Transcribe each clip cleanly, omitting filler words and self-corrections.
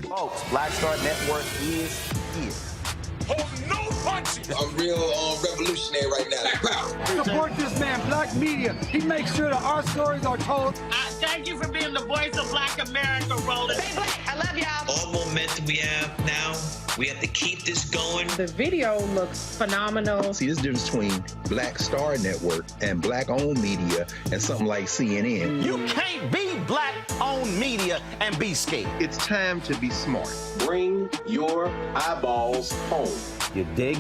Folks, Black Star Network is here. Hold no punches! I'm real revolutionary right now. Support this man, Black Media. He makes sure that our stories are told. Thank you for being the voice of Black America, Roland. Stay black. I love y'all. All momentum we have now, we have to keep this going. The video looks phenomenal. See, there's a difference between Black Star Network and Black-owned media and something like CNN. You can't be Black-owned media and be scared. It's time to be smart. Bring your eyeballs home. You dig?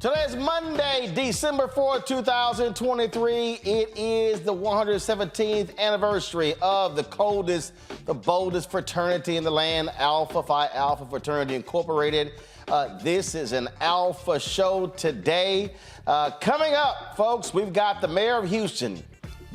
Today is Monday, December 4th, 2023. It is the 117th anniversary of the coldest, the boldest fraternity in the land, Alpha Phi Alpha Fraternity Incorporated. This is an Alpha show today. Coming up, folks, we've got the mayor of Houston,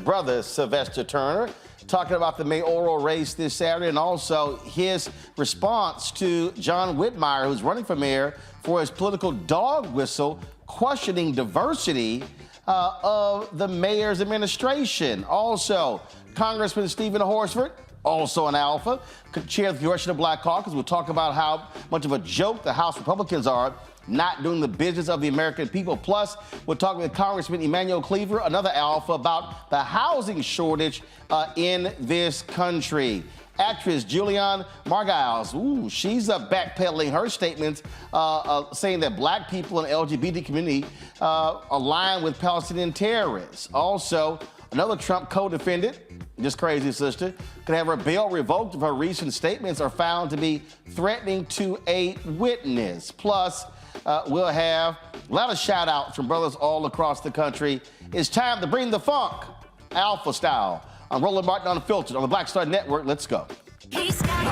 brother Sylvester Turner, talking about the mayoral race this Saturday, and also his response to John Whitmire, who's running for mayor, for his political dog whistle, questioning diversity of the mayor's administration. Also, Congressman Stephen Horsford, also an Alpha, chair of the Congressional Black Caucus. We'll talk about how much of a joke the House Republicans are not doing the business of the American people. Plus, we'll talk with Congressman Emanuel Cleaver, another Alpha, about the housing shortage in this country. Actress Juliana Margulies, she's backpedaling her statements, saying that black people in the LGBT community align with Palestinian terrorists. Also, another Trump co-defendant, just crazy sister, could have her bail revoked if her recent statements are found to be threatening to a witness. Plus, we'll have a lot of shout outs from brothers all across the country. It's time to bring the funk, Alpha style. I'm Roland Martin Unfiltered on the Black Star Network. Let's go. He's got it.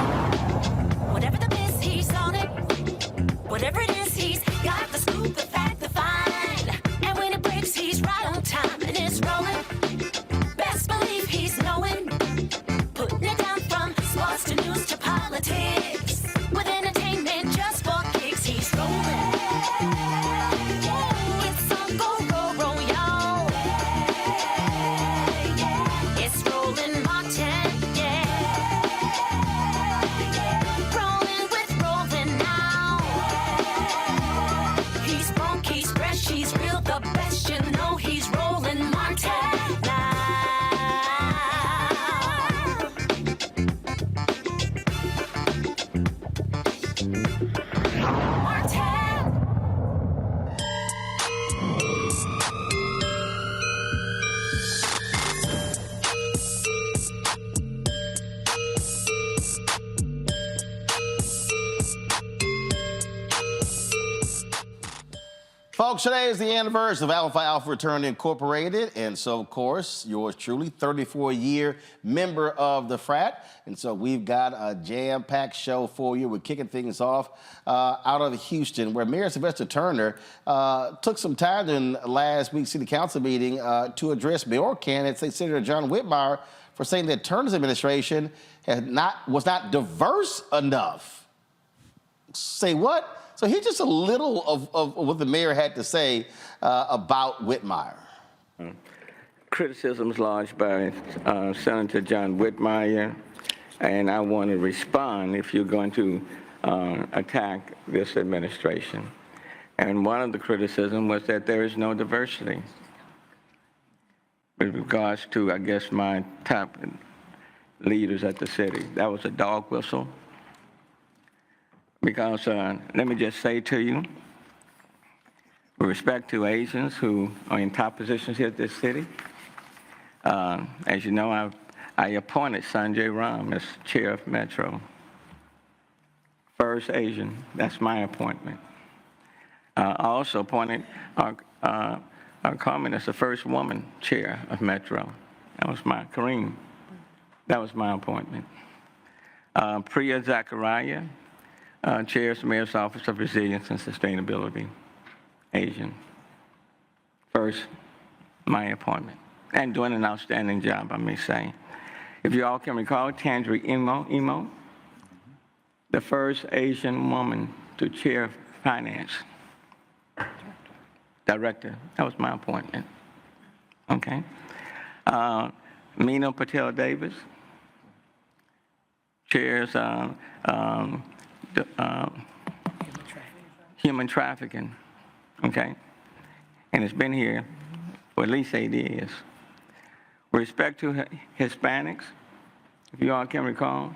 Whatever the miss, he's on it. Whatever it is, he's got the scoop, the fact, the find. And when it breaks, he's right on time and it's rolling. Best believe he's knowing. Putting it down from sports to news to politics. With entertainment just for kicks, he's rolling. It's on go, roll, y'all. It's rolling Martin, rolling with rolling now. He's funk, he's fresh, he's real, the best, you know he's rolling Martin now. Folks, today is the anniversary of Alpha Phi Alpha Fraternity Incorporated, and so, of course, yours truly, 34-year member of the frat. And so we've got a jam-packed show for you. We're kicking things off out of Houston, where Mayor Sylvester Turner took some time in last week's city council meeting to address mayoral candidate, say Senator John Whitmire, for saying that Turner's administration was not diverse enough. Say what? So here's just a little of what the mayor had to say about Whitmire. Criticisms lodged by Senator John Whitmire, and I want to respond if you're going to attack this administration. And one of the criticisms was that there is no diversity with regards to, I guess, my top leaders at the city. That was a dog whistle. Because let me just say to you, with respect to Asians who are in top positions here at this city, as you know, I appointed Sanjay Ram as chair of Metro. First Asian, that's my appointment. I also appointed Carmen as the first woman chair of Metro. That was Kareem. That was my appointment. Priya Zachariah, chairs the Mayor's Office of Resilience and Sustainability, Asian. First, my appointment. And doing an outstanding job, I may say. If you all can recall, Tandri Emo, the first Asian woman to chair finance. Director, that was my appointment. Okay. Meena Patel Davis chairs human trafficking, okay? And it's been here for at least 8 years. With respect to Hispanics, if you all can recall,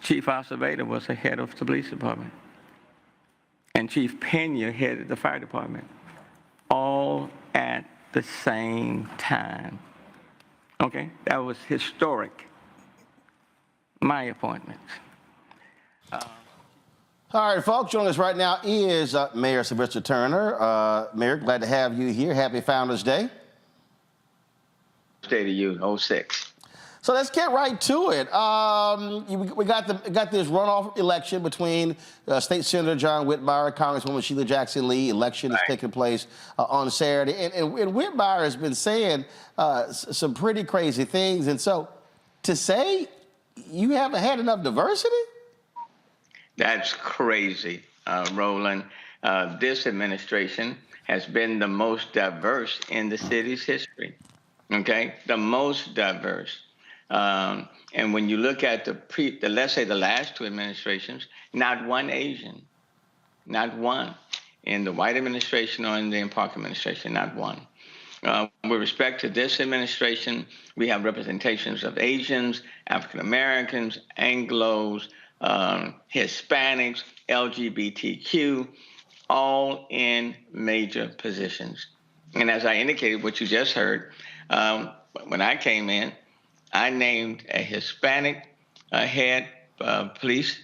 Chief Acevedo was the head of the police department. And Chief Pena headed the fire department, all at the same time. Okay, that was historic. My appointments. All right, folks, joining us right now is Mayor Sylvester Turner. Mayor, glad to have you here. Happy Founders Day. Day to you, 06. So let's get right to it. We got this runoff election between State Senator John Whitmire, Congresswoman Sheila Jackson Lee. Election is taking place on Saturday, and Whitmire has been saying some pretty crazy things. And so, to say you haven't had enough diversity? That's crazy, Roland. This administration has been the most diverse in the city's history. Okay, the most diverse. And when you look at let's say the last two administrations, not one Asian, not one. In the White administration or in the Park administration, not one. With respect to this administration, we have representations of Asians, African Americans, Anglos, Hispanics, LGBTQ, all in major positions. And as I indicated, what you just heard, when I came in, I named a Hispanic head of police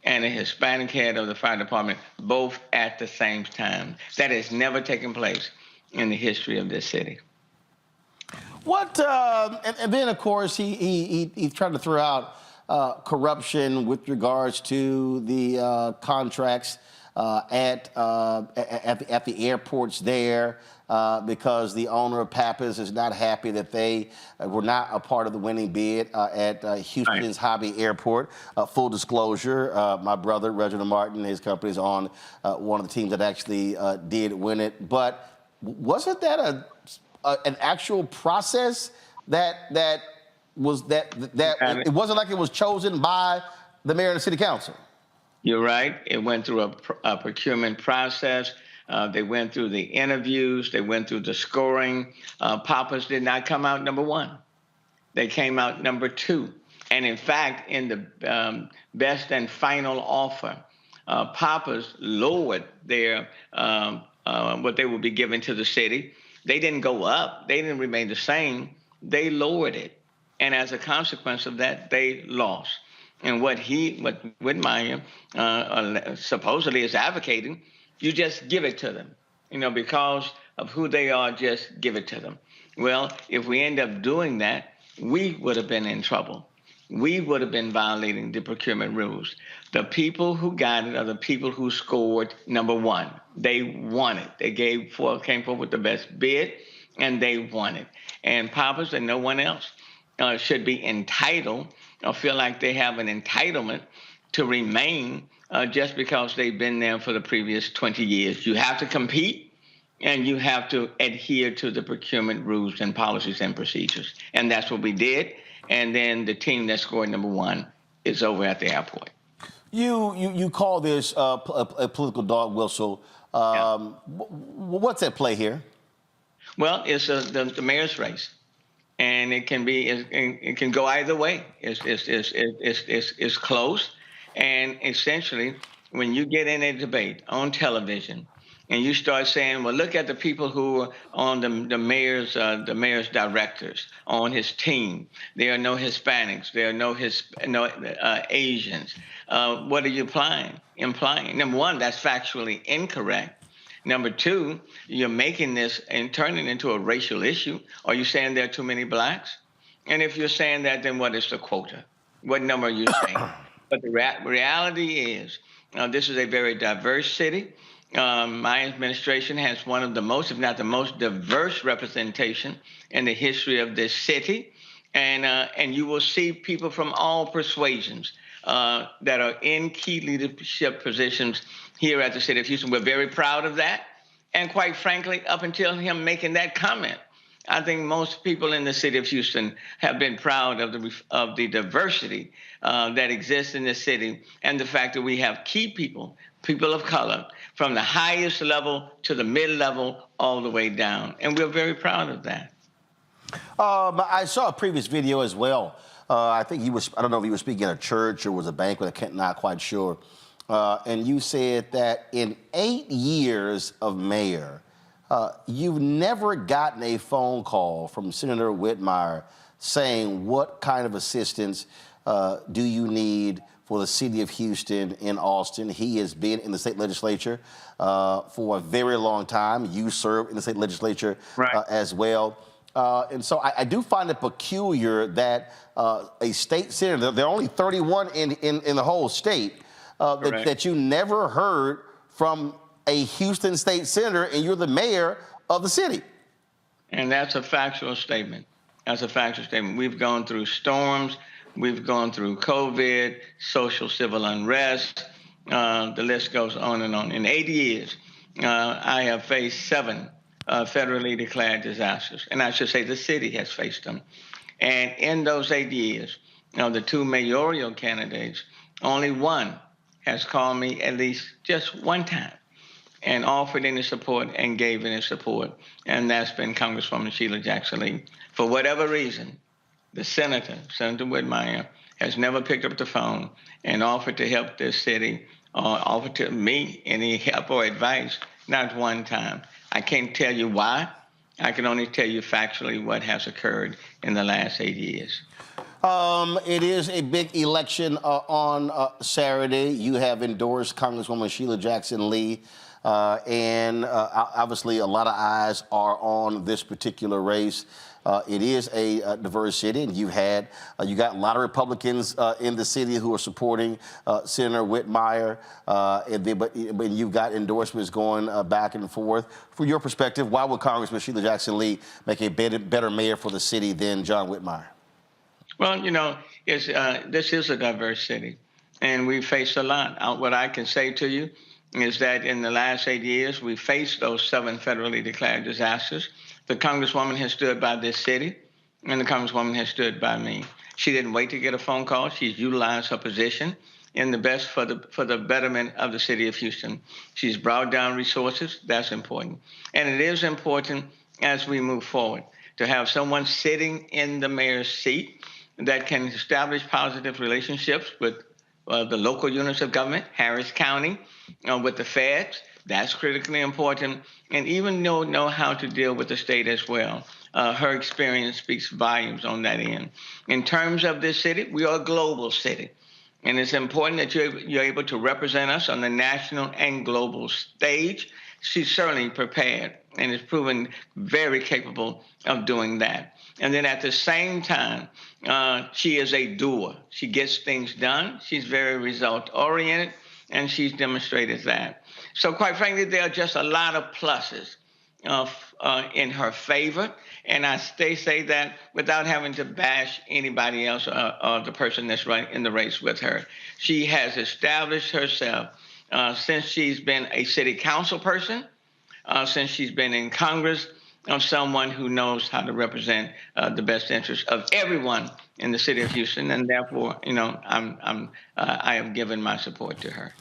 and a Hispanic head of the fire department, both at the same time. That has never taken place in the history of this city. What, and then of course he tried to throw out corruption with regards to the contracts at the airports there, because the owner of Pappas is not happy that they were not a part of the winning bid at Houston's Hobby Airport. Full disclosure, my brother, Reginald Martin, his company is on one of the teams that actually did win it. But wasn't that an actual process that it wasn't like it was chosen by the mayor and the city council? You're right. It went through a procurement process. They went through the interviews. They went through the scoring. Pappas did not come out number one. They came out number two. And in fact, in the best and final offer, Pappas lowered their what they would be giving to the city. They didn't go up. They didn't remain the same. They lowered it. And as a consequence of that, they lost. And what Whitmire supposedly is advocating, you just give it to them. Because of who they are, just give it to them. Well, if we end up doing that, we would have been in trouble. We would have been violating the procurement rules. The people who got it are the people who scored number one. They won it. They came forward with the best bid, and they won it. And Pappas and no one else should be entitled or feel like they have an entitlement to remain just because they've been there for the previous 20 years. You have to compete, and you have to adhere to the procurement rules and policies and procedures. And that's what we did. And then the team that scored number one is over at the airport. You call this a political dog whistle. What's at play here? Well, it's the mayor's race. And it can go either way. It's close, and essentially, when you get in a debate on television, and you start saying, "Well, look at the people who are on the mayor's directors on his team. There are no Hispanics. There are no Asians." What are you implying? Number one, that's factually incorrect. Number two, you're making this and turning it into a racial issue. Are you saying there are too many blacks? And if you're saying that, then what is the quota? What number are you saying? But the reality is, this is a very diverse city. My administration has one of the most, if not the most diverse representation in the history of this city. And you will see people from all persuasions that are in key leadership positions here at the city of Houston. We're very proud of that. And quite frankly, up until him making that comment, I think most people in the city of Houston have been proud of the diversity that exists in the city, and the fact that we have key people of color, from the highest level to the mid-level, all the way down. And we're very proud of that. I saw a previous video as well. I think I don't know if he was speaking at a church or was a banquet, I'm not quite sure. And you said that in 8 years of mayor, you've never gotten a phone call from Senator Whitmire saying what kind of assistance do you need for the city of Houston in Austin. He has been in the state legislature for a very long time. You serve in the state legislature as well. And so I do find it peculiar that a state senator, there are only 31 in the whole state, that you never heard from a Houston state senator, and you're the mayor of the city. And that's a factual statement. That's a factual statement. We've gone through storms. We've gone through COVID, social civil unrest. The list goes on and on. In 8 years, I have faced 7 federally declared disasters. And I should say the city has faced them. And in those 8 years, the 2 mayoral candidates, only one has called me at least just one time and offered any support and gave any support. And that's been Congresswoman Sheila Jackson Lee. For whatever reason, the Senator Whitmire, has never picked up the phone and offered to help this city or offered to me any help or advice, not one time. I can't tell you why. I can only tell you factually what has occurred in the last 8 years. It is a big election on Saturday. You have endorsed Congresswoman Sheila Jackson Lee. And obviously, a lot of eyes are on this particular race. It is a diverse city, and you got a lot of Republicans in the city who are supporting Senator Whitmire, but you've got endorsements going back and forth. From your perspective, why would Congressman Sheila Jackson Lee make a better mayor for the city than John Whitmire? Well, this is a diverse city, and we faced a lot. What I can say to you is that in the last 8 years, we faced those 7 federally declared disasters. The Congresswoman has stood by this city, and the Congresswoman has stood by me. She didn't wait to get a phone call. She's utilized her position in the best for the betterment of the city of Houston. She's brought down resources. That's important. And it is important as we move forward to have someone sitting in the mayor's seat that can establish positive relationships with the local units of government, Harris County, with the feds. That's critically important. And even know how to deal with the state as well. Her experience speaks volumes on that end. In terms of this city, we are a global city. And it's important that you're able to represent us on the national and global stage. She's certainly prepared and is proven very capable of doing that. And then at the same time, she is a doer. She gets things done. She's very result-oriented, and she's demonstrated that. So quite frankly, there are just a lot of pluses in her favor. And I say that without having to bash anybody else or the person that's right in the race with her. She has established herself since she's been a city council person, since she's been in Congress, someone who knows how to represent the best interests of everyone in the city of Houston, and therefore, I have given my support to her.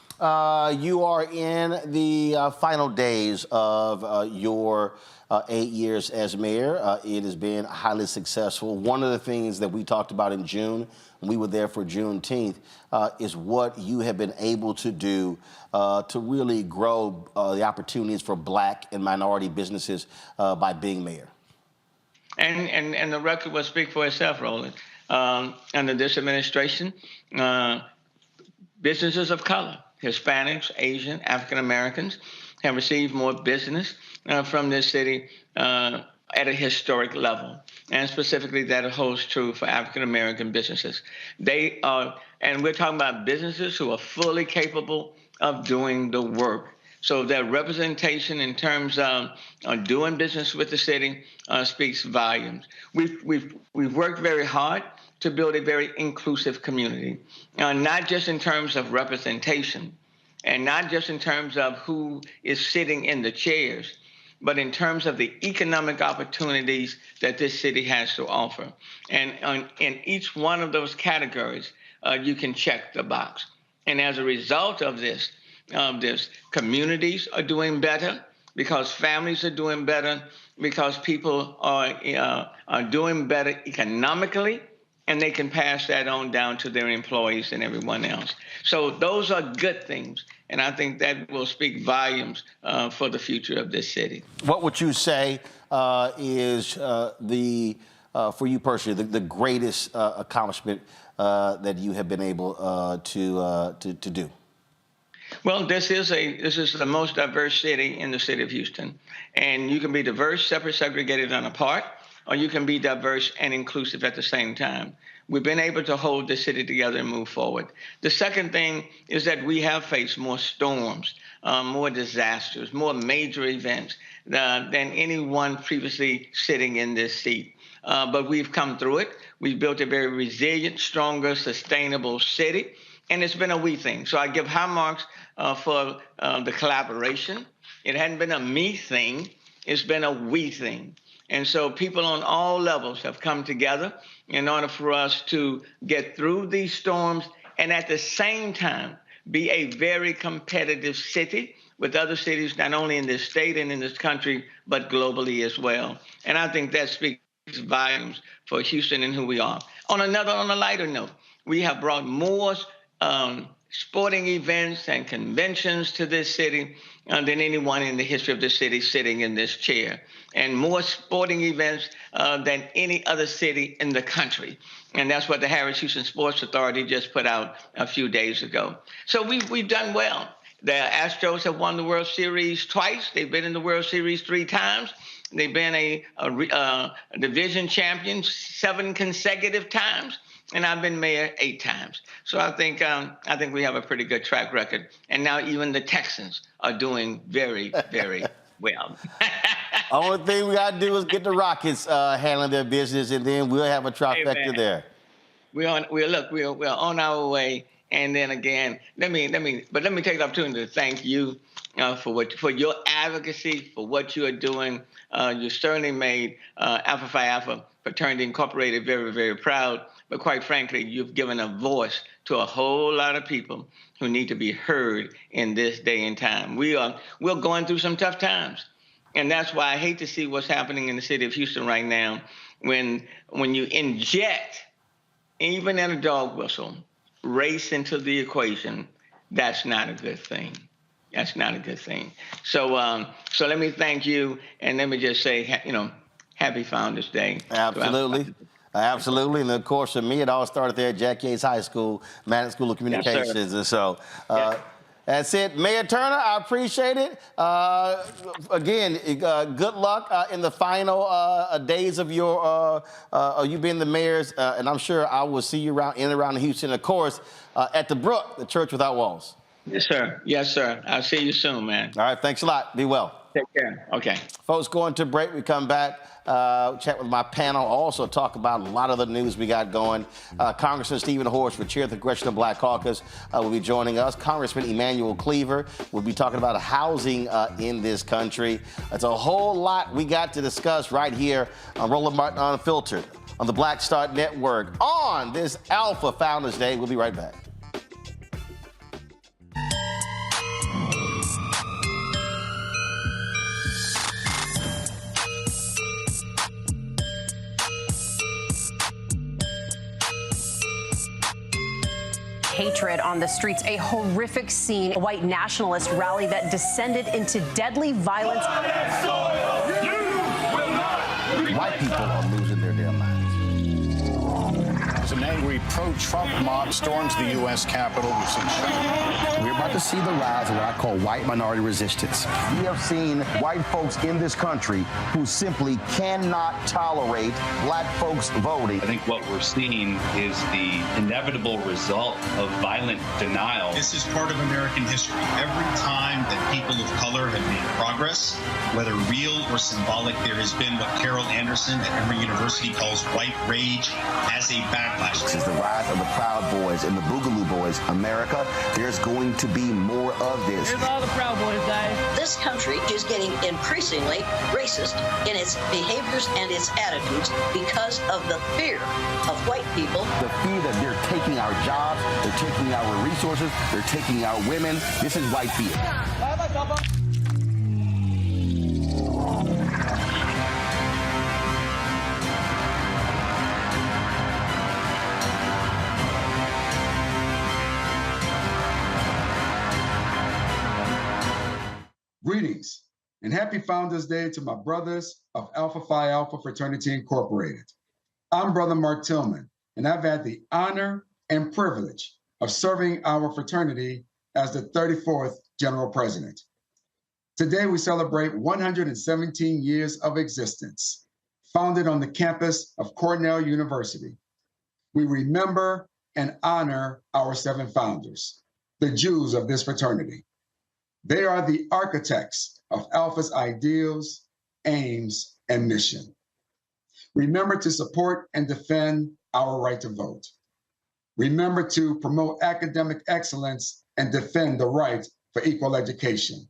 You are in the final days of your 8 years as mayor. It has been highly successful. One of the things that we talked about in June, when we were there for Juneteenth, is what you have been able to do to really grow the opportunities for Black and minority businesses by being mayor. And the record will speak for itself, Roland. Under this administration, businesses of color, Hispanics, Asian, African Americans, have received more business from this city at a historic level, and specifically that holds true for African American businesses. They are, and we're talking about businesses who are fully capable of doing the work. So their representation in terms of doing business with the city speaks volumes. We've worked very hard to build a very inclusive community, not just in terms of representation and not just in terms of who is sitting in the chairs, but in terms of the economic opportunities that this city has to offer. And in each one of those categories, you can check the box. And as a result of this, communities are doing better because families are doing better, because people are doing better economically, and they can pass that on down to their employees and everyone else. So those are good things, and I think that will speak volumes for the future of this city. What would you say is the for you personally, the greatest accomplishment that you have been able to do? Well, this is the most diverse city in the city of Houston, and you can be diverse, separate, segregated, and apart, or you can be diverse and inclusive at the same time. We've been able to hold the city together and move forward. The second thing is that we have faced more storms, more disasters, more major events than anyone previously sitting in this seat. But we've come through it. We've built a very resilient, stronger, sustainable city, and it's been a we thing. So I give high marks for the collaboration. It hadn't been a me thing. It's been a we thing. And so people on all levels have come together in order for us to get through these storms and at the same time be a very competitive city with other cities, not only in this state and in this country, but globally as well. And I think that speaks volumes for Houston and who we are. On a lighter note, we have brought more sporting events and conventions to this city than anyone in the history of the city sitting in this chair, and more sporting events than any other city in the country. And that's what the Harris Houston Sports Authority just put out a few days ago. So we've done well. The Astros have won the World Series twice. They've been in the World Series 3 times. They've been a division champion 7 consecutive times. And I've been mayor 8 times. So I think we have a pretty good track record. And now even the Texans are doing very, very well. Only thing we got to do is get the Rockets handling their business, and then we'll have a trifecta there. We're on our way. And then again, let me take the opportunity to thank you for your advocacy, for what you are doing. You certainly made Alpha Phi Alpha Fraternity Incorporated very, very proud. But quite frankly, you've given a voice to a whole lot of people who need to be heard in this day and time. We're going through some tough times. And that's why I hate to see what's happening in the city of Houston right now when you inject, even in a dog whistle, race into the equation. That's not a good thing. That's not a good thing. So let me thank you, and let me just say, happy Founders Day. Absolutely. Absolutely. And of course, for me, it all started there at Jack Yates High School, Manning School of Communications. Yes, and so that's it. Mayor Turner, I appreciate it. Again, good luck in the final days of you being the mayor's. And I'm sure I will see you around in and around Houston, of course, at the Brook, the Church Without Walls. Yes, sir. Yes, sir. I'll see you soon, man. All right. Thanks a lot. Be well. Take care. Okay. Folks, going to break. We come back, chat with my panel, also talk about a lot of the news we got going. Congressman Stephen Horsford, chair of the Congressional Black Caucus, will be joining us. Congressman Emanuel Cleaver will be talking about housing in this country. It's a whole lot we got to discuss right here on Roland Martin Unfiltered on the Black Start Network on this Alpha Founders Day. We'll be right back. Hatred on the streets, a horrific scene, a white nationalist rally that descended into deadly violence. White people are losing their damn minds. As an angry pro-Trump mob storms the U.S. Capitol, we've seen shooting. We're about to see the rise of what I call white minority resistance. We have seen white folks in this country who simply cannot tolerate black folks voting. I think what we're seeing is the inevitable result of violent denial. This is part of American history. Every time that people of color have made progress, whether real or symbolic, there has been what Carol Anderson at Emory University calls white rage as a backlash. This is the rise of the Proud Boys and the Boogaloo Boys. America, there's going to be more of this. Here's all the Proud Boys, guys. This country is getting increasingly racist in its behaviors and its attitudes because of the fear of white people. The fear that they're taking our jobs, they're taking our resources, they're taking our women. This is white fear. Greetings and happy Founders Day to my brothers of Alpha Phi Alpha Fraternity Incorporated. I'm Brother Mark Tillman, and I've had the honor and privilege of serving our fraternity as the 34th General President. Today, we celebrate 117 years of existence, founded on the campus of Cornell University. We remember and honor our 7 founders, the Jews of this fraternity. They are the architects of Alpha's ideals, aims, and mission. Remember to support and defend our right to vote. Remember to promote academic excellence and defend the right for equal education.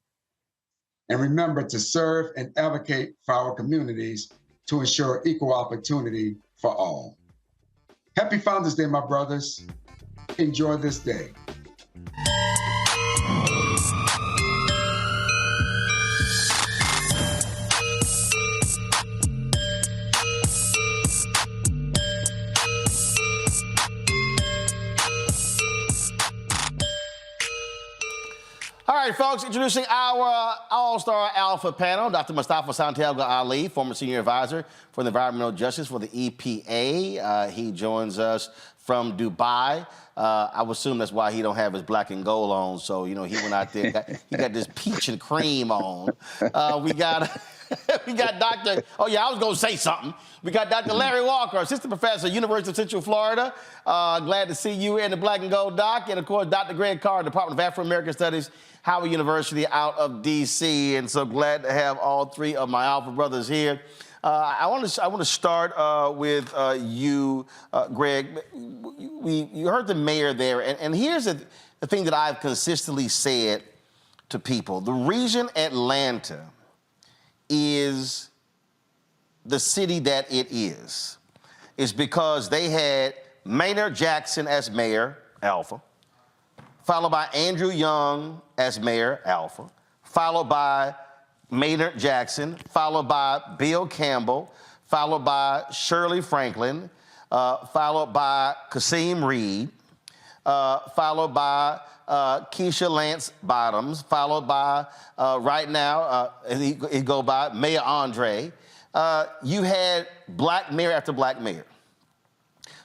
And remember to serve and advocate for our communities to ensure equal opportunity for all. Happy Founders Day, my brothers. Enjoy this day. All right, folks, introducing our All-Star Alpha panel, Dr. Mustafa Santiago Ali, former senior advisor for the environmental justice for the EPA. He joins us from Dubai. I would assume that's why he don't have his black and gold on. So, you know, he went out there, he got this peach and cream on. We got Dr. Oh, yeah, I was going to say something. We got Dr. Larry Walker, assistant professor at University of Central Florida. Glad to see you in the black and gold, Doc. And, of course, Dr. Greg Carr, Department of Afro-American Studies, Howard University out of D.C. And so glad to have all 3 of my Alpha brothers here. I want to start with you, Greg. You heard the mayor there, and here's the thing that I've consistently said to people. The reason Atlanta is the city that it is because they had Maynard Jackson as mayor, Alpha, followed by Andrew Young as mayor, Alpha, followed by Maynard Jackson, followed by Bill Campbell, followed by Shirley Franklin, followed by Kasim Reed, followed by Keisha Lance Bottoms, followed by, right now, he go by Mayor Andre. You had black mayor after black mayor.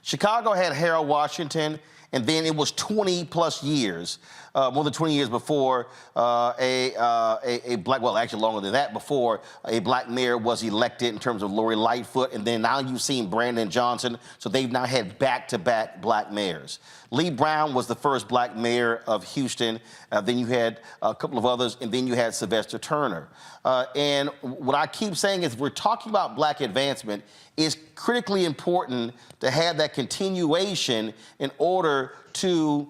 Chicago had Harold Washington, and then it was 20 plus years, more than 20 years before a black, well, actually longer than that, before a black mayor was elected in terms of Lori Lightfoot. And then now you've seen Brandon Johnson. So they've now had back-to-back black mayors. Lee Brown was the first black mayor of Houston. Then you had a couple of others, and then you had Sylvester Turner. And what I keep saying is, if we're talking about black advancement, it's critically important to have that continuation in order to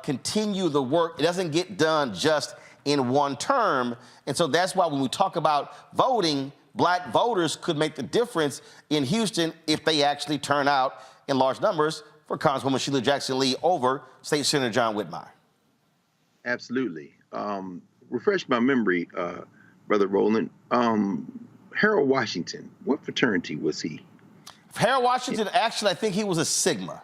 continue the work. It doesn't get done just in one term. And so that's why when we talk about voting, black voters could make the difference in Houston if they actually turn out in large numbers for Congresswoman Sheila Jackson Lee over State Senator John Whitmire. Absolutely. Refresh my memory, Brother Roland. Harold Washington, what fraternity was he? Harold Washington, actually, I think he was a Sigma.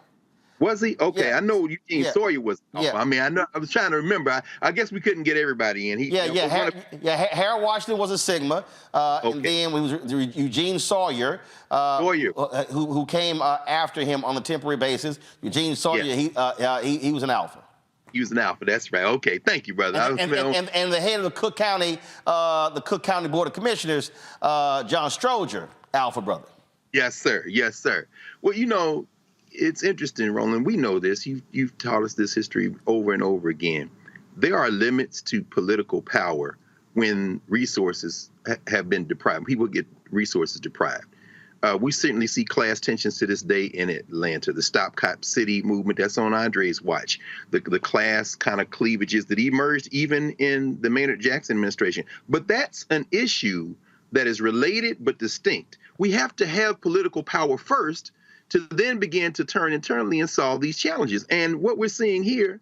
Was he? Okay, Yeah. I know Eugene Yeah. Sawyer was. Yeah. I mean, I was trying to remember. I guess we couldn't get everybody in. Harold Washington was a Sigma, and then we was Eugene Sawyer, who came after him on a temporary basis. Eugene Sawyer, he was an Alpha. He was an Alpha. That's right. Okay, thank you, brother. And the head of the Cook County Board of Commissioners, John Stroger, Alpha brother. Yes, sir. Yes, sir. Well, you know, it's interesting, Roland. We know this. You've taught us this history over and over again. There are limits to political power when resources have been deprived. People get resources deprived. We certainly see class tensions to this day in Atlanta. The Stop Cop City movement, that's on Andre's watch. The class kind of cleavages that emerged even in the Maynard Jackson administration. But that's an issue that is related but distinct. We have to have political power first to then begin to turn internally and solve these challenges. And what we're seeing here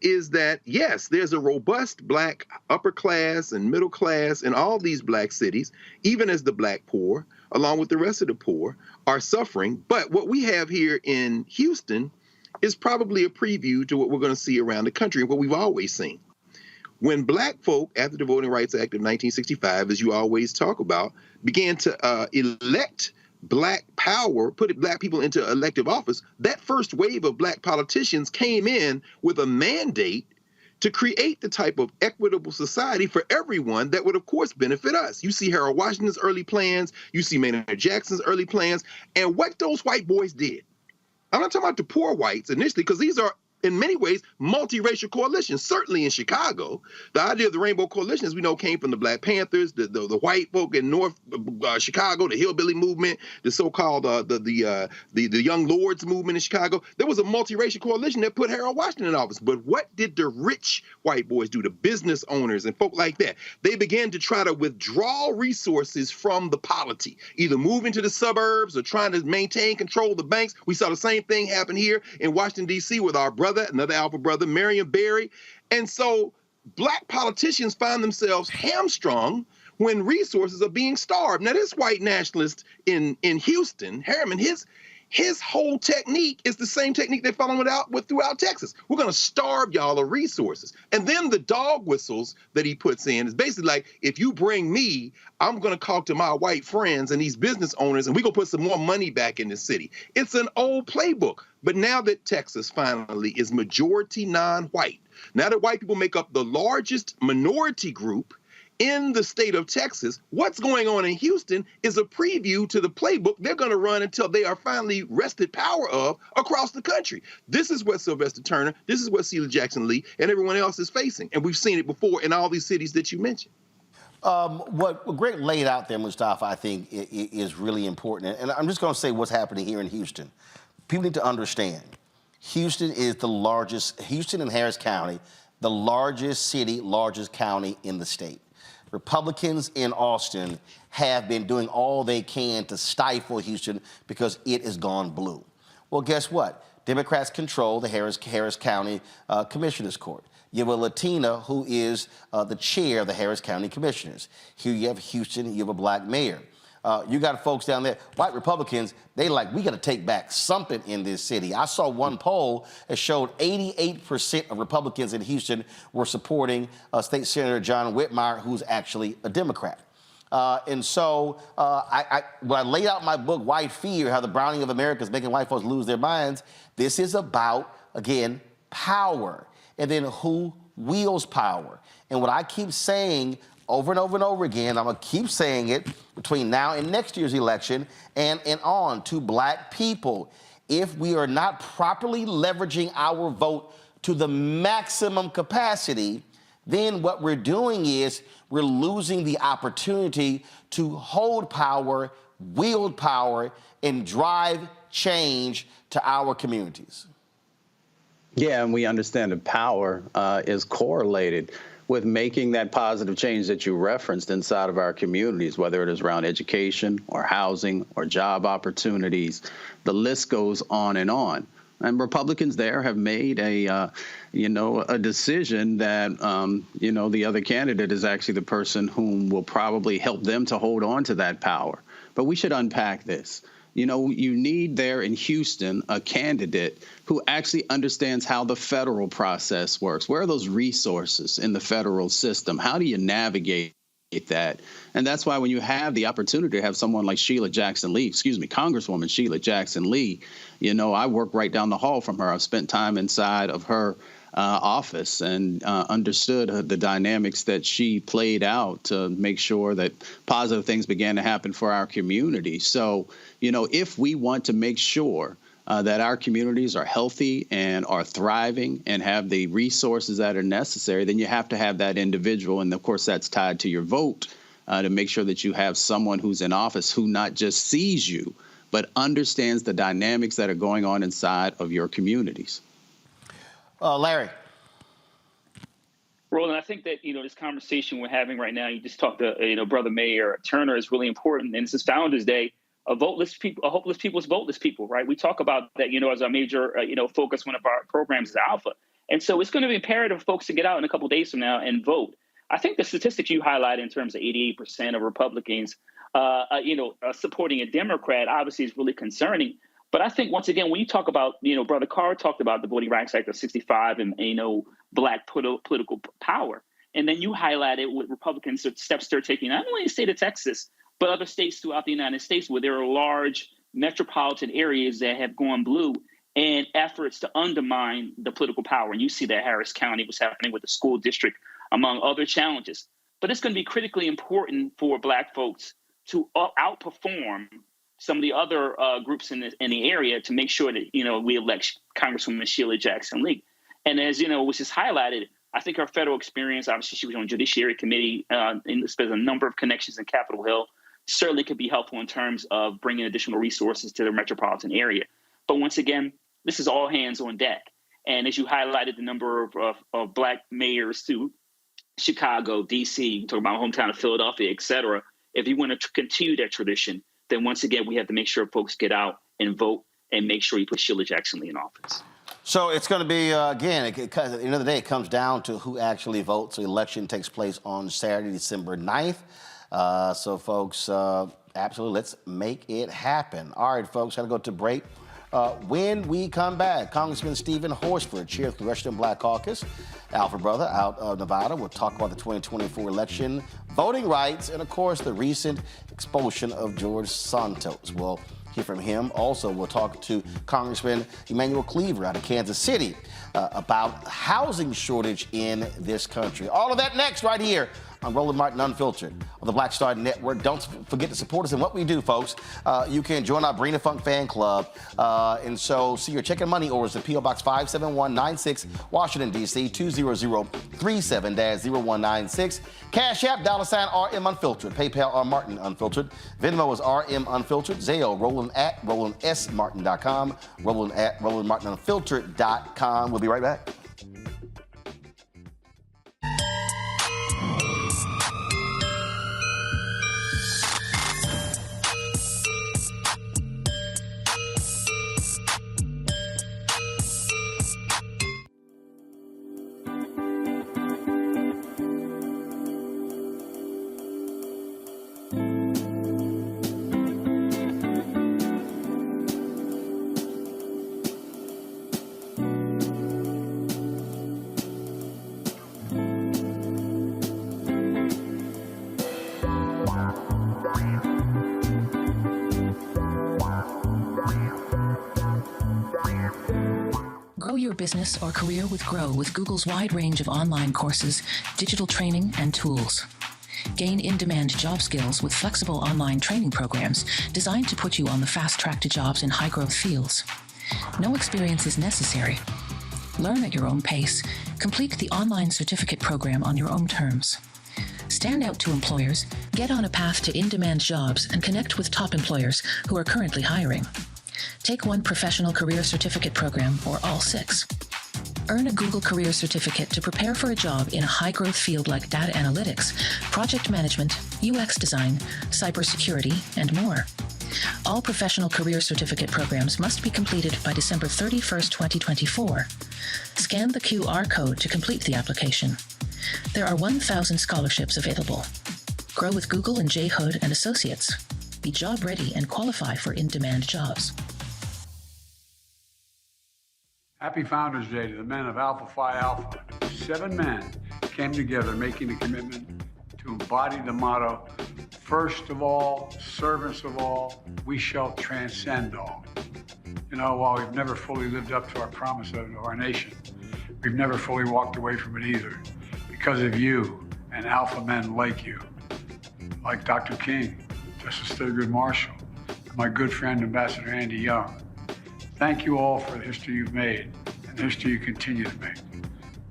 is that, yes, there's a robust black upper class and middle class in all these black cities, even as the black poor, along with the rest of the poor, are suffering. But what we have here in Houston is probably a preview to what we're going to see around the country and what we've always seen. When black folk, after the Voting Rights Act of 1965, as you always talk about, began to elect black power, put black people into elective office, that first wave of black politicians came in with a mandate to create the type of equitable society for everyone that would, of course, benefit us. You see Harold Washington's early plans, you see Maynard Jackson's early plans, and what those white boys did. I'm not talking about the poor whites initially, because these are, in many ways, multiracial coalitions. Certainly in Chicago, the idea of the Rainbow Coalition, as we know, came from the Black Panthers, the white folk in North Chicago, the hillbilly movement, the so-called the Young Lords movement in Chicago. There was a multiracial coalition that put Harold Washington in office. But what did the rich white boys do, the business owners and folk like that? They began to try to withdraw resources from the polity, either moving to the suburbs or trying to maintain control of the banks. We saw the same thing happen here in Washington, D.C. with our brother, another Alpha brother, Marion Barry. And so black politicians find themselves hamstrung when resources are being starved. Now, this white nationalist in Houston, Harriman, his whole technique is the same technique they're following throughout Texas. We're going to starve y'all of resources. And then the dog whistles that he puts in is basically like, if you bring me, I'm going to talk to my white friends and these business owners, and we're going to put some more money back in the city. It's an old playbook. But now that Texas finally is majority non-white, now that white people make up the largest minority group in the state of Texas, what's going on in Houston is a preview to the playbook they're going to run until they are finally wrested power of across the country. This is what Sylvester Turner, this is what Sheila Jackson Lee, and everyone else is facing. And we've seen it before in all these cities that you mentioned. What Greg laid out there, Mustafa, I think is really important. And I'm just going to say what's happening here in Houston. People need to understand, Houston is the largest, Houston and Harris County, the largest city, largest county in the state. Republicans in Austin have been doing all they can to stifle Houston because it has gone blue. Well, guess what? Democrats control the Harris County Commissioners Court. You have a Latina who is the chair of the Harris County Commissioners. Here you have Houston, you have a black mayor. You got folks down there, white Republicans, we got to take back something in this city. I saw one poll that showed 88% of Republicans in Houston were supporting State Senator John Whitmire, who's actually a Democrat. And so when I laid out my book, White Fear, How the Browning of America is Making White Folks Lose Their Minds, this is about, again, power. And then who wields power. And what I keep saying over and over and over again, I'm going to keep saying it between now and next year's election and on to black people. If we are not properly leveraging our vote to the maximum capacity, then what we're doing is we're losing the opportunity to hold power, wield power, and drive change to our communities. Yeah, and we understand that power is correlated with making that positive change that you referenced inside of our communities, whether it is around education or housing or job opportunities. The list goes on. And Republicans there have made a decision that, the other candidate is actually the person whom will probably help them to hold on to that power. But we should unpack this. You need there in Houston a candidate who actually understands how the federal process works. Where are those resources in the federal system? How do you navigate that? And that's why when you have the opportunity to have someone like Congresswoman Sheila Jackson Lee, I work right down the hall from her. I've spent time inside of her office and understood the dynamics that she played out to make sure that positive things began to happen for our community. So, if we want to make sure that our communities are healthy and are thriving and have the resources that are necessary, then you have to have that individual. And of course, that's tied to your vote to make sure that you have someone who's in office who not just sees you, but understands the dynamics that are going on inside of your communities. Larry. Roland, I think that, this conversation we're having right now, you just talked to, Brother Mayor Turner is really important. And this is Founders Day. Hopeless people is voteless people, right? We talk about that, as our major, focus. One of our programs is Alpha. And so it's going to be imperative for folks to get out in a couple of days from now and vote. I think the statistics you highlight in terms of 88% of Republicans, supporting a Democrat obviously is really concerning. But I think, once again, when you talk about, Brother Carr talked about the Voting Rights Act of 65 and, black political power. And then you highlighted what Republicans steps they're taking, not only in the state of Texas, but other states throughout the United States where there are large metropolitan areas that have gone blue and efforts to undermine the political power. And you see that Harris County, what's happening with the school district, among other challenges. But it's going to be critically important for Black folks to outperform some of the other groups in the area to make sure that, we elect Congresswoman Sheila Jackson Lee. And as, was just highlighted, I think her federal experience, obviously she was on the Judiciary Committee, and there's a number of connections in Capitol Hill, certainly could be helpful in terms of bringing additional resources to the metropolitan area. But once again, this is all hands on deck. And as you highlighted the number of Black mayors through Chicago, D.C., talking about my hometown of Philadelphia, et cetera, if you want to continue that tradition, then once again, we have to make sure folks get out and vote and make sure you put Sheila Jackson Lee in office. So it's going to be, again, at the end of the day, it comes down to who actually votes. The election takes place on Saturday, December 9th. So, folks, absolutely, let's make it happen. All right, folks, got to go to break. When we come back, Congressman Stephen Horsford, chair of the Congressional Black Caucus, Alpha brother out of Nevada, will talk about the 2024 election, voting rights, and, of course, the recent expulsion of George Santos. We'll hear from him. Also, we'll talk to Congressman Emanuel Cleaver out of Kansas City about housing shortage in this country. All of that next right here on Roland Martin Unfiltered on the Black Star Network. Don't forget to support us in what we do, folks. You can join our Brina Funk fan club. And so see your check and money orders at P.O. Box 57196, Washington, D.C., 20037-0196. Cash App, $RM Unfiltered. PayPal, R Martin Unfiltered. Venmo is RM Unfiltered. Zelle, Roland at RolandSMartin.com. Roland at RolandMartinUnfiltered.com. We'll be right back. Grow your business or career with Grow with Google's wide range of online courses, digital training, and tools. Gain in-demand job skills with flexible online training programs designed to put you on the fast track to jobs in high-growth fields. No experience is necessary. Learn at your own pace. Complete the online certificate program on your own terms. Stand out to employers, get on a path to in-demand jobs, and connect with top employers who are currently hiring. Take one professional career certificate program or all 6. Earn a Google Career Certificate to prepare for a job in a high-growth field like data analytics, project management, UX design, cybersecurity, and more. All professional career certificate programs must be completed by December 31st, 2024. Scan the QR code to complete the application. There are 1,000 scholarships available. Grow with Google and J. Hood and Associates. Be job ready and qualify for in-demand jobs. Happy Founders Day to the men of Alpha Phi Alpha. 7 men came together making a commitment to embody the motto, first of all, servants of all, we shall transcend all. You know, while we've never fully lived up to our promise of our nation, we've never fully walked away from it either. Because of you and alpha men like you, like Dr. King, Justice Thurgood Marshall, and my good friend, Ambassador Andy Young. Thank you all for the history you've made and the history you continue to make.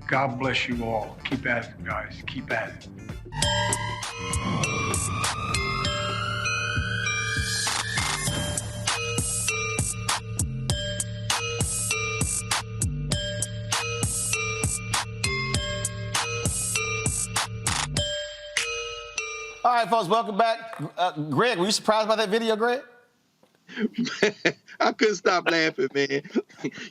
God bless you all. Keep at it, guys. Keep at it. All right, folks, welcome back. Greg, were you surprised by that video, Greg? I couldn't stop laughing, man.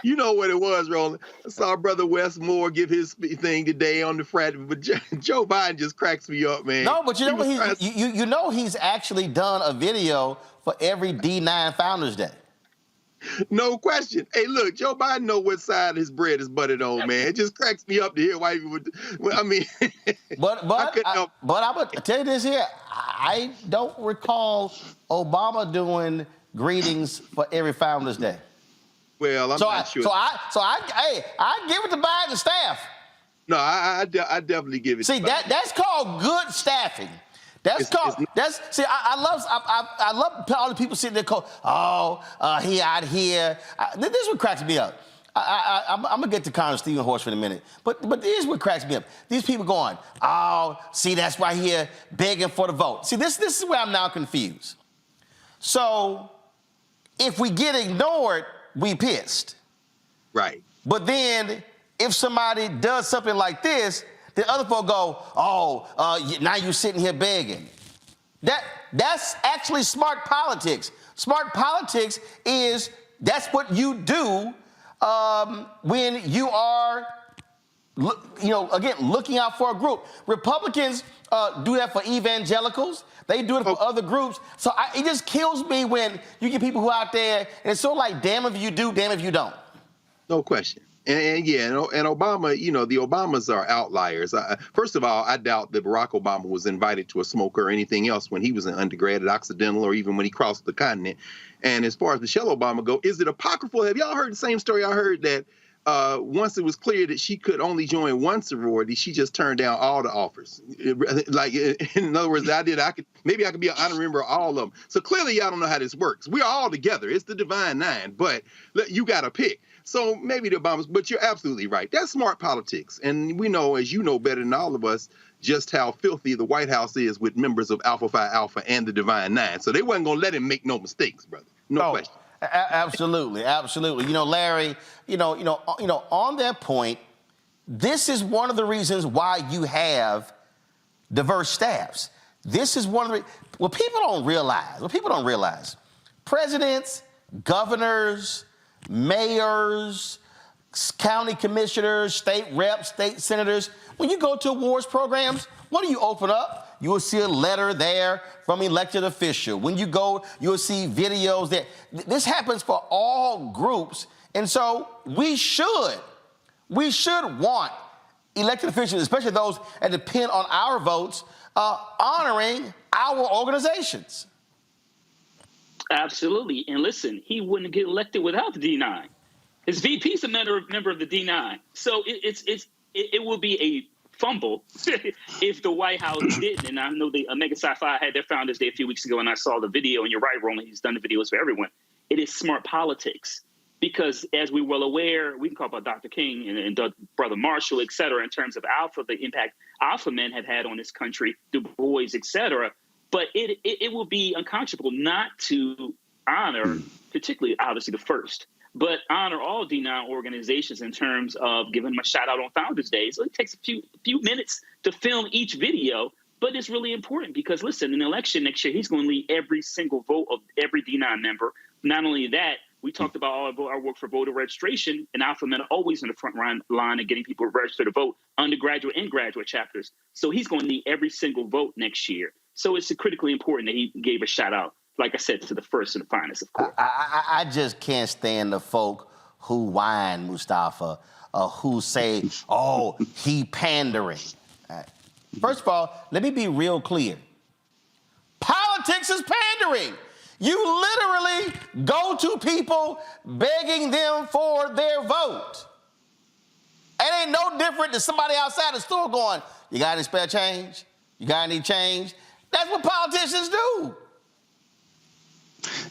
You know what it was, Roland. I saw Brother Wes Moore give his thing today on the Friday, but Joe Biden just cracks me up, man. No, but you know what? You know he's actually done a video for every D9 Founders Day. No question. Hey, look, Joe Biden know what side his bread is buttered on, man. It just cracks me up to hear why people. I mean, but I'm gonna tell you this here. I don't recall Obama doing greetings for every Founders Day. Well, I'm not sure. I give it to Biden staff. No, I definitely give it. See, that's called good staffing. I love all the people sitting there going, he out here. This is what cracks me up. I'm gonna get to Congressman Stephen Horsford in a minute, but this is what cracks me up. These people going, see, that's right here begging for the vote. See, this is where I'm now confused. So, if we get ignored, we pissed. Right. But then, if somebody does something like this, the other folk go, now you're sitting here begging. That's actually smart politics. Smart politics is that's what you do when you are, looking out for a group. Republicans do that for evangelicals. They do it for other groups. So it just kills me when you get people who are out there, and it's sort of like, damn if you do, damn if you don't. No question. And Obama, the Obamas are outliers. First of all, I doubt that Barack Obama was invited to a smoke or anything else when he was an undergrad at Occidental or even when he crossed the continent. And as far as Michelle Obama go, is it apocryphal? Have y'all heard the same story I heard that once it was clear that she could only join one sorority, she just turned down all the offers. Like, in other words, I could be an honorary member of all of them. So clearly y'all don't know how this works. We're all together. It's the Divine Nine, but you got to pick. So maybe the Obamas, but you're absolutely right. That's smart politics. And we know, as you know better than all of us, just how filthy the White House is with members of Alpha Phi Alpha and the Divine Nine. So they wasn't going to let him make no mistakes, brother. No question. Absolutely. Larry, on that point, this is one of the reasons why you have diverse staffs. This is one of the what people don't realize. Presidents, governors, mayors, county commissioners, state reps, state senators, when you go to awards programs, what do you open up? You will see a letter there from elected official. When you go, you'll see videos there. This happens for all groups. And so we should want elected officials, especially those that depend on our votes, honoring our organizations. Absolutely. And listen, he wouldn't get elected without the D9. His VP's a member of the D9. So it will be a fumble if the White House didn't. And I know the Omega Sci-Fi had their Founders Day a few weeks ago, and I saw the video, and you're right, Roland, he's done the videos for everyone. It is smart politics because, as we're well aware, we can talk about Dr. King and Brother Marshall, et cetera, in terms of Alpha, the impact Alpha men have had on this country, Du Bois, et cetera. But it will be unconscionable not to honor, particularly, obviously, the first, but honor all D9 organizations in terms of giving them a shout out on Founders Day. So it takes a few minutes to film each video, but it's really important because, listen, in the election next year, he's going to lead every single vote of every D9 member. Not only that, we talked about all our work for voter registration, and Alpha men are always in the front line of getting people registered to vote, undergraduate and graduate chapters. So he's going to need every single vote next year. So it's critically important that he gave a shout out, like I said, to the first and the finest, of course. I just can't stand the folk who whine, Mustafa, who say, he pandering. First of all, let me be real clear. Politics is pandering. You literally go to people begging them for their vote. It ain't no different than somebody outside the store going, you got any spare change? You got any change? That's what politicians do.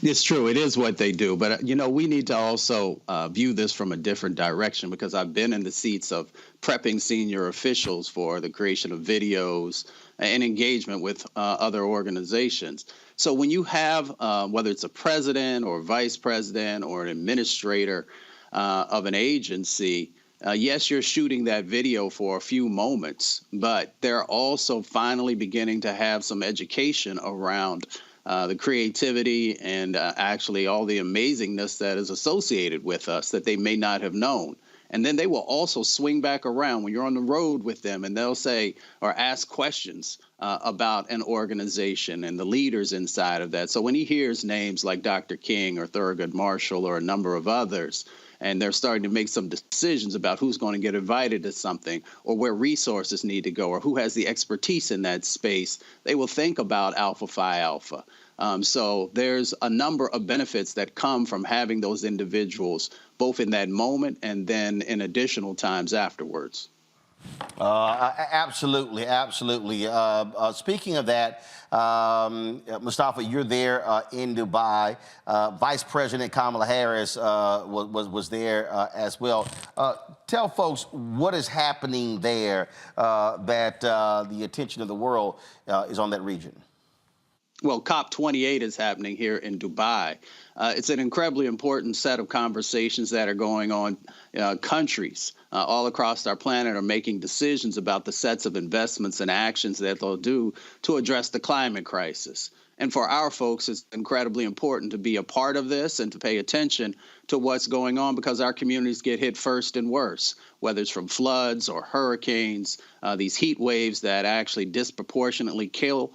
It's true. It is what they do. But, we need to also view this from a different direction because I've been in the seats of prepping senior officials for the creation of videos and engagement with other organizations. So when you have, whether it's a president or vice president or an administrator of an agency, yes, you're shooting that video for a few moments, but they're also finally beginning to have some education around the creativity and actually all the amazingness that is associated with us that they may not have known. And then they will also swing back around when you're on the road with them and they'll say or ask questions about an organization and the leaders inside of that. So when he hears names like Dr. King or Thurgood Marshall or a number of others, and they're starting to make some decisions about who's going to get invited to something or where resources need to go or who has the expertise in that space, they will think about Alpha Phi Alpha. So there's a number of benefits that come from having those individuals both in that moment and then in additional times afterwards. Absolutely, absolutely. Speaking of that, Mustafa, you're there in Dubai. Vice President Kamala Harris was there as well. Tell folks what is happening there that the attention of the world is on that region. Well, COP28 is happening here in Dubai. It's an incredibly important set of conversations that are going on. Countries all across our planet are making decisions about the sets of investments and actions that they'll do to address the climate crisis. And for our folks, it's incredibly important to be a part of this and to pay attention to what's going on because our communities get hit first and worse, whether it's from floods or hurricanes, these heat waves that actually disproportionately kill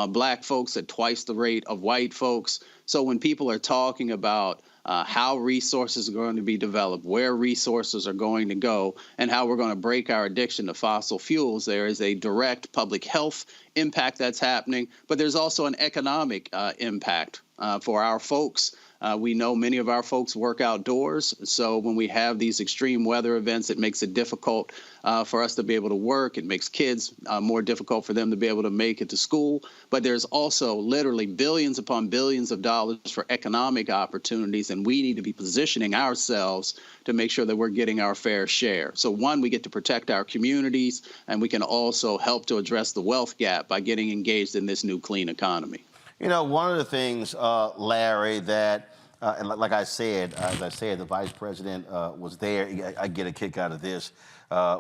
Black folks at twice the rate of white folks. So when people are talking about how resources are going to be developed, where resources are going to go, and how we're going to break our addiction to fossil fuels, there is a direct public health impact that's happening, but there's also an economic impact for our folks. We know many of our folks work outdoors, so when we have these extreme weather events, it makes it difficult for us to be able to work. It makes kids more difficult for them to be able to make it to school. But there's also literally billions upon billions of dollars for economic opportunities, and we need to be positioning ourselves to make sure that we're getting our fair share. So one, we get to protect our communities, and we can also help to address the wealth gap by getting engaged in this new clean economy. You know, one of the things, Larry, that and like I said, as I said, the vice president was there. I get a kick out of this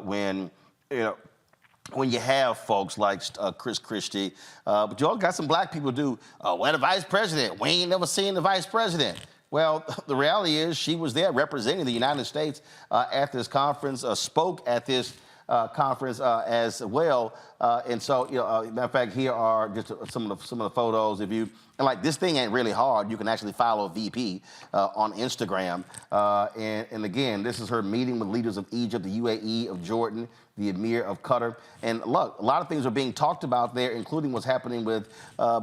when you have folks like Chris Christie, but you all got some Black people do. Where the vice president? We ain't never seen the vice president. Well, the reality is she was there representing the United States at this conference, spoke at this conference as well. And so, matter of fact, here are just some of the photos. And like this thing ain't really hard. You can actually follow VP on Instagram. And again, this is her meeting with leaders of Egypt, the UAE, of Jordan, the Emir of Qatar. And look, a lot of things are being talked about there, including what's happening with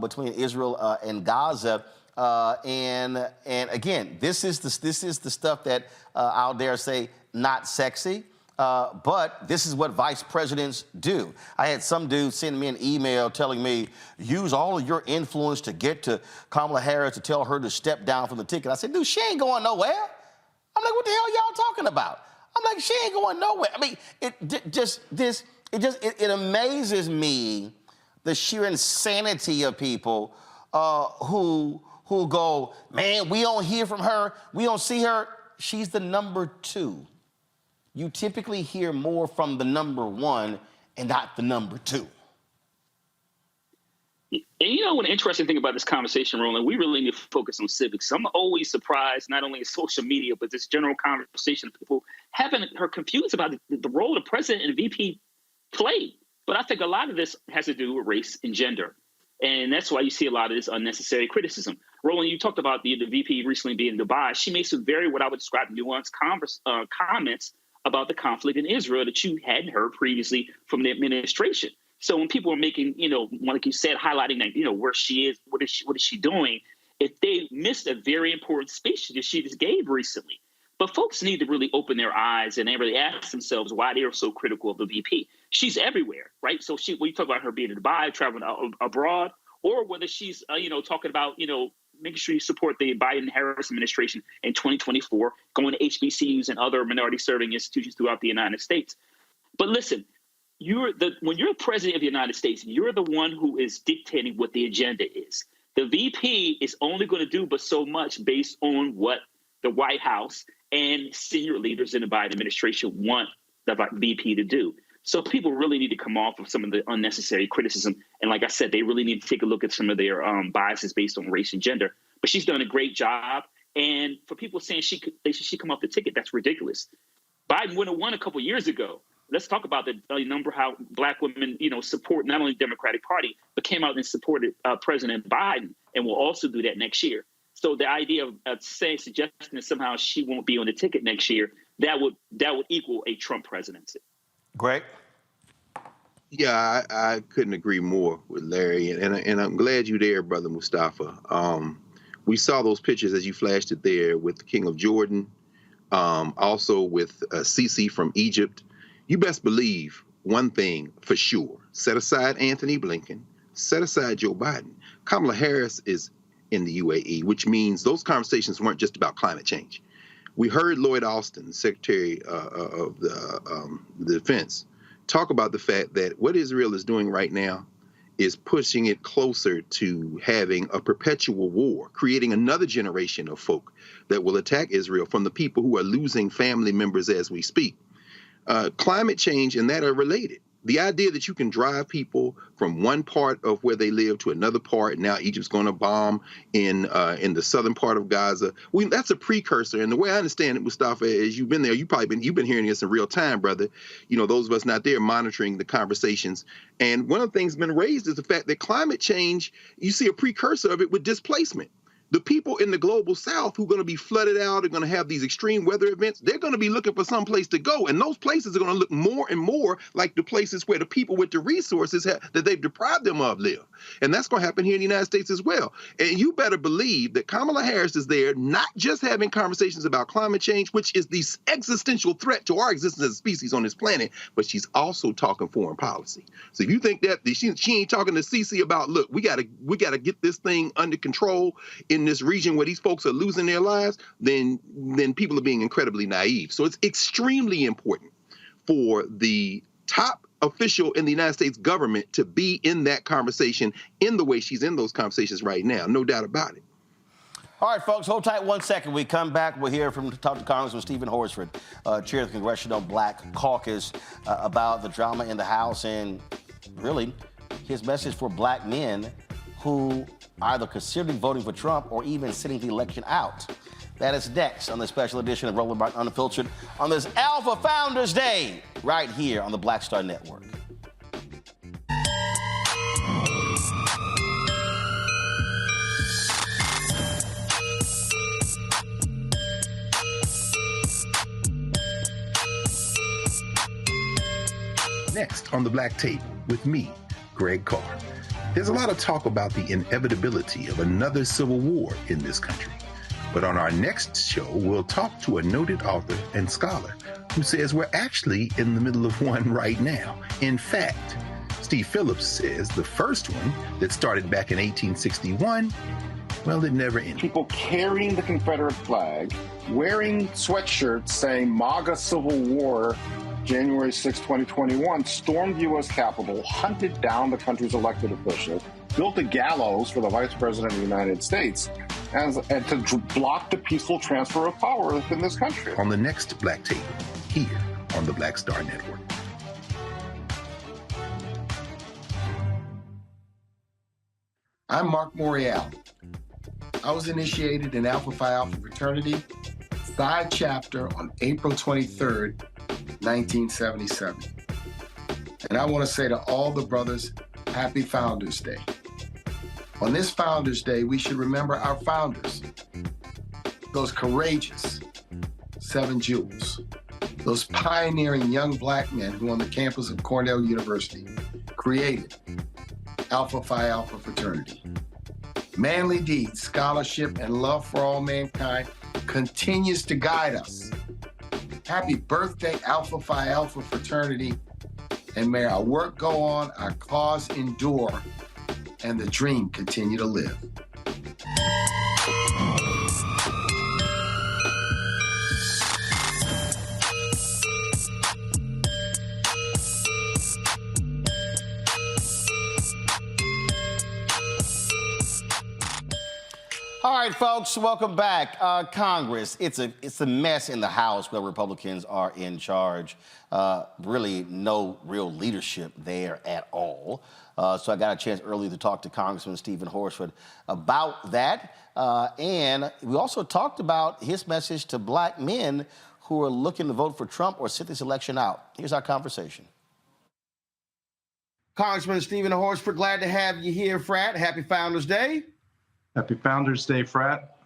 between Israel and Gaza. And again, this is the stuff that I'll dare say not sexy. But this is what vice presidents do. I had some dude send me an email telling me, use all of your influence to get to Kamala Harris to tell her to step down from the ticket. I said, dude, she ain't going nowhere. I'm like, what the hell y'all talking about? I'm like, she ain't going nowhere. I mean, it amazes me the sheer insanity of people who go, man, we don't hear from her, we don't see her. She's the number 2. You typically hear more from the number 1 and not the number 2. And you know, one interesting thing about this conversation, Roland, we really need to focus on civics. I'm always surprised, not only in social media, but this general conversation, people having her confused about the role the president and the VP played. But I think a lot of this has to do with race and gender. And that's why you see a lot of this unnecessary criticism. Roland, you talked about the VP recently being in Dubai. She made some very, what I would describe, nuanced comments about the conflict in Israel that you hadn't heard previously from the administration. So when people are making, like you said, highlighting that, where she is, what is she doing, if they missed a very important speech that she just gave recently. But folks need to really open their eyes and they really ask themselves why they are so critical of the VP. She's everywhere, right? So when you talk about her being in Dubai, traveling abroad, or whether she's, talking about, making sure you support the Biden-Harris administration in 2024, going to HBCUs and other minority-serving institutions throughout the United States. But listen, when you're president of the United States, you're the one who is dictating what the agenda is. The VP is only going to do but so much based on what the White House and senior leaders in the Biden administration want the VP to do. So people really need to come off of some of the unnecessary criticism. And like I said, they really need to take a look at some of their biases based on race and gender. But she's done a great job. And for people saying they should come off the ticket, that's ridiculous. Biden would have won a couple years ago. Let's talk about the number how Black women, support not only the Democratic Party, but came out and supported President Biden and will also do that next year. So the idea of suggesting that somehow she won't be on the ticket next year, that would equal a Trump presidency. Greg? Yeah, I couldn't agree more with Larry, and I'm glad you're there, Brother Mustafa. We saw those pictures as you flashed it there with the King of Jordan, also with Sisi from Egypt. You best believe one thing for sure. Set aside Anthony Blinken, set aside Joe Biden. Kamala Harris is in the UAE, which means those conversations weren't just about climate change. We heard Lloyd Austin, Secretary of the Defense, talk about the fact that what Israel is doing right now is pushing it closer to having a perpetual war, creating another generation of folk that will attack Israel from the people who are losing family members as we speak. Climate change and that are related. The idea that you can drive people from one part of where they live to another part, now Egypt's going to bomb in the southern part of Gaza. That's a precursor. And the way I understand it, Mustafa, as you've been there, you've been hearing this in real time, brother. You know, those of us not there monitoring the conversations. And one of the things been raised is the fact that climate change, you see a precursor of it with displacement. The people in the global south who are going to be flooded out, are going to have these extreme weather events, they're going to be looking for some place to go. And those places are going to look more and more like the places where the people with the resources that they've deprived them of live. And that's going to happen here in the United States as well. And you better believe that Kamala Harris is there not just having conversations about climate change, which is the existential threat to our existence as a species on this planet, but she's also talking foreign policy. So if you think that she ain't talking to Sisi about, look, we got to get this thing under control in this region where these folks are losing their lives, then people are being incredibly naive. So it's extremely important for the top official in the United States government to be in that conversation in the way she's in those conversations right now. No doubt about it. All right, folks, hold tight 1 second. We come back, we'll hear from talk to Congressman Stephen Horsford, chair of the Congressional Black Caucus, about the drama in the House and really his message for black men who either considering voting for Trump or even sitting the election out. That is next on the special edition of Rolling Rock Unfiltered on this Alpha Founders Day, right here on the Black Star Network. Next on the Black Table with me, Greg Carr. There's a lot of talk about the inevitability of another civil war in this country. But on our next show, we'll talk to a noted author and scholar who says we're actually in the middle of one right now. In fact, Steve Phillips says the first one that started back in 1861, well, it never ended. People carrying the Confederate flag, wearing sweatshirts saying MAGA Civil War, January 6, 2021, stormed the U.S. Capitol, hunted down the country's elected officials, built a gallows for the Vice President of the United States, and to block the peaceful transfer of power within this country. On the next Black Table, here on the Black Star Network. I'm Mark Morial. I was initiated in Alpha Phi Alpha fraternity, Psi chapter on April 23rd, 1977. And I want to say to all the brothers, happy Founders Day. On this Founders Day, we should remember our founders, those courageous 7 jewels, those pioneering young black men who on the campus of Cornell University created Alpha Phi Alpha fraternity. Manly deeds, scholarship, and love for all mankind continues to guide us. Happy birthday, Alpha Phi Alpha fraternity, and may our work go on, our cause endure, and the dream continue to live. All right, folks, welcome back. Congress, it's a mess in the House where Republicans are in charge. Really no real leadership there at all. So I got a chance earlier to talk to Congressman Stephen Horsford about that. And we also talked about his message to black men who are looking to vote for Trump or sit this election out. Here's our conversation. Congressman Stephen Horsford, glad to have you here, Frat. Happy Founders Day. Happy Founders Day, Frat.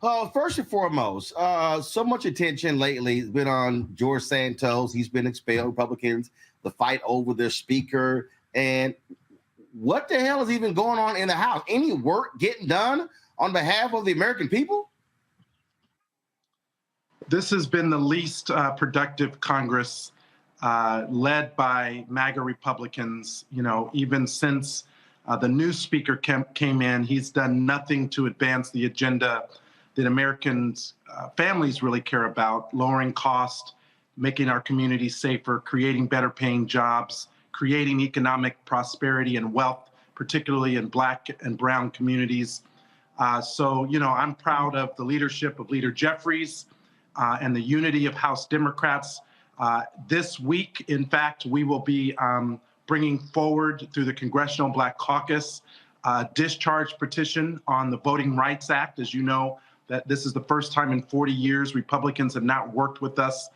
First and foremost, so much attention lately has been on George Santos. He's been expelled. Republicans, the fight over their speaker. And what the hell is even going on in the House? Any work getting done on behalf of the American people? This has been the least productive Congress led by MAGA Republicans. You know, even since the new speaker came in, he's done nothing to advance the agenda that Americans, families really care about: lowering cost, making our communities safer, creating better paying jobs, creating economic prosperity and wealth, particularly in Black and brown communities. So, you know, I'm proud of the leadership of Leader Jeffries and the unity of House Democrats. This week, in fact, we will be bringing forward through the Congressional Black Caucus a discharge petition on the Voting Rights Act. As you know, that this is the first time in 40 years Republicans have not worked with us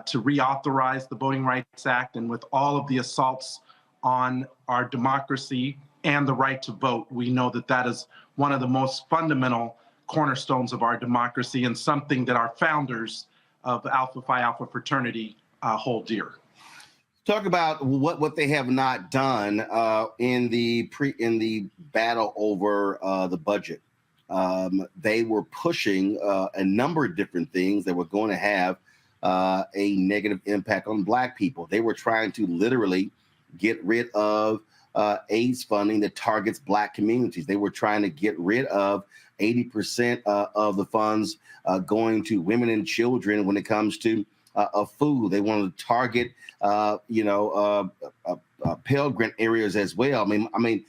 to reauthorize the Voting Rights Act. And with all of the assaults on our democracy and the right to vote, we know that that is one of the most fundamental cornerstones of our democracy and something that our founders of Alpha Phi Alpha fraternity hold dear. Talk about what they have not done in the battle over the budget. They were pushing a number of different things that were going to have a negative impact on Black people. They were trying to literally get rid of AIDS funding that targets Black communities. They were trying to get rid of 80% of the funds going to women and children when it comes to food. They wanted to target, Pell Grant areas as well. I mean,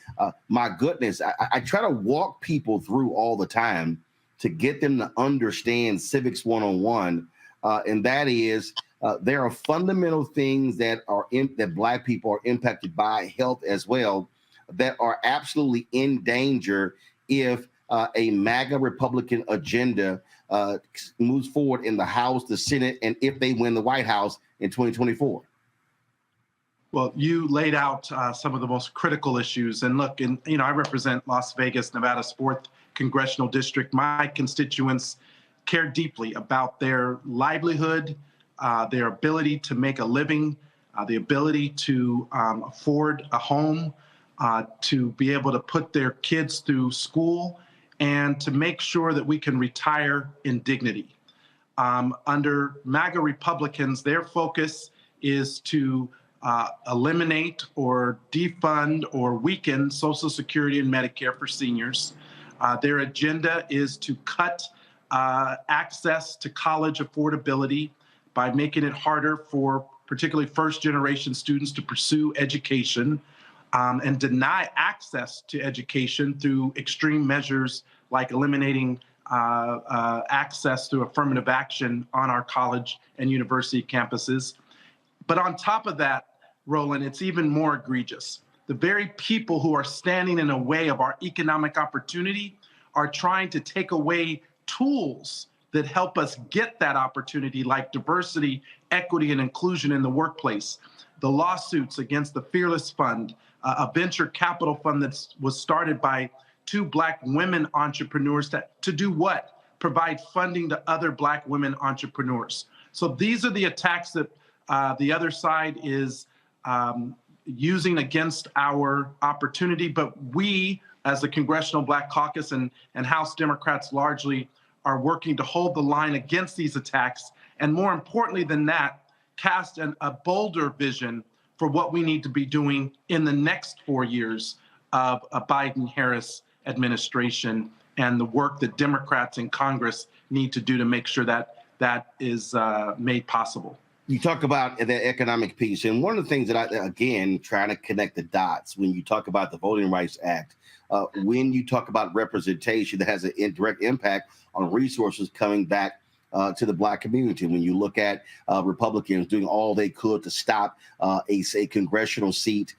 my goodness, I try to walk people through all the time to get them to understand civics 101, and that is there are fundamental things that that Black people are impacted by, health as well, that are absolutely in danger if a MAGA Republican agenda moves forward in the House, the Senate, and if they win the White House in 2024. Well, you laid out some of the most critical issues. And look, I represent Las Vegas, Nevada's 4th congressional district. My constituents care deeply about their livelihood, their ability to make a living, the ability to afford a home, to be able to put their kids through school, and to make sure that we can retire in dignity. Under MAGA Republicans, their focus is to eliminate or defund or weaken Social Security and Medicare for seniors. Their agenda is to cut access to college affordability by making it harder for particularly first-generation students to pursue education, and deny access to education through extreme measures like eliminating access through affirmative action on our college and university campuses. But on top of that, Roland, it's even more egregious. The very people who are standing in the way of our economic opportunity are trying to take away tools that help us get that opportunity, like diversity, equity, and inclusion in the workplace. The lawsuits against the Fearless Fund, a venture capital fund that was started by 2 Black women entrepreneurs to do what? Provide funding to other Black women entrepreneurs. So these are the attacks that the other side is using against our opportunity. But we, as the Congressional Black Caucus and House Democrats largely, are working to hold the line against these attacks. And more importantly than that, cast a bolder vision for what we need to be doing in the next 4 years of a Biden-Harris administration and the work that Democrats in Congress need to do to make sure that that is made possible. You talk about the economic piece, and one of the things that again, trying to connect the dots when you talk about the Voting Rights Act, when you talk about representation that has an indirect impact on resources coming back to the Black community. When you look at Republicans doing all they could to stop a congressional seat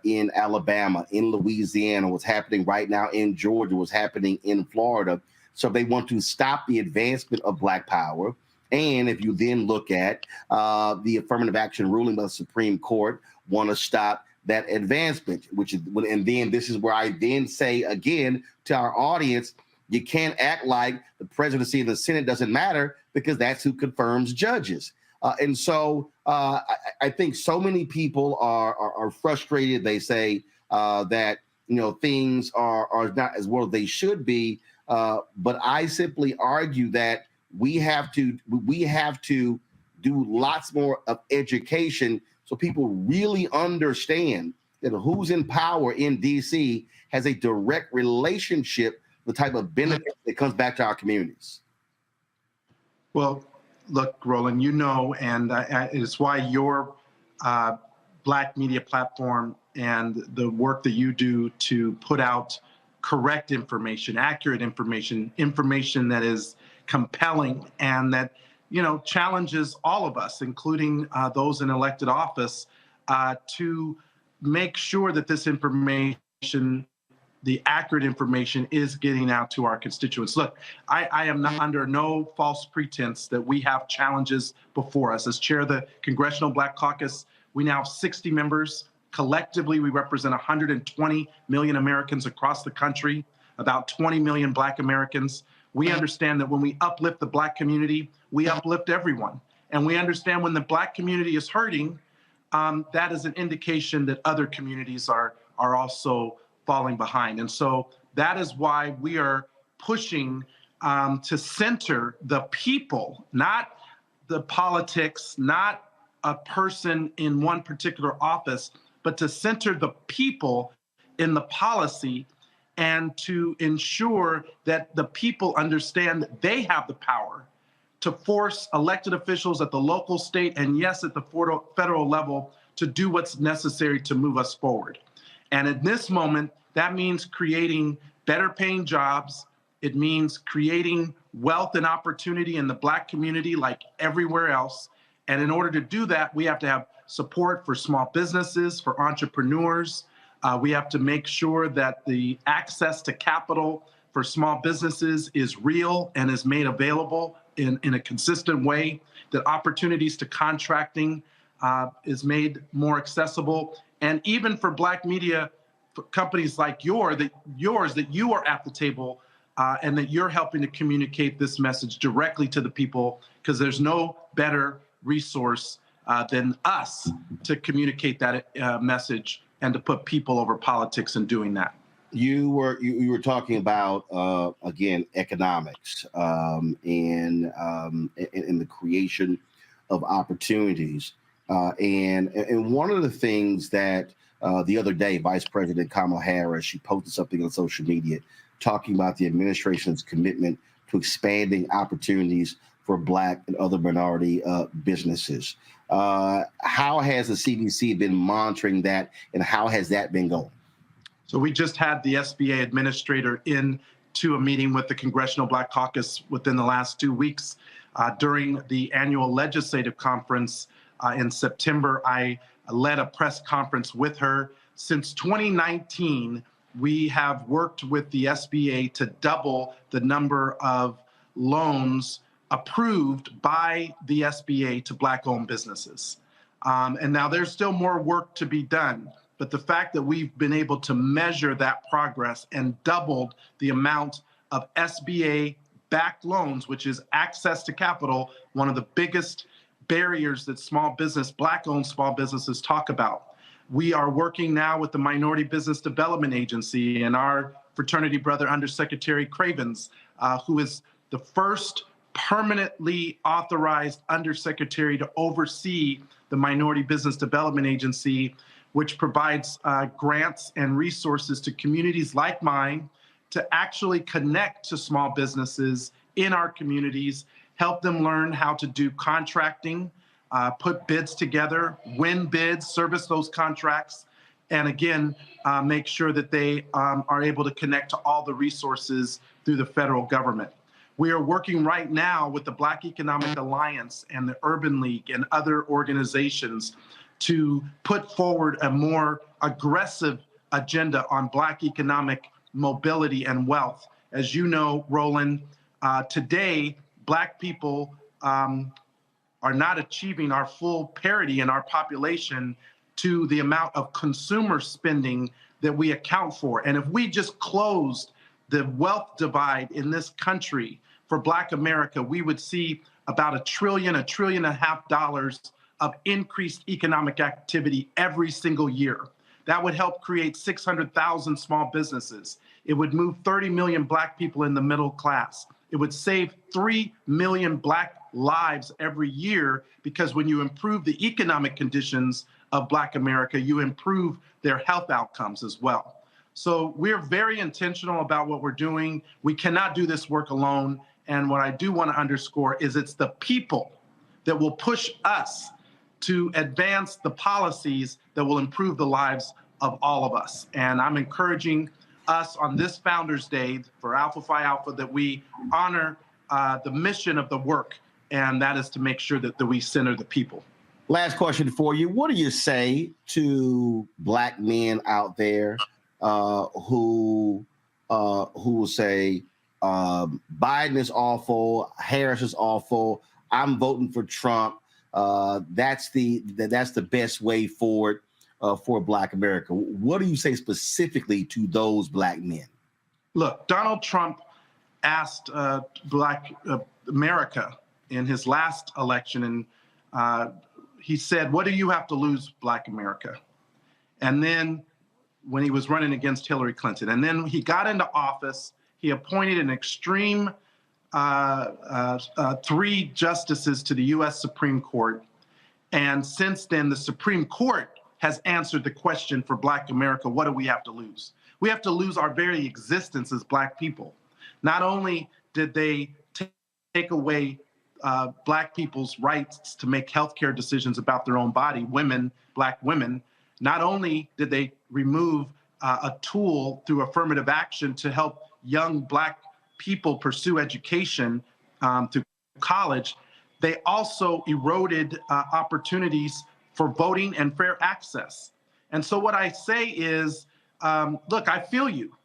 in Alabama, in Louisiana, what's happening right now in Georgia, what's happening in Florida. So they want to stop the advancement of Black power. And if you then look at the affirmative action ruling by the Supreme Court, want to stop that advancement, and then this is where I then say again to our audience, You can't act like the presidency and the Senate doesn't matter, because that's who confirms judges. And so I think so many people are frustrated. They say that things are not as well as they should be. But I simply argue that we have to do lots more of education so people really understand that who's in power in DC has a direct relationship with the type of benefit that comes back to our communities. Well, look, Roland, and it's why your Black media platform and the work that you do to put out correct information, accurate information, information that is compelling and that challenges all of us, including those in elected office, to make sure that this information, the accurate information, is getting out to our constituents. Look, I am not under no false pretense that we have challenges before us. As chair of the Congressional Black Caucus, we now have 60 members. Collectively, we represent 120 million Americans across the country, about 20 million Black Americans. We understand that when we uplift the Black community, we uplift everyone. And we understand when the Black community is hurting, that is an indication that other communities are also falling behind. And so that is why we are pushing to center the people, not the politics, not a person in one particular office, but to center the people in the policy and to ensure that the people understand that they have the power to force elected officials at the local, state, and yes, at the federal level to do what's necessary to move us forward. And at this moment, that means creating better paying jobs. It means creating wealth and opportunity in the Black community like everywhere else. And in order to do that, we have to have support for small businesses, for entrepreneurs. We have to make sure that the access to capital for small businesses is real and is made available in a consistent way, that opportunities to contracting is made more accessible. And even for Black media companies like yours, that you are at the table and that you're helping to communicate this message directly to the people, because there's no better resource than us to communicate that message and to put people over politics in doing that. You were talking about again economics and the creation of opportunities, and one of the things that the other day, Vice President Kamala Harris, she posted something on social media talking about the administration's commitment to expanding opportunities for Black and other minority businesses. How has the CDC been monitoring that, and how has that been going? So we just had the SBA administrator into a meeting with the Congressional Black Caucus within the last 2 weeks. During the annual legislative conference in September, I led a press conference with her. Since 2019, we have worked with the SBA to double the number of loans approved by the SBA to Black-owned businesses. And now there's still more work to be done, but the fact that we've been able to measure that progress and doubled the amount of SBA-backed loans, which is access to capital, one of the biggest barriers that Black-owned small businesses talk about. We are working now with the Minority Business Development Agency and our fraternity brother, Undersecretary Cravens, who is the first permanently authorized undersecretary to oversee the Minority Business Development Agency, which provides grants and resources to communities like mine to actually connect to small businesses in our communities, help them learn how to do contracting, put bids together, win bids, service those contracts, and again, make sure that they are able to connect to all the resources through the federal government. We are working right now with the Black Economic Alliance and the Urban League and other organizations to put forward a more aggressive agenda on Black economic mobility and wealth. As you know, Roland, today, Black people are not achieving our full parity in our population to the amount of consumer spending that we account for. And if we just closed the wealth divide in this country for Black America, we would see about $1 trillion, $1.5 trillion of increased economic activity every single year. That would help create 600,000 small businesses. It would move 30 million Black people in the middle class. It would save 3 million Black lives every year, because when you improve the economic conditions of Black America, you improve their health outcomes as well. So we're very intentional about what we're doing. We cannot do this work alone. And what I do want to underscore is it's the people that will push us to advance the policies that will improve the lives of all of us. And I'm encouraging us on this Founders Day for Alpha Phi Alpha that we honor the mission of the work, and that is to make sure that we center the people. Last question for you. What do you say to Black men out there who will say Biden is awful, Harris is awful, I'm voting for Trump? That's the best way forward for Black America. What do you say specifically to those Black men? Look, Donald Trump asked Black America in his last election, and he said, "What do you have to lose, Black America?" And then when he was running against Hillary Clinton, and then he got into office, he appointed an extreme 3 justices to the U.S. Supreme Court. And since then, the Supreme Court has answered the question for Black America: what do we have to lose? We have to lose our very existence as Black people. Not only did they take away Black people's rights to make healthcare decisions about their own body, women, Black women, not only did they remove a tool through affirmative action to help young Black people pursue education through college, they also eroded opportunities for voting and fair access. And so what I say is, look, I feel you.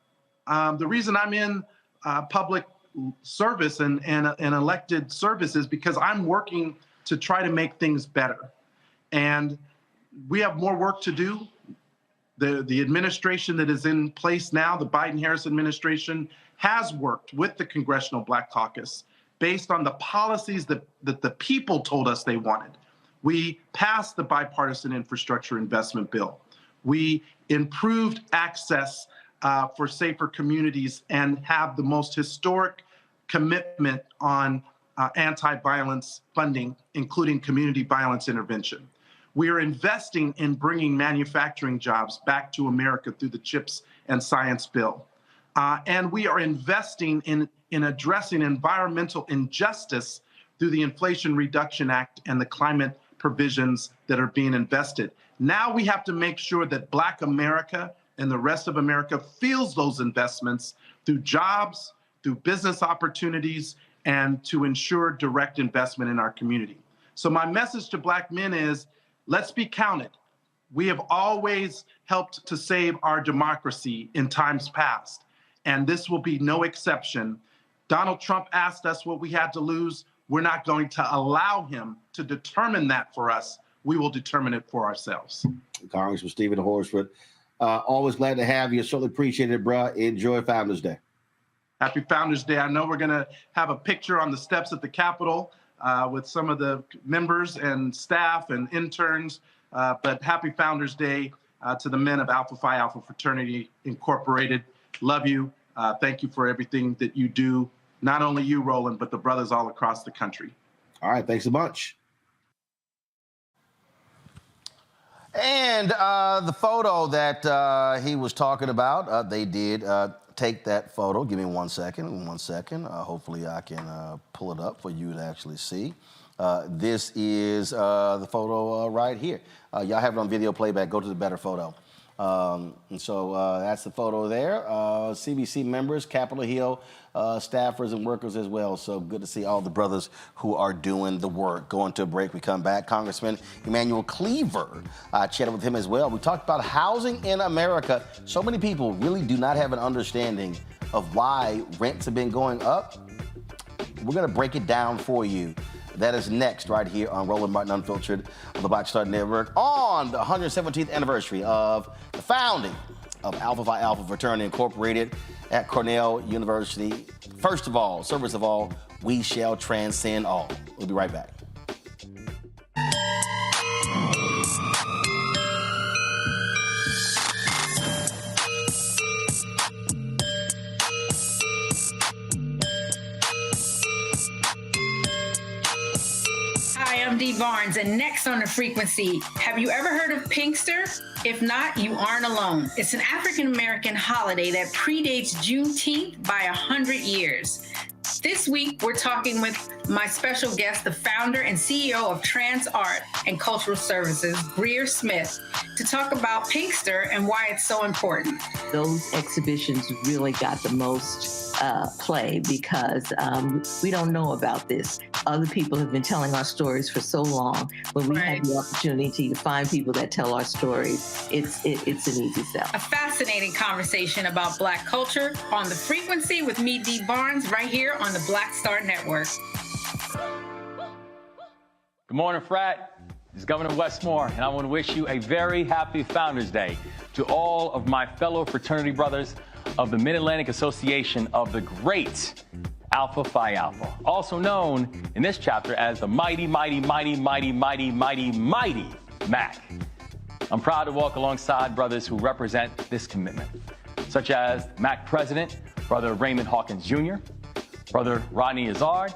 The reason I'm in public service and elected service is because I'm working to try to make things better. And we have more work to do. The administration that is in place now, the Biden-Harris administration, has worked with the Congressional Black Caucus based on the policies that the people told us they wanted. We passed the bipartisan infrastructure investment bill. We improved access for safer communities and have the most historic commitment on anti-violence funding, including community violence intervention. We are investing in bringing manufacturing jobs back to America through the CHIPS and Science Bill. And we are investing in addressing environmental injustice through the Inflation Reduction Act and the climate provisions that are being invested. Now we have to make sure that Black America and the rest of America feels those investments through jobs, through business opportunities, and to ensure direct investment in our community. So my message to Black men is, let's be counted. We have always helped to save our democracy in times past, and this will be no exception. Donald Trump asked us what we had to lose. We're not going to allow him to determine that for us. We will determine it for ourselves. Congressman Stephen Horsford, always glad to have you. Certainly appreciate it, bro. Enjoy Founders Day. Happy Founders Day. I know we're going to have a picture on the steps at the Capitol with some of the members and staff and interns, but happy Founders Day to the men of Alpha Phi Alpha Fraternity Incorporated. Love you. Thank you for everything that you do. Not only you, Roland, but the brothers all across the country. All right. Thanks a bunch. And the photo that he was talking about, they did take that photo. Give me 1 second. 1 second. Hopefully I can pull it up for you to actually see. This is the photo right here. Y'all have it on video playback. Go to the better photo. And so that's the photo there. CBC members, Capitol Hill staffers and workers as well. So good to see all the brothers who are doing the work. Going to a break, we come back. Congressman Emanuel Cleaver, chatted with him as well. We talked about housing in America. So many people really do not have an understanding of why rents have been going up. We're going to break it down for you. That is next right here on Roland Martin Unfiltered on the Black Star Network on the 117th anniversary of the founding of Alpha Phi Alpha Fraternity Incorporated. at Cornell University. First of all, service of all, we shall transcend all. We'll be right back. Hi, I'm Dee Barnes, and next on The Frequency, have you ever heard of Pinkster? If not, you aren't alone. It's an African-American holiday that predates Juneteenth by 100 years. This week, we're talking with my special guest, the founder and CEO of Trans Art and Cultural Services, Greer Smith, to talk about Pinkster and why it's so important. Those exhibitions really got the most play because we don't know about this. Other people have been telling our stories for so long. When we have the opportunity to find people that tell our stories, it's an easy sell. A fascinating conversation about Black culture on The Frequency with me, Dee Barnes, right here on the Black Star Network. Good morning, Frat. This is Governor Westmore, and I want to wish you a very happy Founders Day to all of my fellow fraternity brothers of the Mid-Atlantic Association of the Great Alpha Phi Alpha, also known in this chapter as the mighty, mighty, mighty, mighty, mighty, mighty, mighty MAC. I'm proud to walk alongside brothers who represent this commitment, such as MAC President, Brother Raymond Hawkins Jr., Brother Rodney Izzard,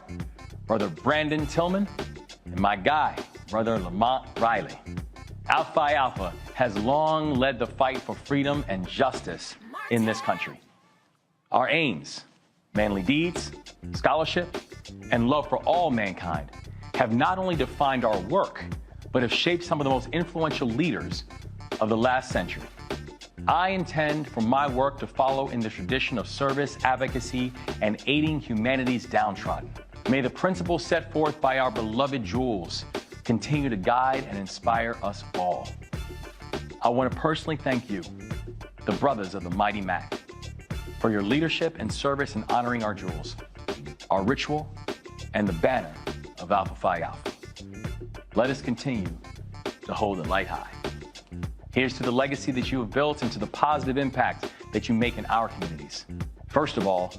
Brother Brandon Tillman, and my guy, Brother Lamont Riley. Alpha Phi Alpha has long led the fight for freedom and justice in this country. Our aims, manly deeds, scholarship, and love for all mankind have not only defined our work, but have shaped some of the most influential leaders of the last century. I intend for my work to follow in the tradition of service, advocacy, and aiding humanity's downtrodden. May the principles set forth by our beloved Jules continue to guide and inspire us all. I want to personally thank you, the brothers of the mighty MAC, for your leadership and service in honoring our jewels, our ritual, and the banner of Alpha Phi Alpha. Let us continue to hold the light high. Here's to the legacy that you have built and to the positive impact that you make in our communities. First of all,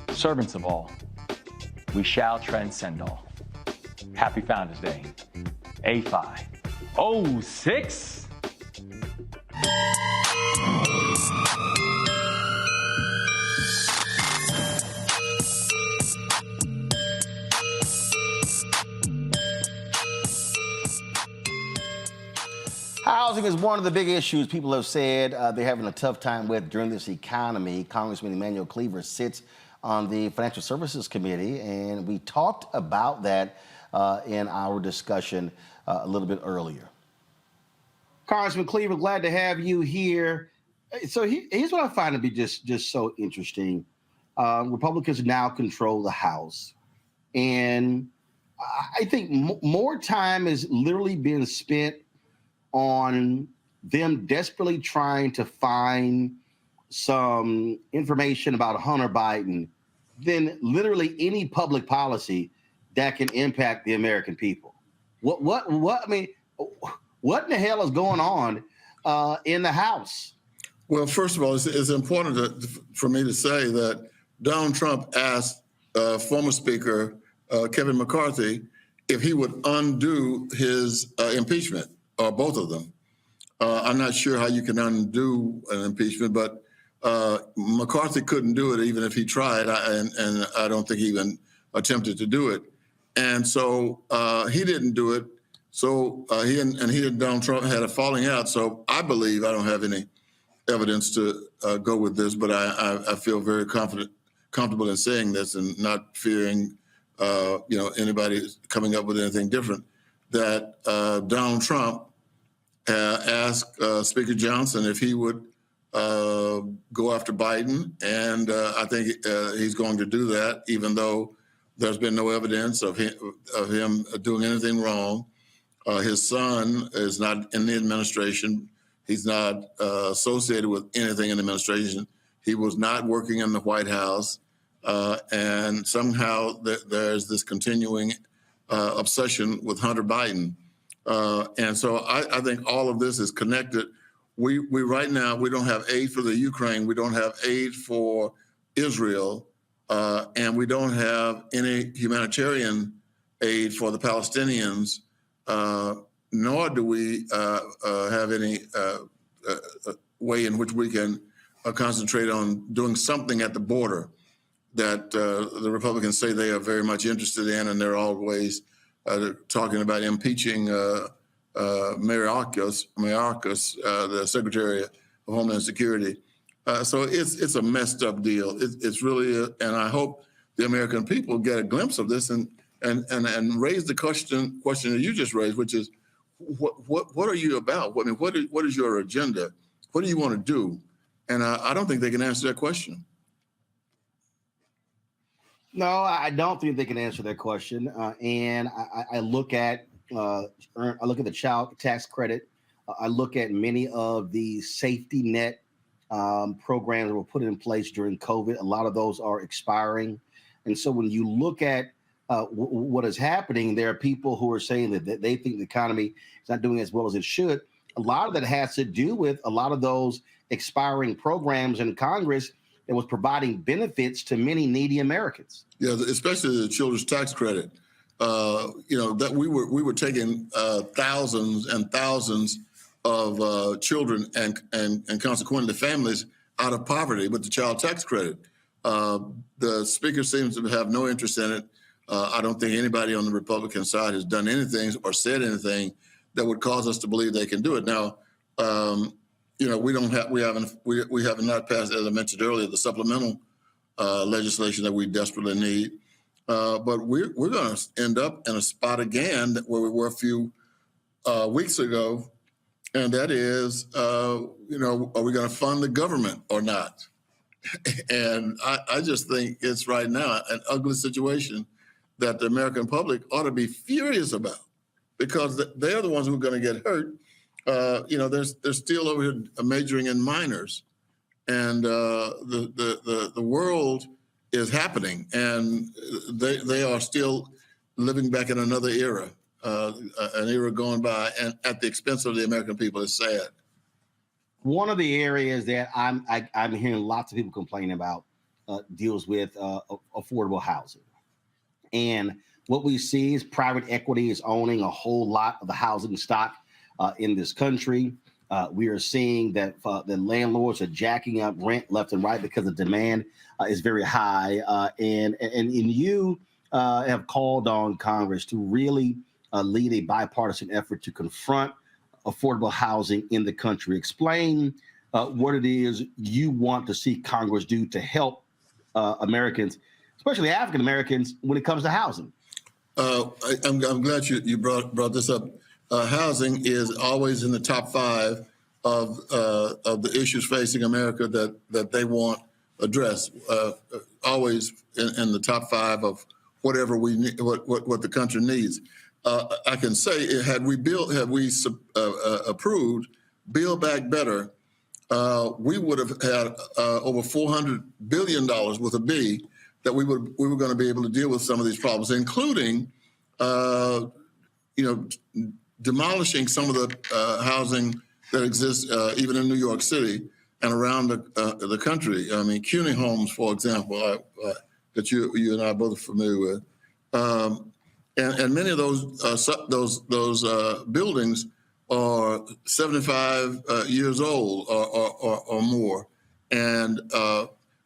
servants of all, we shall transcend all. Happy Founders Day. A5. 06. Housing is one of the big issues people have said they're having a tough time with during this economy. Congressman Emanuel Cleaver sits on the Financial Services Committee, and we talked about that in our discussion a little bit earlier. Congressman Cleaver, glad to have you here. So here's what I find to be just so interesting. Republicans now control the House, and I think more time is literally being spent on them desperately trying to find some information about Hunter Biden than literally any public policy that can impact the American people. What I mean, what in the hell is going on in the House? Well, first of all, it's important for me to say that Donald Trump asked former Speaker Kevin McCarthy if he would undo his impeachment, or both of them. I'm not sure how you can undo an impeachment, but McCarthy couldn't do it even if he tried, and I don't think he even attempted to do it. And so he didn't do it. So he and Donald Trump had a falling out. So I believe, I don't have any evidence to go with this, but I feel very comfortable in saying this and not fearing anybody coming up with anything different, that Donald Trump asked Speaker Johnson if he would go after Biden, and I think he's going to do that, even though there's been no evidence of him doing anything wrong. His son is not in the administration. He's not associated with anything in the administration. He was not working in the White House, and somehow there's this continuing obsession with Hunter Biden. And so I think all of this is connected. we right now, we don't have aid for the Ukraine. We don't have aid for Israel. And we don't have any humanitarian aid for the Palestinians, nor do we have any way in which we can concentrate on doing something at the border that the Republicans say they are very much interested in, and they're always talking about impeaching Mayorkas, the Secretary of Homeland Security. So it's a messed up deal. It's really, and I hope the American people get a glimpse of this and raise the question that you just raised, which is, what are you about? I mean, what is your agenda? What do you want to do? And I don't think they can answer that question. No, I don't think they can answer that question. And I look at the child tax credit. I look at many of the safety net programs that were put in place during COVID. A lot of those are expiring. And so when you look at what is happening, there are people who are saying that they think the economy is not doing as well as it should. A lot of that has to do with a lot of those expiring programs in Congress that was providing benefits to many needy Americans. Yeah, especially the children's tax credit. That we were taking thousands and thousands of children and consequently families out of poverty with the child tax credit. The speaker seems to have no interest in it. I don't think anybody on the Republican side has done anything or said anything that would cause us to believe they can do it. Now, we have not passed, as I mentioned earlier, the supplemental legislation that we desperately need. But we're going to end up in a spot again where we were a few weeks ago, and that is, are we going to fund the government or not? And I just think it's right now an ugly situation that the American public ought to be furious about, because they're the ones who are going to get hurt. They're still over here majoring in minors, and the world is happening, and they are still living back in another era, an era going by, and at the expense of the American people. It's sad. One of the areas that I'm hearing lots of people complain about deals with affordable housing. And what we see is private equity is owning a whole lot of the housing stock in this country. We are seeing that the landlords are jacking up rent left and right because the demand is very high. And you have called on Congress to really lead a bipartisan effort to confront affordable housing in the country. Explain what it is you want to see Congress do to help Americans, especially African Americans, when it comes to housing. I'm glad you brought this up. Housing is always in the top 5 of the issues facing America that they want addressed. Always in the top 5 of whatever we need, what the country needs. I can say, had we approved Build Back Better, we would have had over $400 billion with a B that we were going to be able to deal with some of these problems, including, demolishing some of the housing that exists even in New York City and around the country. I mean, CUNY homes, for example, that you and I both are familiar with, and many of those buildings are 75 years old or more, and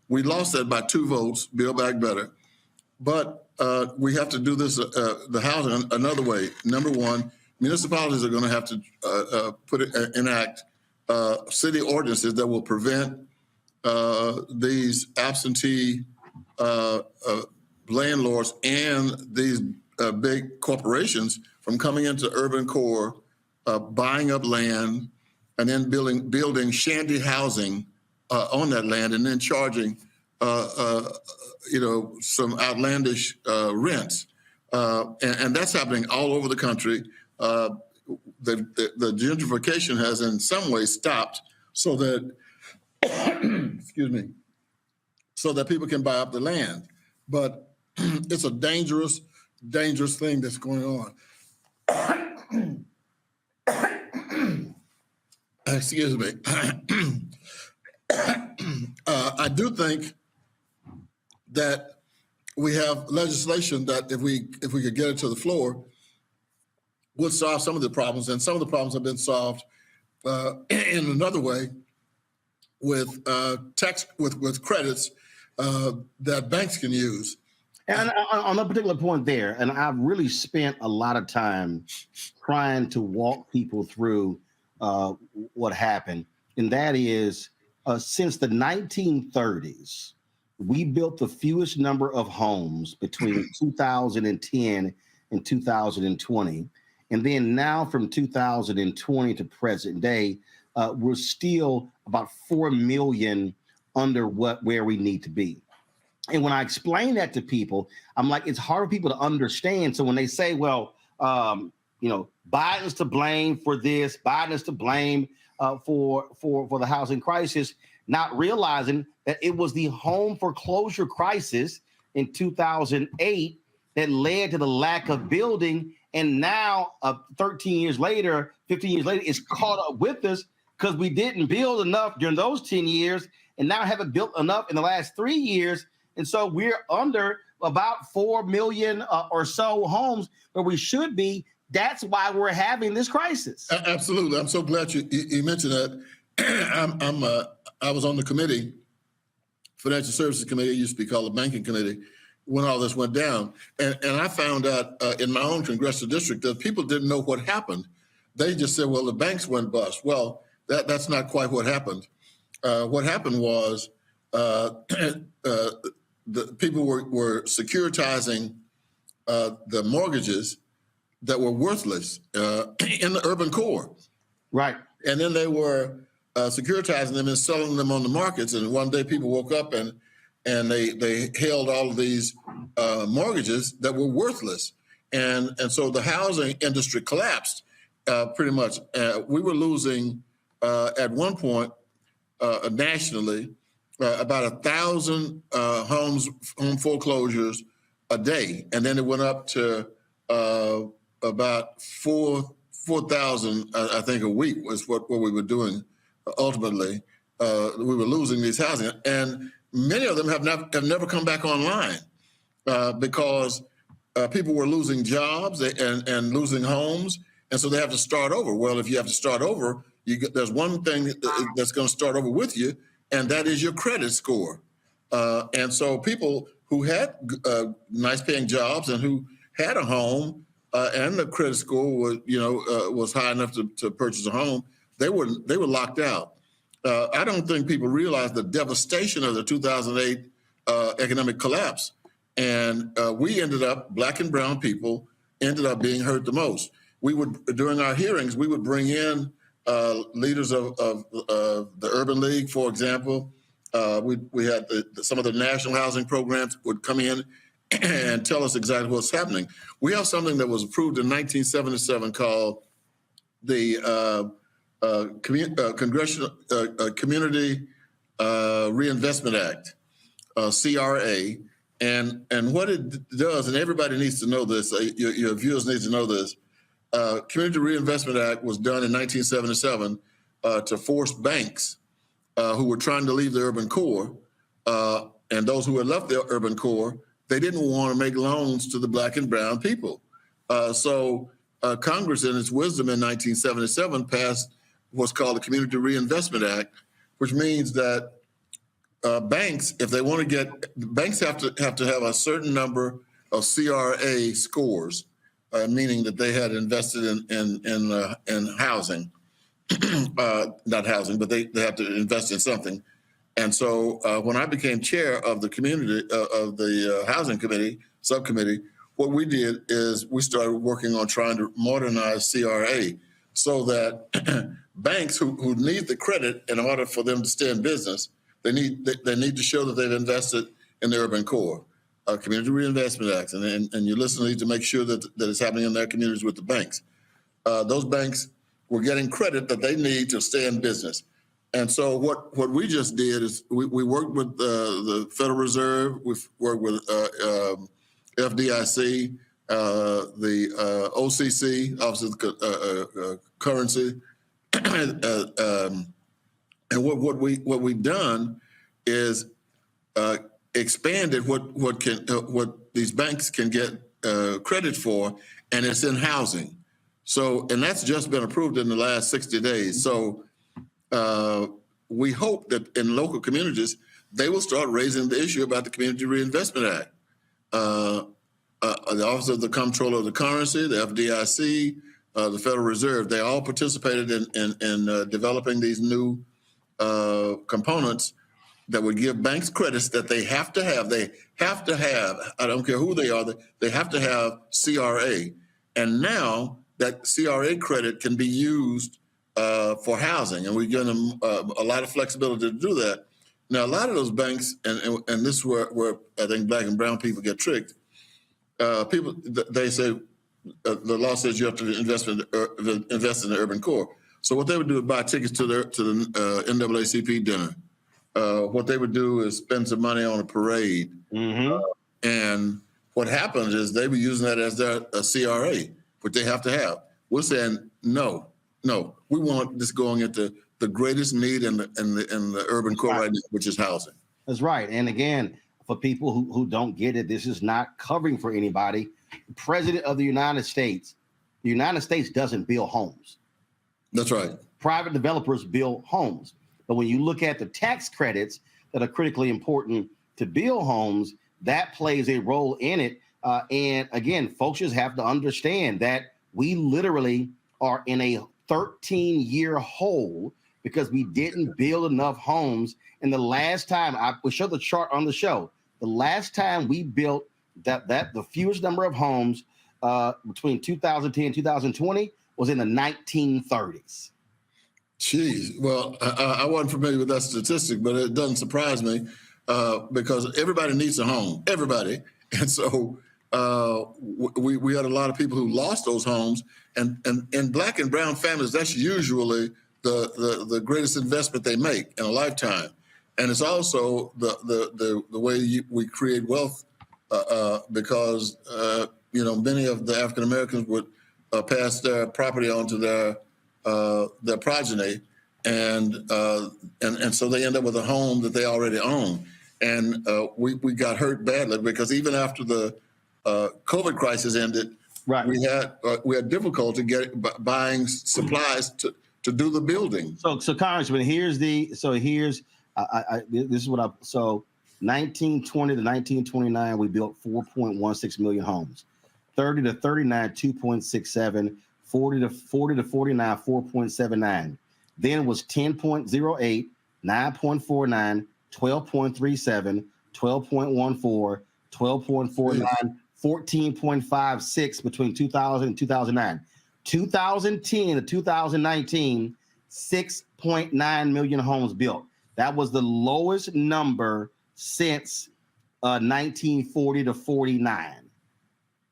we lost that by 2 votes. Build Back Better, but we have to do this the housing another way. Number one, municipalities are going to have to enact city ordinances that will prevent these absentee landlords and these big corporations from coming into urban core, buying up land, and then building shanty housing on that land, and then charging some outlandish rents, and that's happening all over the country. The gentrification has in some ways stopped so that so that people can buy up the land, but it's a dangerous thing that's going on. excuse me. I do think that we have legislation that if we could get it to the floor, would solve some of the problems, and some of the problems have been solved in another way with with credits that banks can use. And on that particular point there, and I've really spent a lot of time trying to walk people through what happened, and that is since the 1930s, we built the fewest number of homes between 2010 and 2020. And then now from 2020 to present day, we're still about 4 million under where we need to be. And when I explain that to people, I'm like, it's hard for people to understand. So when they say, well, Biden's to blame for this, Biden's to blame for the housing crisis, not realizing that it was the home foreclosure crisis in 2008 that led to the lack of building. And now 13 years later, 15 years later, it's caught up with us because we didn't build enough during those 10 years and now haven't built enough in the last 3 years. And so we're under about 4 million or so homes where we should be. That's why we're having this crisis. Absolutely. I'm so glad you mentioned that. I was on the committee, Financial Services Committee, it used to be called the Banking Committee, when all this went down. And I found out in my own congressional district that people didn't know what happened. They just said, well, the banks went bust. Well, that's not quite what happened. What happened was the people were securitizing the mortgages that were worthless in the urban core. Right. And then they were securitizing them and selling them on the markets. And one day people woke up and they held all of these mortgages that were worthless. And so the housing industry collapsed pretty much. We were losing at one point nationally about 1,000 home foreclosures a day. And then it went up to about 4,000, I think, a week was what we were doing. Ultimately, we were losing these housing, and many of them have never come back online because people were losing jobs and losing homes, and so they have to start over. Well, if you have to start over, there's one thing that's going to start over with you, and that is your credit score. And so people who had nice paying jobs and who had a home and the credit score was high enough to purchase a home, they were locked out. I don't think people realize the devastation of the 2008 economic collapse. And we ended up, Black and brown people, ended up being hurt the most. We would, during our hearings, we would bring in leaders of the Urban League, for example. We had some of the national housing programs would come in and tell us exactly what's happening. We have something that was approved in 1977 called the Congressional Community Reinvestment Act, CRA, and what it does, and everybody needs to know this, your viewers need to know this, Community Reinvestment Act was done in 1977 to force banks who were trying to leave the urban core, and those who had left the urban core, they didn't want to make loans to the Black and brown people. So Congress, in its wisdom in 1977, passed what's called the Community Reinvestment Act, which means that banks, if they want to get, banks have to have a certain number of CRA scores, meaning that they had invested in housing, not housing, but they have to invest in something. And so when I became chair of the community of the housing committee subcommittee, what we did is we started working on trying to modernize CRA so that banks who need the credit in order for them to stay in business, they need to show that they've invested in the urban core, Community Reinvestment Act, and your listeners need to make sure that it's happening in their communities with the banks. Those banks were getting credit that they need to stay in business. And so what we just did is we worked with the Federal Reserve, we've worked with FDIC, the OCC, Office of Currency, and what we've done is expanded what these banks can get credit for, and it's in housing. So, and that's just been approved in the last 60 days. So we hope that in local communities, they will start raising the issue about the Community Reinvestment Act. The Office of the Comptroller of the Currency, the FDIC, the Federal Reserve, they all participated in developing these new components that would give banks credits that they have to have. They have to have, I don't care who they are, they have to have CRA. And now that CRA credit can be used for housing, and we've given them a lot of flexibility to do that. Now, a lot of those banks, and this is where I think Black and brown people get tricked. People, they say, the law says you have to invest in the urban core. So what they would do is buy tickets to the NAACP dinner. What they would do is spend some money on a parade. And what happens is they were using that as their CRA, which they have to have. We're saying, no, we want this going into the greatest need in the urban core right now, which is housing. That's right. And again, for people who don't get it, this is not covering for anybody. The President of the United States doesn't build homes. That's right. Private developers build homes. But when you look at the tax credits that are critically important to build homes, that plays a role in it. And again, folks just have to understand that we literally are in a 13-year hole because we didn't build enough homes. And the last time, we showed the chart on the show, the last time we built the fewest number of homes between 2010 and 2020 was in the 1930s. Jeez, well, I wasn't familiar with that statistic, but it doesn't surprise me because everybody needs a home, everybody. And so we had a lot of people who lost those homes, and in Black and brown families, that's usually the greatest investment they make in a lifetime. And it's also the way we create wealth because, many of the African Americans would pass their property on to their progeny, and so they end up with a home that they already own. And we got hurt badly because even after the COVID crisis ended, right, we had difficulty buying supplies to do the building. So Congressman, here's 1920 to 1929, we built 4.16 million homes. 30 to 39, 2.67. 40 to 49, 4.79. Then it was 10.08, 9.49, 12.37, 12.14, 12.49, 14.56 between 2000 and 2009. 2010 to 2019, 6.9 million homes built. That was the lowest number since 1940 to 49.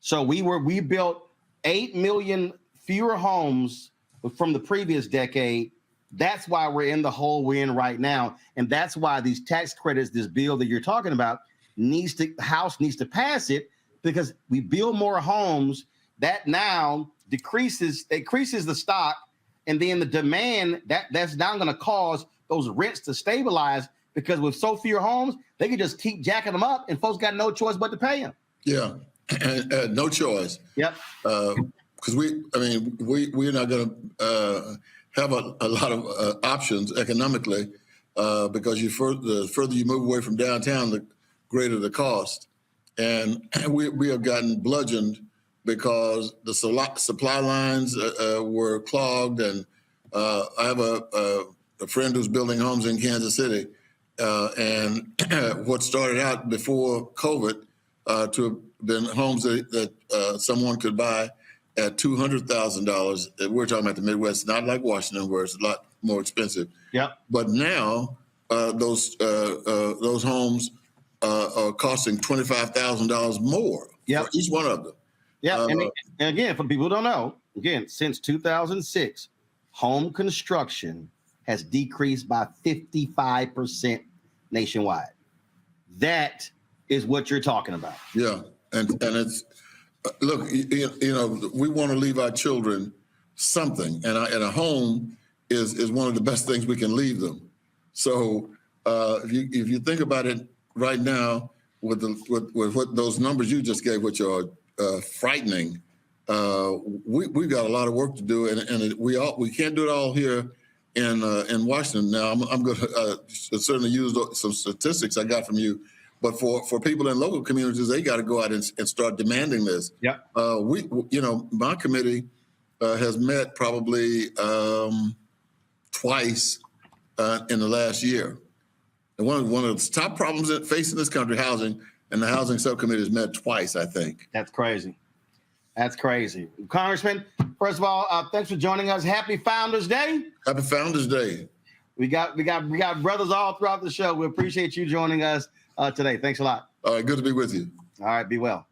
So we built 8 million fewer homes from the previous decade. That's why we're in the hole we're in right now. And that's why these tax credits, this bill that you're talking about, the House needs to pass it, because we build more homes. That now increases the stock, and then the demand, that's now going to cause those rents to stabilize, because with so few homes, they can just keep jacking them up, and folks got no choice but to pay them. Yeah, no choice. Yep. Because we're not going to have a lot of options economically, because the further you move away from downtown, the greater the cost. And we have gotten bludgeoned because the supply lines were clogged. And I have a friend who's building homes in Kansas City. And what started out before COVID to have been homes that someone could buy at $200,000. We're talking about the Midwest, not like Washington, where it's a lot more expensive. Yeah. But now those homes are costing $25,000 more for each one of them. Yeah, and again, for people who don't know, since 2006, home construction has decreased by 55% nationwide. That is what you're talking about. Yeah, and it's look, we want to leave our children something, and a home is one of the best things we can leave them. So if you think about it right now, with what those numbers you just gave, which are frightening, we've got a lot of work to do, and we can't do it all here in Washington. Now I'm going to certainly use some statistics I got from you, but for people in local communities, they got to go out and start demanding this. Yeah. My committee has met probably twice in the last year. And one of the top problems that facing this country, housing, and the housing subcommittee has met twice, I think. That's crazy. That's crazy. Congressman, first of all, thanks for joining us. Happy Founders Day. Happy Founders Day. We got brothers all throughout the show. We appreciate you joining us today. Thanks a lot. All right, good to be with you. All right, be well.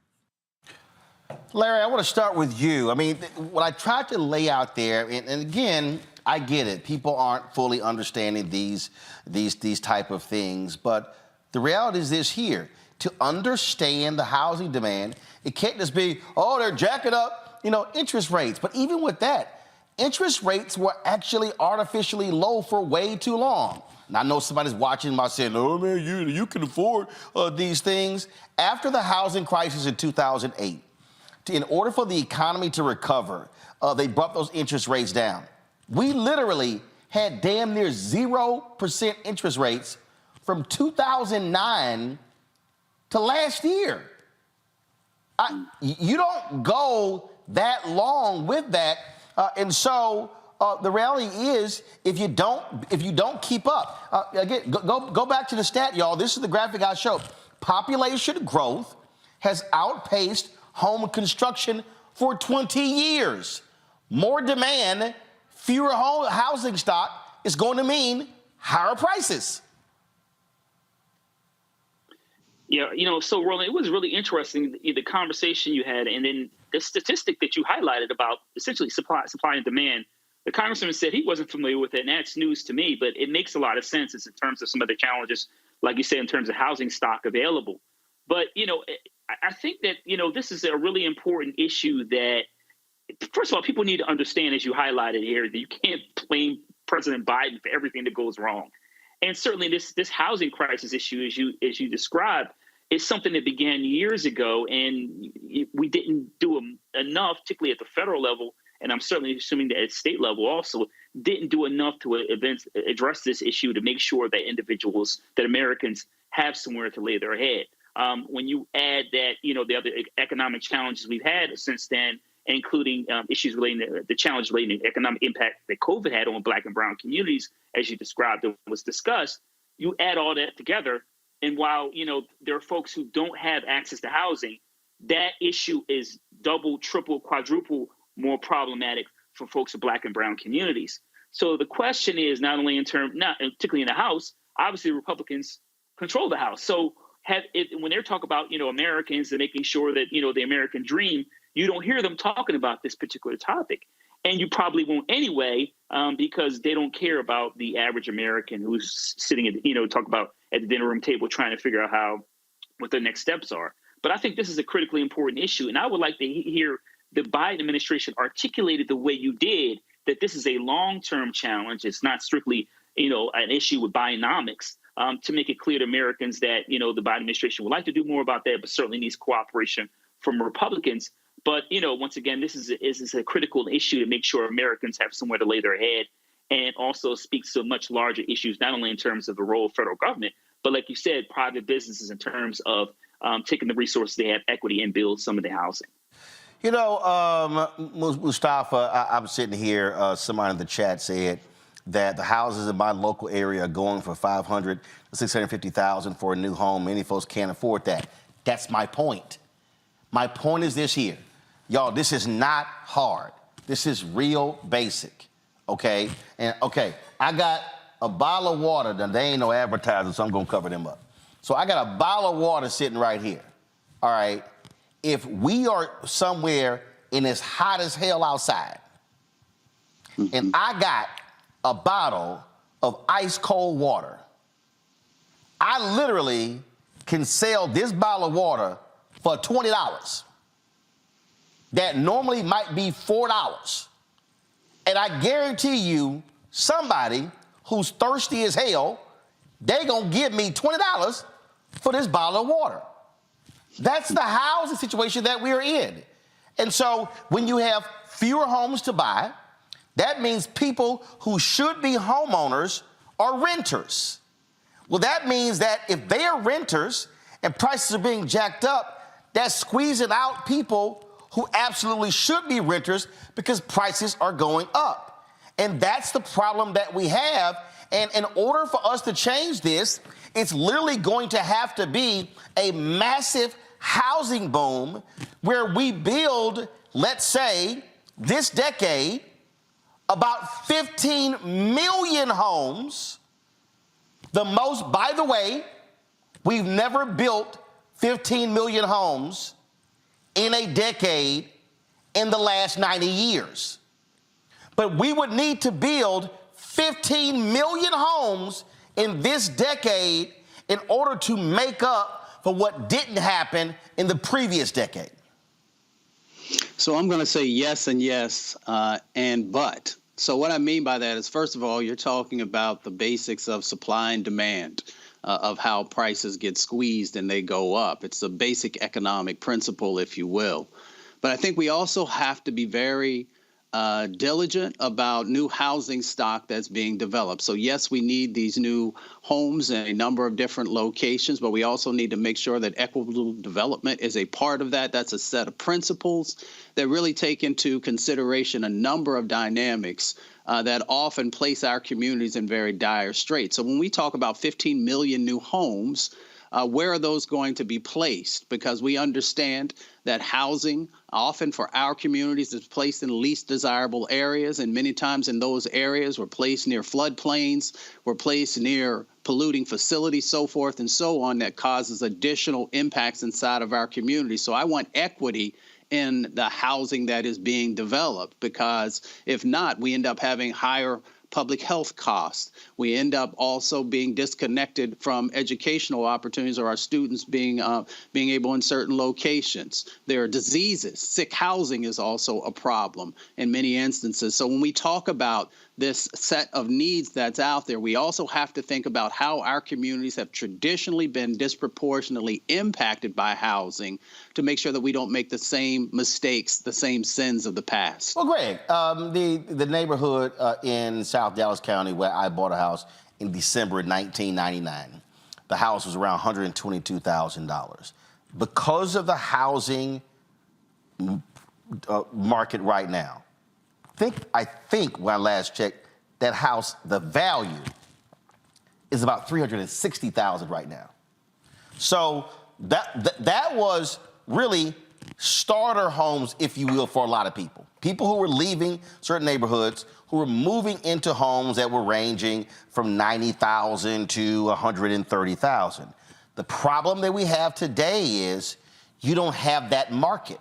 Larry, I want to start with you. I mean, what I tried to lay out there, and again, I get it. People aren't fully understanding these type of things, but the reality is this here. To understand the housing demand, it can't just be, oh, they're jacking up, interest rates. But even with that, interest rates were actually artificially low for way too long. And I know somebody's watching my saying, oh, man, you can afford these things. After the housing crisis in 2008, in order for the economy to recover, they brought those interest rates down. We literally had damn near 0% interest rates from 2009 to last year. You don't go that long with that, and so the reality is, if you don't keep up, again, go back to the stat, y'all. This is the graphic I showed. Population growth has outpaced home construction for 20 years. More demand, fewer housing stock is going to mean higher prices. Yeah, so Roland, it was really interesting, the conversation you had, and then the statistic that you highlighted about essentially supply and demand. The congressman said he wasn't familiar with it, and that's news to me, but it makes a lot of sense in terms of some of the challenges, like you said, in terms of housing stock available. But, I think that, this is a really important issue that, first of all, people need to understand, as you highlighted here, that you can't blame President Biden for everything that goes wrong. And certainly this housing crisis issue, as you described, is something that began years ago, and we didn't do enough, particularly at the federal level, and I'm certainly assuming that at state level also, didn't do enough to address this issue to make sure that Americans have somewhere to lay their head. When you add that, the other economic challenges we've had since then, including issues relating to the challenge relating to economic impact that COVID had on Black and brown communities, as you described, it was discussed. You add all that together, and while there are folks who don't have access to housing, that issue is double, triple, quadruple more problematic for folks of Black and brown communities. So the question is not only particularly in the House, obviously Republicans control the House. So when they're talking about Americans and making sure that the American dream, you don't hear them talking about this particular topic. And you probably won't anyway, because they don't care about the average American who's sitting at, talk about at the dinner room table trying to figure out what the next steps are. But I think this is a critically important issue. And I would like to hear the Biden administration articulated the way you did, that this is a long-term challenge. It's not strictly, an issue with Bidenomics, to make it clear to Americans that, the Biden administration would like to do more about that, but certainly needs cooperation from Republicans. But, once again, this is a critical issue to make sure Americans have somewhere to lay their head, and also speaks to much larger issues, not only in terms of the role of federal government, but like you said, private businesses in terms of taking the resources they have, equity, and build some of the housing. Mustafa, I'm sitting here, somebody in the chat said that the houses in my local area are going for $500,000 to $650,000 for a new home. Many folks can't afford that. That's my point. My point is this here. Y'all, this is not hard. This is real basic, okay? And, okay, I got a bottle of water. Now, they ain't no advertising, so I'm going to cover them up. So I got a bottle of water sitting right here, all right? If we are somewhere and it's hot as hell outside, and I got a bottle of ice cold water, I literally can sell this bottle of water for $20. That normally might be $4. And I guarantee you, somebody who's thirsty as hell, they're going to give me $20 for this bottle of water. That's the housing situation that we're in. And so when you have fewer homes to buy, that means people who should be homeowners are renters. Well, that means that if they are renters and prices are being jacked up, that's squeezing out people who absolutely should be renters because prices are going up. And that's the problem that we have. And in order for us to change this, it's literally going to have to be a massive housing boom where we build, let's say, this decade, about 15 million homes. The most, by the way, we've never built 15 million homes in a decade in the last 90 years. But we would need to build 15 million homes in this decade in order to make up for what didn't happen in the previous decade. So I'm going to say yes and yes and but. So what I mean by that is, first of all, you're talking about the basics of supply and demand, of how prices get squeezed and they go up. It's a basic economic principle, if you will. But I think we also have to be very diligent about new housing stock that's being developed. So yes, we need these new homes in a number of different locations, but we also need to make sure that equitable development is a part of that. That's a set of principles that really take into consideration a number of dynamics that often place our communities in very dire straits. So when we talk about 15 million new homes, where are those going to be placed? Because we understand that housing often for our communities is placed in least desirable areas, and many times in those areas we're placed near floodplains, we're placed near polluting facilities, so forth and so on, that causes additional impacts inside of our community. So I want equity in the housing that is being developed, because if not, we end up having higher public health costs. We end up also being disconnected from educational opportunities, or our students being able in certain locations. There are diseases. Sick housing is also a problem in many instances. So when we talk about this set of needs that's out there, we also have to think about how our communities have traditionally been disproportionately impacted by housing to make sure that we don't make the same mistakes, the same sins of the past. Well, Greg, the neighborhood in South Dallas County where I bought a house in December 1999, the house was around $122,000. Because of the housing market right now, I think when I last checked, that house, the value is about $360,000 right now. So that was really starter homes, if you will, for a lot of people. People who were leaving certain neighborhoods, who were moving into homes that were ranging from $90,000 to $130,000. The problem that we have today is you don't have that market.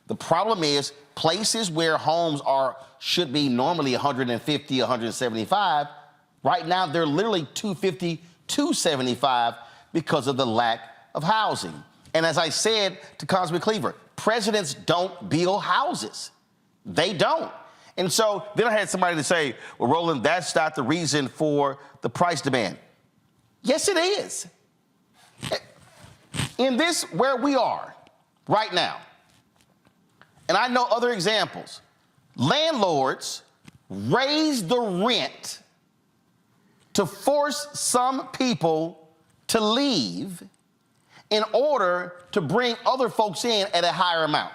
The problem is places where homes should be normally 150, 175, right now they're literally 250, 275 because of the lack of housing. And as I said to Congressman Cleaver, presidents don't build houses. They don't. And so then I had somebody to say, well, Roland, that's not the reason for the price demand. Yes, it is. In this, where we are right now, and I know other examples, landlords raise the rent to force some people to leave in order to bring other folks in at a higher amount.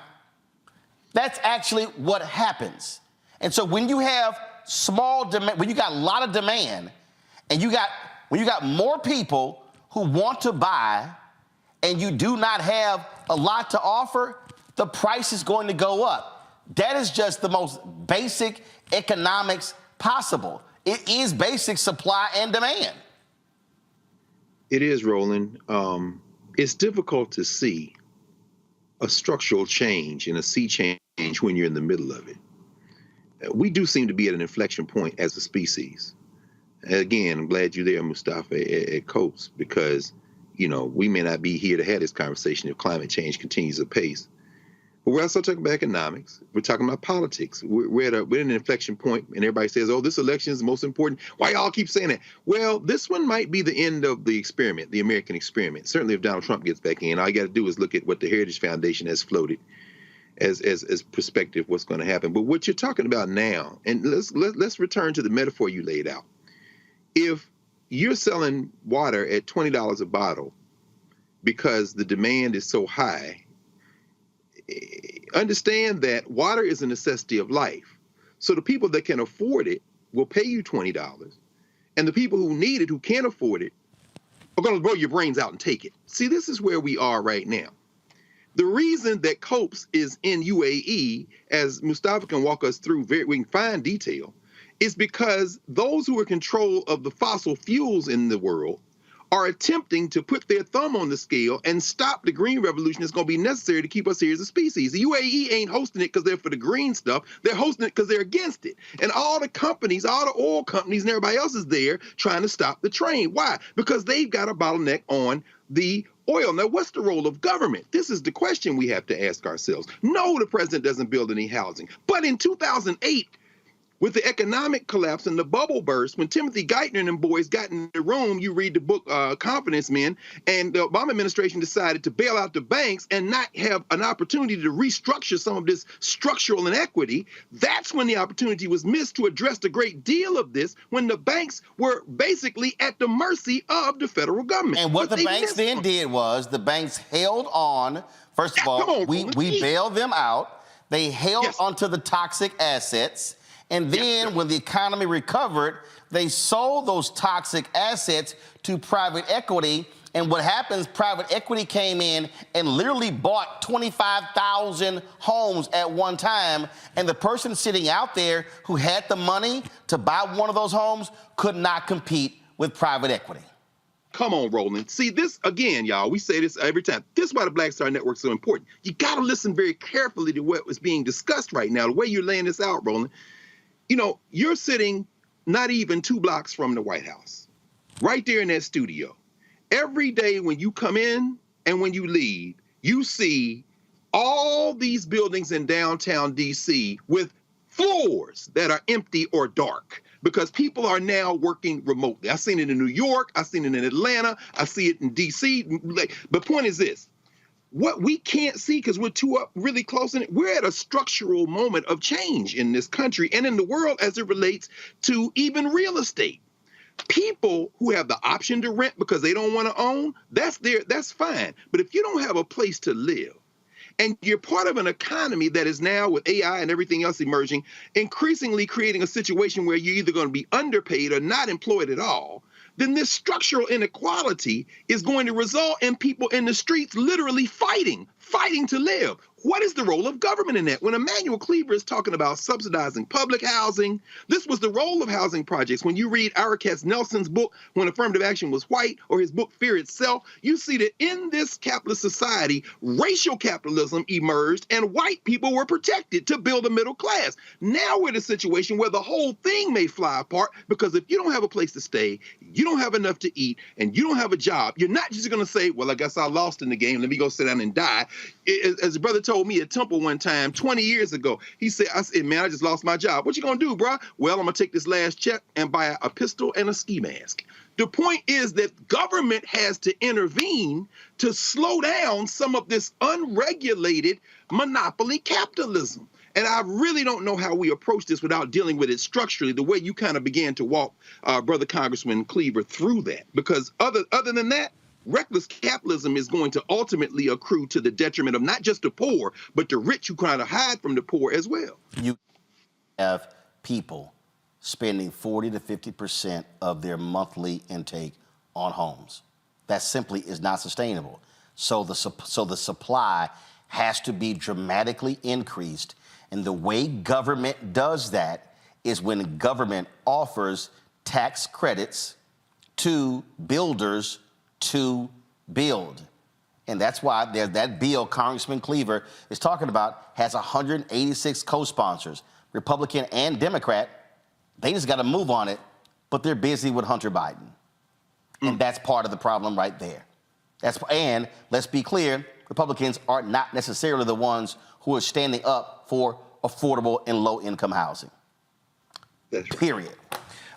That's actually what happens. And so when you have small demand, when you got a lot of demand, and when you got more people who want to buy, and you do not have a lot to offer, the price is going to go up. That is just the most basic economics possible. It is basic supply and demand. It is, Roland. It's difficult to see a structural change and a sea change when you're in the middle of it. We do seem to be at an inflection point as a species. Again, I'm glad you're there, Mustafa, at COPES, because, we may not be here to have this conversation if climate change continues apace. But we're also talking about economics. We're talking about politics. We're at an inflection point, and everybody says, oh, this election is the most important. Why y'all keep saying that? Well, this one might be the end of the experiment, the American experiment. Certainly if Donald Trump gets back in, all you got to do is look at what the Heritage Foundation has floated as perspective, what's going to happen. But what you're talking about now, and let's return to the metaphor you laid out. If you're selling water at $20 a bottle because the demand is so high, understand that water is a necessity of life. So the people that can afford it will pay you $20. And the people who need it, who can't afford it, are going to blow your brains out and take it. See, this is where we are right now. The reason that COPES is in UAE, as Mustafa can walk us through we can find detail, is because those who are in control of the fossil fuels in the world are attempting to put their thumb on the scale and stop the green revolution that's going to be necessary to keep us here as a species. The UAE ain't hosting it because they're for the green stuff. They're hosting it because they're against it. And all the companies, all the oil companies and everybody else is there trying to stop the train. Why? Because they've got a bottleneck on the oil. Now, what's the role of government? This is the question we have to ask ourselves. No, the president doesn't build any housing. But in 2008, with the economic collapse and the bubble burst, when Timothy Geithner and them boys got in the room, you read the book Confidence Men, and the Obama administration decided to bail out the banks and not have an opportunity to restructure some of this structural inequity. That's when the opportunity was missed to address a great deal of this, when the banks were basically at the mercy of the federal government. And what the banks then did was the banks held on. First of all, we bailed them out. They held onto the toxic assets. And then when the economy recovered, they sold those toxic assets to private equity. And what happens, private equity came in and literally bought 25,000 homes at one time. And the person sitting out there who had the money to buy one of those homes could not compete with private equity. Come on, Roland. See, this, again, y'all, we say this every time. This is why the Black Star Network is so important. You got to listen very carefully to what was being discussed right now, the way you're laying this out, Roland. You know, you're sitting not even 2 blocks from the White House, right there in that studio. Every day when you come in and when you leave, you see all these buildings in downtown D.C. with floors that are empty or dark because people are now working remotely. I've seen it in New York. I've seen it in Atlanta. I see it in D.C. The point is this. What we can't see, because we're too up really close in it, we're at a structural moment of change in this country and in the world as it relates to even real estate. People who have the option to rent because they don't want to own, that's fine. But if you don't have a place to live, and you're part of an economy that is now, with AI and everything else emerging, increasingly creating a situation where you're either going to be underpaid or not employed at all, then this structural inequality is going to result in people in the streets literally fighting to live. What is the role of government in that? When Emanuel Cleaver is talking about subsidizing public housing, this was the role of housing projects. When you read Ira Katznelson's book, When Affirmative Action Was White, or his book, Fear Itself, you see that in this capitalist society, racial capitalism emerged and white people were protected to build a middle class. Now we're in a situation where the whole thing may fly apart because if you don't have a place to stay, you don't have enough to eat, and you don't have a job, you're not just going to say, well, I guess I lost in the game. Let me go sit down and die. As a brother told me at Temple one time 20 years ago, he said, man, I just lost my job. What you gonna do, bro? Well, I'm gonna take this last check and buy a pistol and a ski mask. The point is that government has to intervene to slow down some of this unregulated monopoly capitalism. And I really don't know how we approach this without dealing with it structurally, the way you kind of began to walk Brother Congressman Cleaver through that. Because other than that, reckless capitalism is going to ultimately accrue to the detriment of not just the poor, but the rich who kind of hide from the poor as well. You have people spending 40 to 50% of their monthly intake on homes. That simply is not sustainable. So the supply has to be dramatically increased. And the way government does that is when government offers tax credits to builders to build. And that's why there's that bill Congressman Cleaver is talking about has 186 co-sponsors, Republican and Democrat. They just got to move on it, but they're busy with Hunter Biden. And that's part of the problem right there. And let's be clear, Republicans are not necessarily the ones who are standing up for affordable and low-income housing. That's right. Period.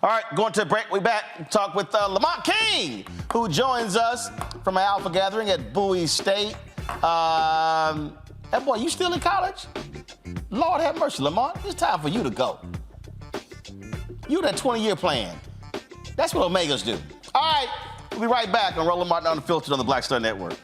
All right, going to a break. We back. Talk with Lamont King, who joins us from an Alpha gathering at Bowie State. That boy, you still in college? Lord have mercy, Lamont. It's time for you to go. You that 20-year plan. That's what Omegas do. All right, we'll be right back on Roland Martin Unfiltered on the Black Star Network.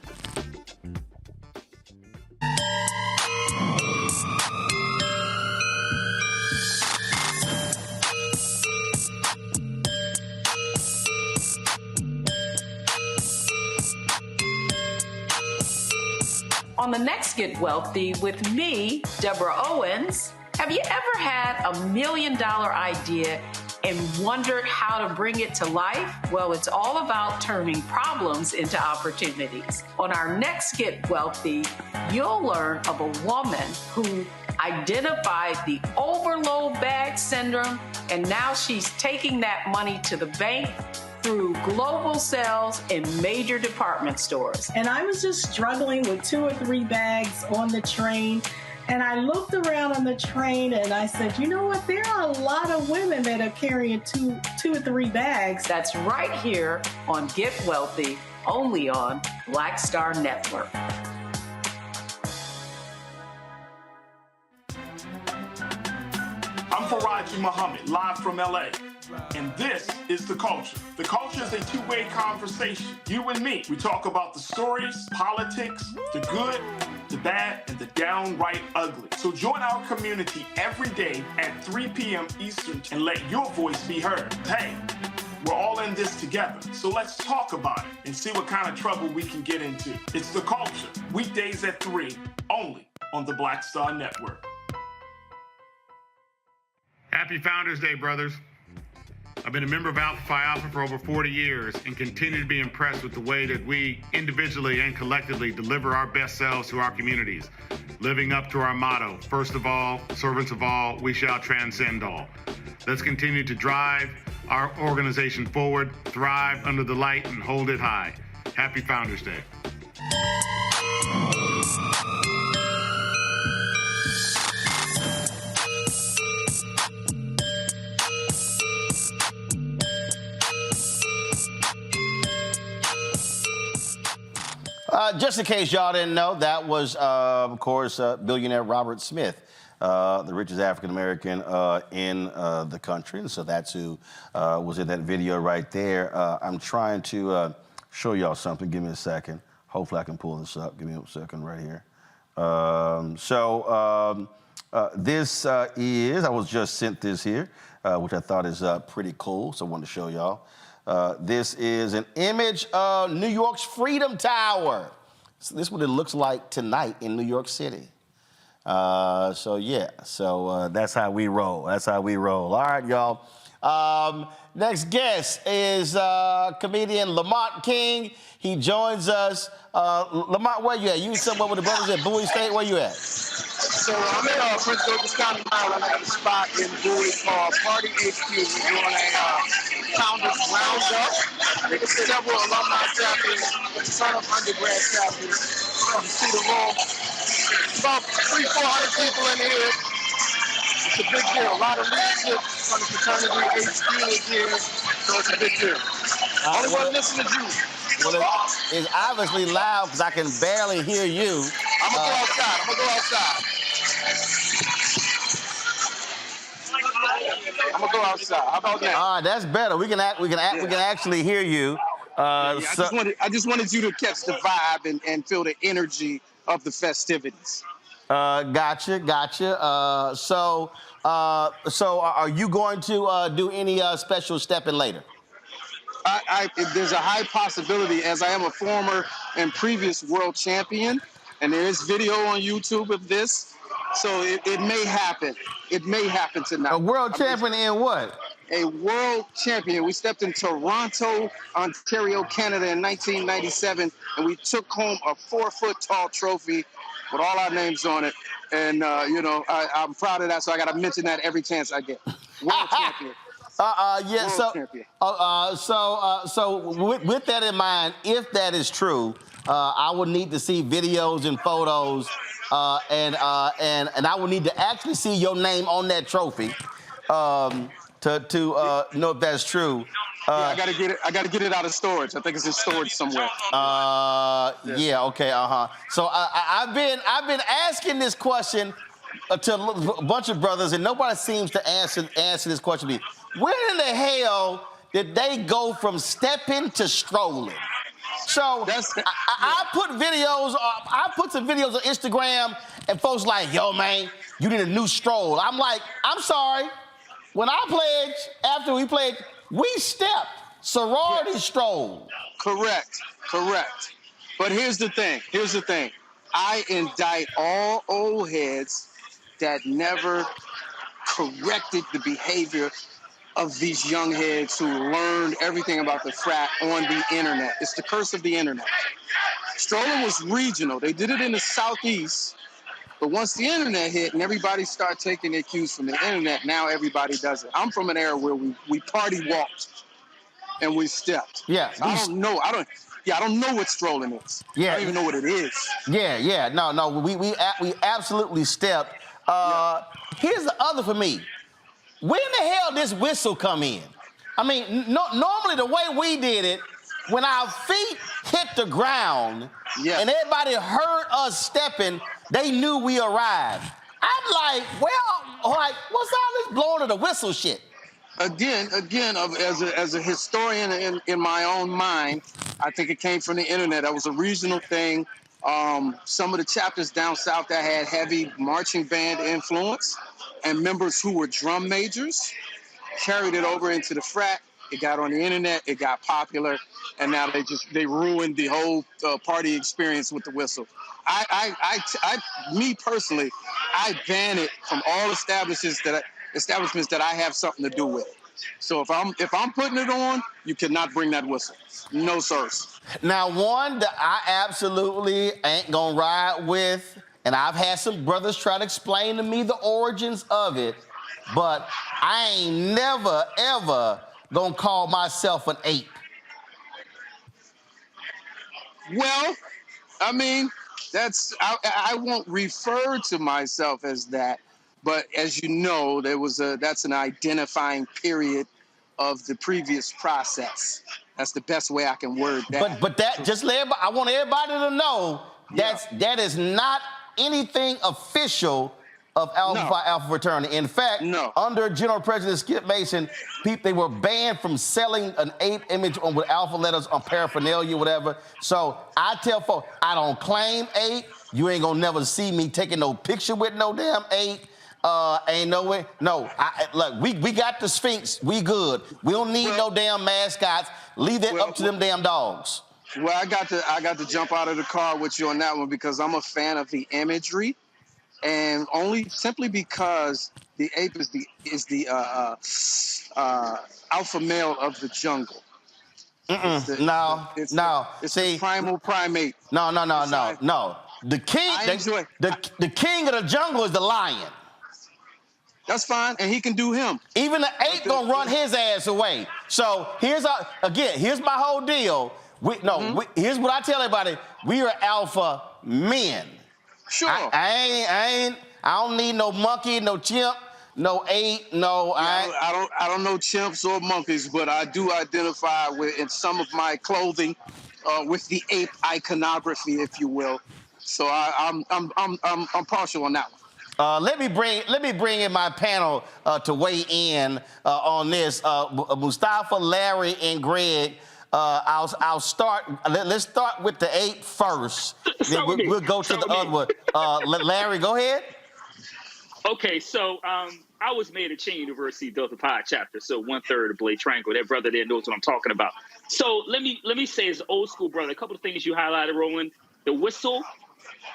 On the next Get Wealthy with me, Deborah Owens, have you ever had $1 million idea and wondered how to bring it to life? Well, it's all about turning problems into opportunities. On our next Get Wealthy, you'll learn of a woman who identified the overload bag syndrome, and now she's taking that money to the bank through global sales in major department stores. And I was just struggling with 2 or 3 bags on the train. And I looked around on the train and I said, you know what? There are a lot of women that are carrying two or 3 bags. That's right here on Get Wealthy, only on Black Star Network. I'm Faraji Muhammad, live from LA. And this is The Culture. The Culture is a two-way conversation. You and me. We talk about the stories, politics, the good, the bad, and the downright ugly. So join our community every day at 3 p.m. Eastern and let your voice be heard. Hey, we're all in this together. So let's talk about it and see what kind of trouble we can get into. It's The Culture, weekdays at 3, only on the Black Star Network. Happy Founders Day, brothers. I've been a member of Alpha Phi Alpha for over 40 years and continue to be impressed with the way that we individually and collectively deliver our best selves to our communities, living up to our motto, first of all, servants of all, we shall transcend all. Let's continue to drive our organization forward, thrive under the light, and hold it high. Happy Founders Day. Just in case y'all didn't know, that was, of course, billionaire Robert Smith, the richest African-American in the country. And so that's who was in that video right there. I'm trying to show y'all something. Give me a second. Hopefully I can pull this up. Give me a second right here. This is, I was just sent this here, which I thought is pretty cool. So I wanted to show y'all. This is an image of New York's Freedom Tower. So this is what it looks like tonight in New York City. That's how we roll. That's how we roll. All right, y'all. Next guest is comedian Lamont King. He joins us. Lamont, where you at? You somewhere with the brothers at Bowie State? Where you at? So I'm in Prince George's County, Maryland. I'm at a spot in Bowie called Party HQ. We're doing a Founders Roundup. There's several alumni chapters, son of undergrad chapters. You see the room. About 300-400 people in here. It's a big deal. A lot of leadership from the fraternity HQ is here, so it's a big deal. Only one listening to you. Well, it's obviously loud because I can barely hear you. I'm gonna go outside. How about that? All right, that's better. We can actually hear you. I just wanted you to catch the vibe and feel the energy of the festivities. Gotcha. So are you going to do any special stepping later? There's a high possibility, as I am a former and previous world champion, and there is video on YouTube of this, so it may happen. It may happen tonight. A world champion in what? A world champion. We stepped in Toronto, Ontario, Canada in 1997, and we took home a 4-foot-tall trophy with all our names on it. And, I'm proud of that, so I got to mention that every chance I get. World champion. So with that in mind, if that is true, I would need to see videos and photos, and I would need to actually see your name on that trophy to know if that's true. Yeah, I gotta get it. I gotta get it out of storage. I think it's in storage somewhere. Yeah. Okay. So I've been asking this question to a bunch of brothers, and nobody seems to answer this question to me. Where in the hell did they go from stepping to strolling? So I put videos. I put some videos on Instagram, and folks like, "Yo, man, you need a new stroll." I'm like, "I'm sorry. When I pledged, after we pledged, we stepped. Sorority stroll." Correct. But here's the thing. I indict all old heads that never corrected the behavior of these young heads who learned everything about the frat on the internet. It's the curse of the internet. Strolling was regional. They did it in the Southeast. But once the internet hit and everybody started taking their cues from the internet, now everybody does it. I'm from an era where we party walked and we stepped. Yeah. So I don't know what strolling is. Yeah. I don't even know what it is. Yeah. No. We absolutely stepped. Here's the other for me. When the hell this whistle come in? I mean, normally the way we did it, when our feet hit the ground and everybody heard us stepping, they knew we arrived. I'm like, what's all this blowing of the whistle shit? Again, as a historian in my own mind, I think it came from the internet. That was a regional thing. Some of the chapters down south that had heavy marching band influence and members who were drum majors carried it over into the frat. It got on the internet, it got popular, and now they ruined the whole party experience with the whistle. Me personally, I ban it from all establishments that I have something to do with. So if I'm putting it on, you cannot bring that whistle. No, sirs. Now, one that I absolutely ain't gonna ride with, and I've had some brothers try to explain to me the origins of it, but I ain't never, ever gonna call myself an ape. Well, I mean, I won't refer to myself as that, but as you know, that's an identifying period of the previous process. That's the best way I can word that. But that, just let everybody, I want everybody to know that is not anything official of Alpha Phi Alpha fraternity. In fact, under General President Skip Mason, they were banned from selling an ape image with alpha letters on paraphernalia, whatever. So I tell folks, I don't claim ape. You ain't gonna never see me taking no picture with no damn ape. Ain't no way. No, look, we got the Sphinx. We good. We don't need no damn mascots. Leave that up to them damn dogs. Well, I got to jump out of the car with you on that one because I'm a fan of the imagery, and simply because the ape is the alpha male of the jungle. It's the primal primate. No. The king of the jungle is the lion. That's fine, and he can do him. Even the ape gonna run his ass away. So here's my whole deal. Here's what I tell everybody: we are alpha men. Sure. I don't need no monkey, no chimp, no ape, no. I don't know chimps or monkeys, but I do identify with in some of my clothing with the ape iconography, if you will. So I'm partial on that one. Let me bring in my panel to weigh in on this. Mustafa, Larry, and Greg. I'll start. Let's start with the ape first. Then we'll go to the other one. Larry, go ahead. Okay, so I was made at Chain University Delta Pi chapter, so 1/3 of Blade Triangle. That brother there knows what I'm talking about. So let me say, as an old school brother, a couple of things you highlighted, Roland. The whistle,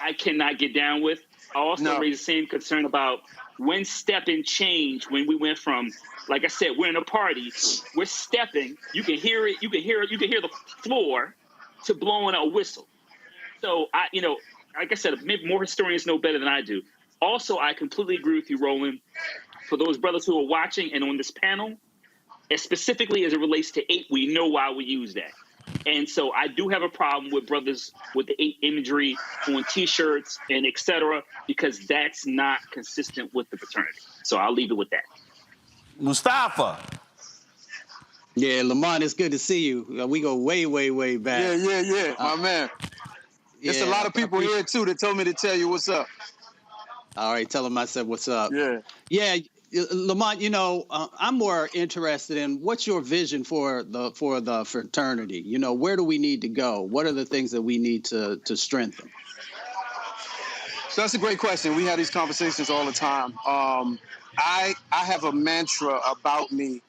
I cannot get down with. I also raised the same concern about when stepping changed, when we went from, like I said, we're in a party, we're stepping, you can hear it, you can hear the floor, to blowing a whistle. So like I said, more historians know better than I do. Also, I completely agree with you, Roland. For those brothers who are watching and on this panel, and specifically as it relates to ape, we know why we use that. And so I do have a problem with brothers with the 8 imagery on T-shirts and et cetera, because that's not consistent with the fraternity. So I'll leave it with that. Mustafa. Yeah, Lamont, it's good to see you. We go way, way, way back. Yeah, my man. There's a lot of people here, too, that told me to tell you what's up. All right, tell them I said what's up. Yeah. Yeah, Lamont, you know, I'm more interested in what's your vision for the fraternity? You know, where do we need to go? What are the things that we need to strengthen? So that's a great question. We have these conversations all the time. I have a mantra about me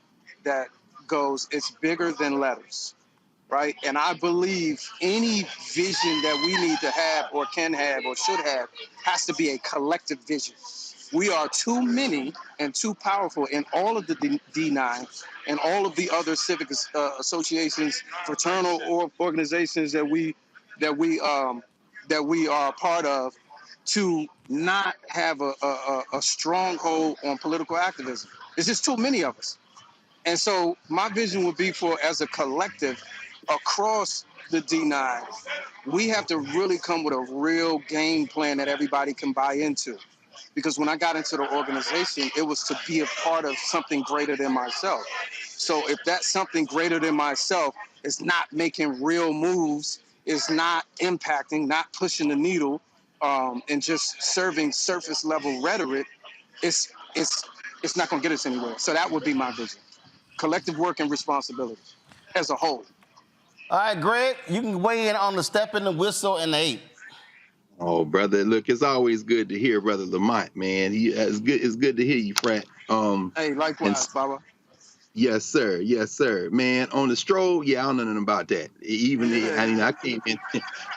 that goes, it's bigger than letters, right? And I believe any vision that we need to have or can have or should have has to be a collective vision. We are too many and too powerful in all of the D9 and all of the other civic associations, fraternal organizations that we are a part of, to not have a stronghold on political activism. There's just too many of us. And so my vision would be for, as a collective across the D9, we have to really come with a real game plan that everybody can buy into. Because when I got into the organization, it was to be a part of something greater than myself. So if that something greater than myself is not making real moves, is not impacting, not pushing the needle, and just serving surface level rhetoric, it's not going to get us anywhere. So that would be my vision. Collective work and responsibility as a whole. All right, Greg, you can weigh in on the step in the whistle and the 8. Oh, brother, look, it's always good to hear Brother Lamont, man. It's good to hear you, Frat. Hey, likewise, Baba. Yes, sir. Yes, sir. Man, on the stroll, yeah, I don't know nothing about that.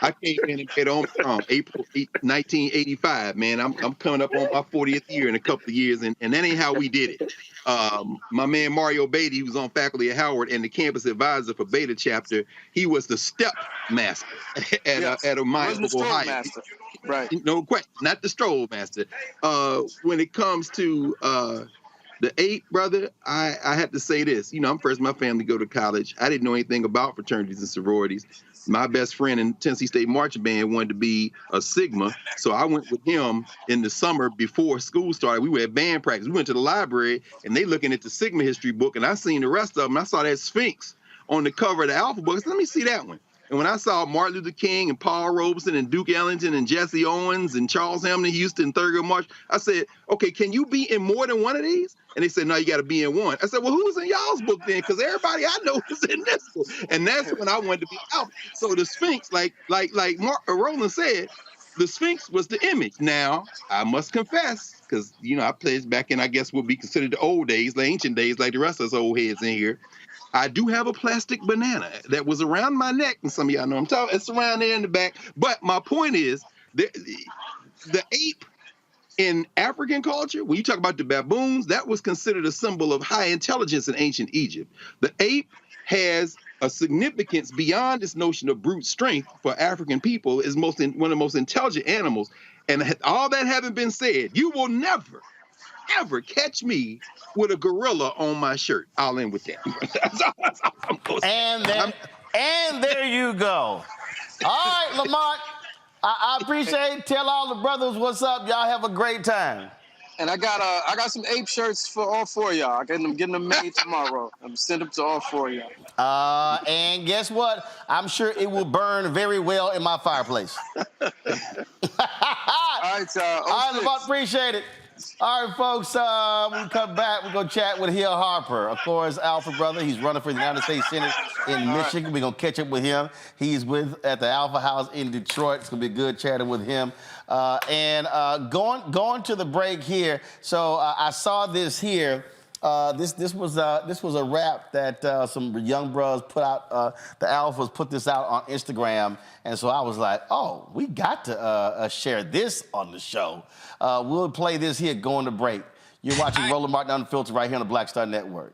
I came in and paid on April 1985, man. I'm coming up on my 40th year in a couple of years, and that ain't how we did it. My man Mario Beatty, he was on faculty at Howard and the campus advisor for Beta chapter. He was the step master at a mine of Ohio. Master. Right. No question, not the stroll master. When it comes to the 8, brother, I had to say this. You know, I'm first in my family to go to college. I didn't know anything about fraternities and sororities. My best friend in Tennessee State Marching Band wanted to be a Sigma, so I went with him in the summer before school started. We were at band practice. We went to the library, and they looking at the Sigma history book, and I seen the rest of them. I saw that Sphinx on the cover of the Alpha book. I said, let me see that one. And when I saw Martin Luther King and Paul Robeson and Duke Ellington and Jesse Owens and Charles Hamilton Houston, Thurgood Marshall, I said, okay, can you be in more than one of these? And they said, no, you got to be in one. I said, well, who's in y'all's book then? Because everybody I know is in this book. And that's when I wanted to be out. So the Sphinx, like Roland said, the Sphinx was the image. Now, I must confess, because, you know, I played back in, I guess, what would be considered the old days, the ancient days, like the rest of us old heads in here. I do have a plastic banana that was around my neck, and some of y'all know I'm talking. It's around there in the back. But my point is, the ape in African culture, when you talk about the baboons, that was considered a symbol of high intelligence in ancient Egypt. The ape has a significance beyond this notion of brute strength for African people. Is one of the most intelligent animals. And all that having been said, you will never, ever catch me with a gorilla on my shirt. I'll end with that. That's all I'm gonna say. And there you go. All right, Lamont, I appreciate it. Tell all the brothers what's up. Y'all have a great time. And I got some ape shirts for all 4 of y'all. I'm getting them made tomorrow. I'm sending them to all 4 of y'all. And guess what? I'm sure it will burn very well in my fireplace. All right, y'all. All right, Lamont, appreciate it. All right, folks, when we come back, we're going to chat with Hill Harper, of course, Alpha brother. He's running for the United States Senate in Michigan. We're going to catch up with him. He's at the Alpha House in Detroit. It's going to be good chatting with him. Going to the break here. So I saw this here. This was a rap that some young brothers put out. The Alphas put this out on Instagram, and so I was like, "Oh, we got to share this on the show." We'll play this here. Going to break. You're watching Roland Martin Unfiltered right here on the Black Star Network.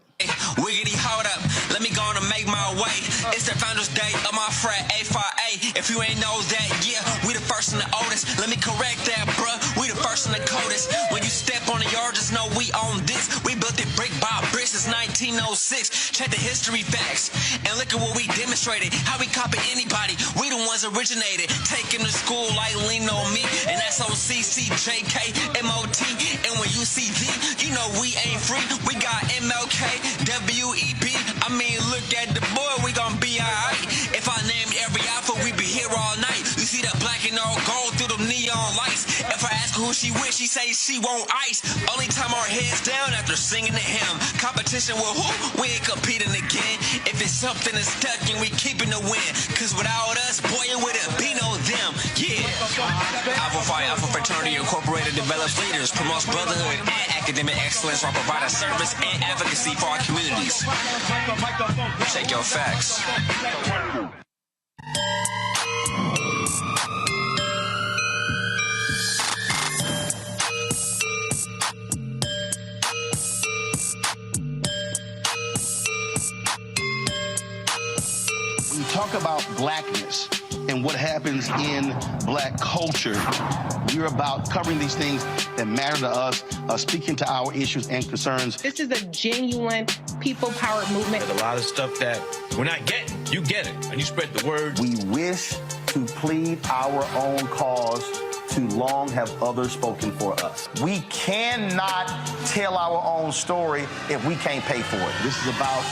Wiggity, hold up, let me go on and make my way. It's the Founders Day of my frat, A5A. If you ain't know that, yeah, we the first and the oldest. Let me correct that, bruh, we the first and the coldest. When you step on the yard, just know we own this. We built it brick by brick since 1906. Check the history facts and look at what we demonstrated. How we copy anybody. We the ones originated. Take him to school like lean on me. And that's OCCJKMOT. And when you see D, you know we ain't free. We got MLK, WEB. I mean, look at the boy, we gon' be alright. If I named every alpha, we be here all night. You see that black and all gold through them neon lights. If I ask her who she with, she say she want ice. Only time our heads down after singing the hymn. Competition with who? We ain't competing again. If it's something that's stuck and we keeping the win. Cause without us, boy, it wouldn't be no them. Yeah. Alpha Phi Alpha Fraternity Incorporated develops leaders, promotes brotherhood and academic excellence while providing service and advocacy for our communities. Check your facts. When you talk about blackness and what happens in black culture, we're about covering these things that matter to us, speaking to our issues and concerns. This is a genuine people-powered movement. There's a lot of stuff that we're not getting. You get it, and you spread the word. We wish to plead our own cause. Too long have others spoken for us. We cannot tell our own story if we can't pay for it. This is about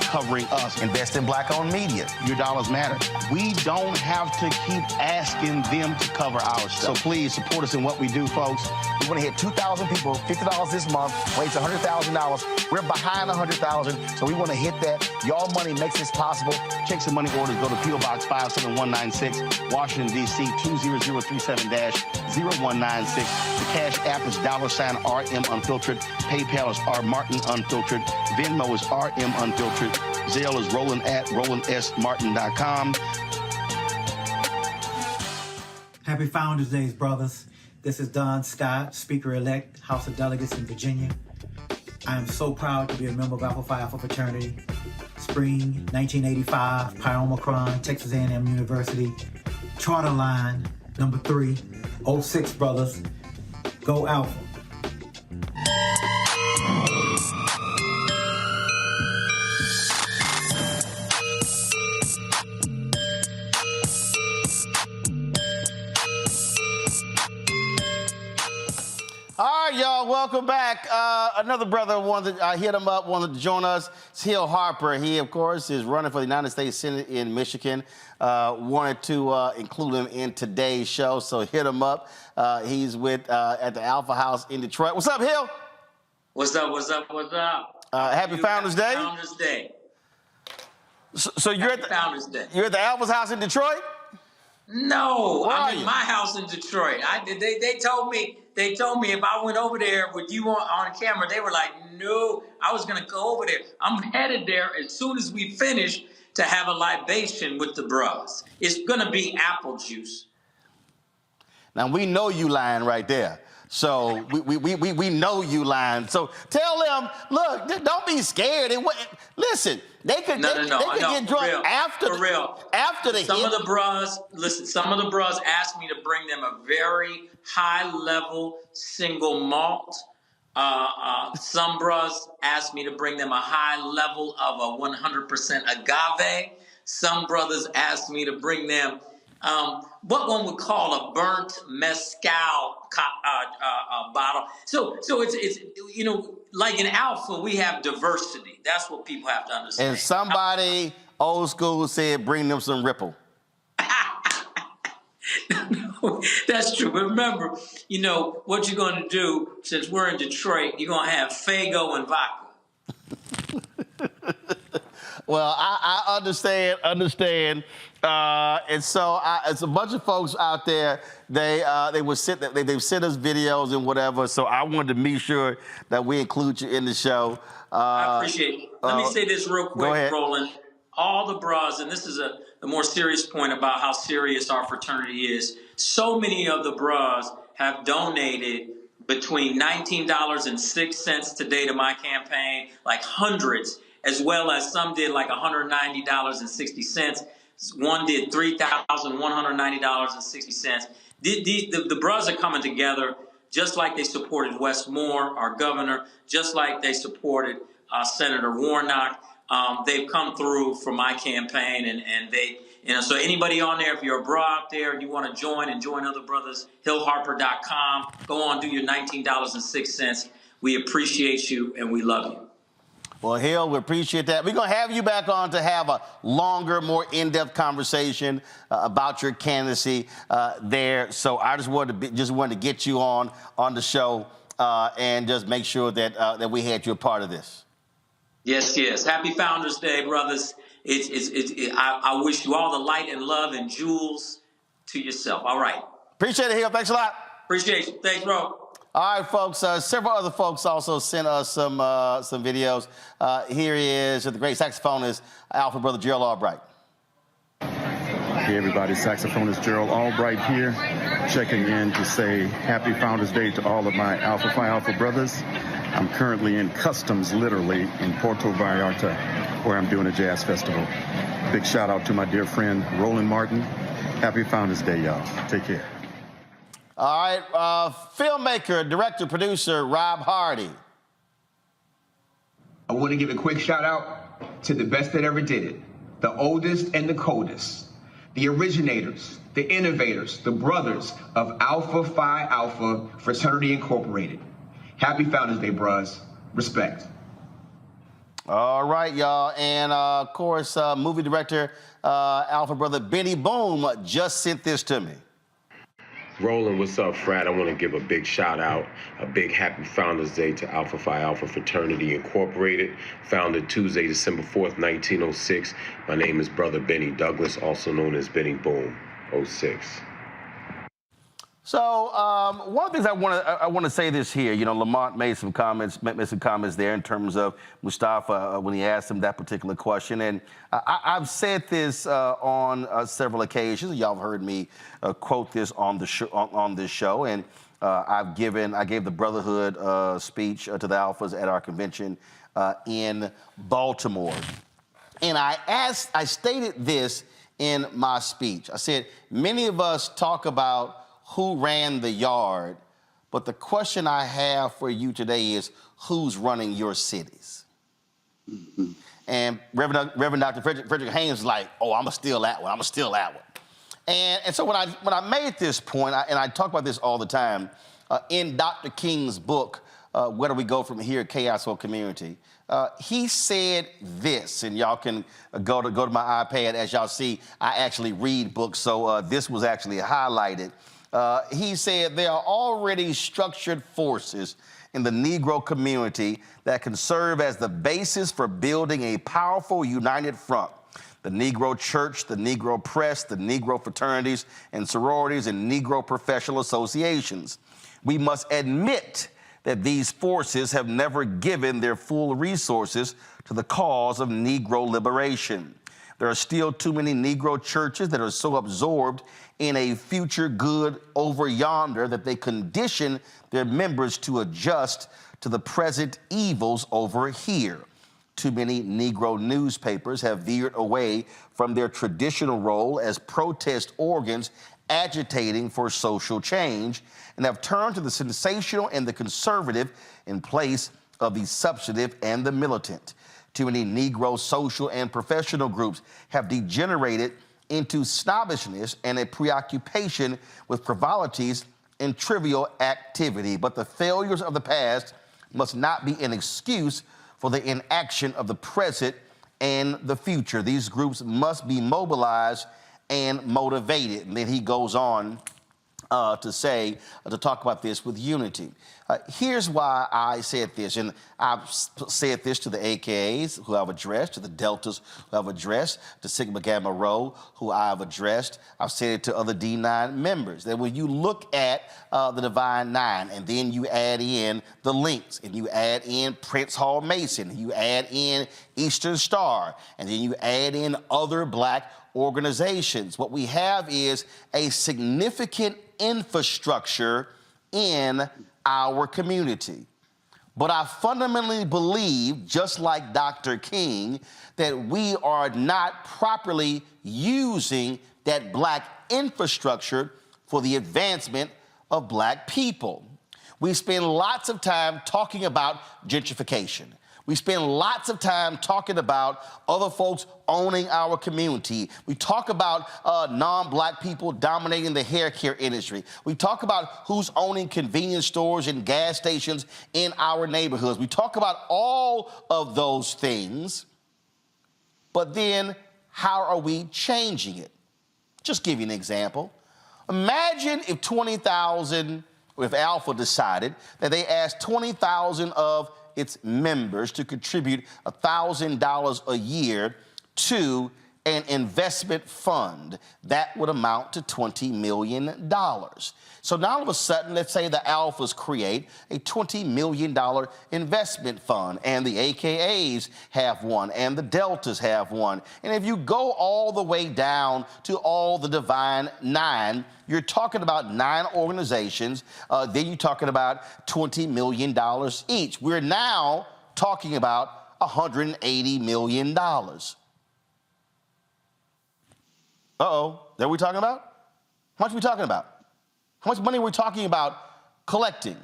covering us. Invest in black-owned media. Your dollars matter. We don't have to keep asking them to cover our stuff. So please support us in what we do, folks. We want to hit 2,000 people, $50 this month, raise $100,000. We're behind 100,000, so we want to hit that. Y'all money makes this possible. Check some money orders. Go to P.O. Box 57196, Washington, D.C. 20037-0196. The Cash App is $RM Unfiltered. PayPal is R Martin Unfiltered. Venmo is RM Unfiltered. Zelle is Roland at RolandSMartin.com. Happy Founders Days, brothers. This is Don Scott, Speaker-elect, House of Delegates in Virginia. I am so proud to be a member of Alpha Phi Alpha Fraternity. Spring 1985, Pi Omicron, Texas A&M University. Charter line number 3, 06 brothers. Go Alpha. All right, y'all, welcome back. Another brother wanted to hit him up, wanted to join us. It's Hill Harper. He, of course, is running for the United States Senate in Michigan. Wanted to include him in today's show, so hit him up. He's with at the Alpha House in Detroit. What's up, Hill? What's up, what's up, what's up? Happy Founders Day. Founders Day. So you're Happy at the Founders Day. You're at the Alpha's house in Detroit? No, Where I'm are in you? my house in Detroit. They told me if I went over there with you on camera, they were like, no, I was gonna go over there. I'm headed there as soon as we finish to have a libation with the bros. It's gonna be apple juice. Now we know you lying right there. So we know you lying. So tell them, look, don't be scared. Listen, they could get drunk after the Some of the bros asked me to bring them a very high level single malt. Some bros asked me to bring them a high level of a 100% agave. Some brothers asked me to bring them what one would call a burnt mezcal bottle. So it's like in Alpha, we have diversity. That's what people have to understand. And somebody old school said, bring them some Ripple. That's true. But remember, what you're going to do, since we're in Detroit, you're going to have Faygo and vodka. Well, I understand. And so it's a bunch of folks out there. They've sent us videos and whatever. So I wanted to make sure that we include you in the show. I appreciate it. Let me say this real quick, Roland. All the bras, and this is a more serious point about how serious our fraternity is. So many of the bras have donated between $19.06 today to my campaign, like hundreds, as well as some did like $190.60. One did $3,190.60. The bros are coming together just like they supported Wes Moore, our governor, just like they supported Senator Warnock. They've come through for my campaign, and they, so anybody on there, if you're a bra out there and you want to join and join other brothers, hillharper.com, go on, do your $19.06. We appreciate you and we love you. Well, Hill, we appreciate that. We're going to have you back on to have a longer, more in-depth conversation about your candidacy there. So I just wanted to get you on the show and just make sure that we had you a part of this. Yes, yes. Happy Founders Day, brothers. I wish you all the light and love and jewels to yourself. All right. Appreciate it, Hill. Thanks a lot. Appreciate you. Thanks, bro. All right, folks. Several other folks also sent us some videos. Here he is, the great saxophonist, Alpha Brother Gerald Albright. Hey, everybody. Saxophonist Gerald Albright here, checking in to say Happy Founders Day to all of my Alpha Phi Alpha brothers. I'm currently in customs, literally, in Puerto Vallarta, where I'm doing a jazz festival. Big shout out to my dear friend, Roland Martin. Happy Founders Day, y'all. Take care. All right, filmmaker, director, producer, Rob Hardy. I want to give a quick shout out to the best that ever did it, the oldest and the coldest, the originators, the innovators, the brothers of Alpha Phi Alpha Fraternity Incorporated. Happy Founders Day, bros. Respect. All right, y'all. And, of course, movie director, Alpha Brother Benny Boom just sent this to me. Roland, what's up, Frat? I want to give a big shout out, a big happy Founders Day to Alpha Phi Alpha Fraternity Incorporated, founded Tuesday, December 4th, 1906. My name is Brother Benny Douglas, also known as Benny Boom, 06. So one of the things I want to say this here. You know, Lamont made some comments there in terms of Mustafa when he asked him that particular question, and I've said this on several occasions. Y'all have heard me quote this on this show, and I gave the Brotherhood speech to the Alphas at our convention in Baltimore, and I stated this in my speech. I said many of us talk about who ran the yard, but the question I have for you today is who's running your cities? Mm-hmm. And Reverend Dr. Frederick Haynes is like, oh, I'm going to steal that one. And so when I made this point, and I talk about this all the time, in Dr. King's book, Where Do We Go From Here, Chaos or Community, he said this, and y'all can go to my iPad. As y'all see, I actually read books, so this was actually highlighted. He said there are already structured forces in the Negro community that can serve as the basis for building a powerful united front. The Negro Church, the Negro Press, the Negro fraternities and sororities, and Negro professional associations. We must admit that these forces have never given their full resources to the cause of Negro liberation. There are still too many Negro churches that are so absorbed in a future good over yonder that they condition their members to adjust to the present evils over here. Too many Negro newspapers have veered away from their traditional role as protest organs agitating for social change and have turned to the sensational and the conservative in place of the substantive and the militant. Too many Negro social and professional groups have degenerated into snobbishness and a preoccupation with frivolities and trivial activity. But the failures of the past must not be an excuse for the inaction of the present and the future. These groups must be mobilized and motivated. And then he goes on to talk about this with unity. Here's why I said this, and I've said this to the AKAs who I've addressed, to the Deltas who I've addressed, to Sigma Gamma Rho who I've addressed. I've said it to other D9 members, that when you look at the Divine Nine, and then you add in the Links, and you add in Prince Hall Mason, and you add in Eastern Star, and then you add in other black organizations, what we have is a significant infrastructure in our community. But I fundamentally believe, just like Dr. King, that we are not properly using that black infrastructure for the advancement of black people. We spend lots of time talking about gentrification. We spend lots of time talking about other folks owning our community. We talk about non-black people dominating the hair care industry. We talk about who's owning convenience stores and gas stations in our neighborhoods. We talk about all of those things, but then how are we changing it? Just give you an example. Imagine if 20,000, if Alpha decided that they asked 20,000 of its members to contribute $1,000 a year to an investment fund. That would amount to $20 million. So now all of a sudden, let's say the Alphas create a $20 million investment fund, and the AKAs have one, and the Deltas have one. And if you go all the way down to all the Divine Nine, you're talking about 9 organizations. Then you're talking about $20 million each. We're now talking about $180 million. Uh-oh, that we talking about? How much are we talking about? How much money are we talking about collecting?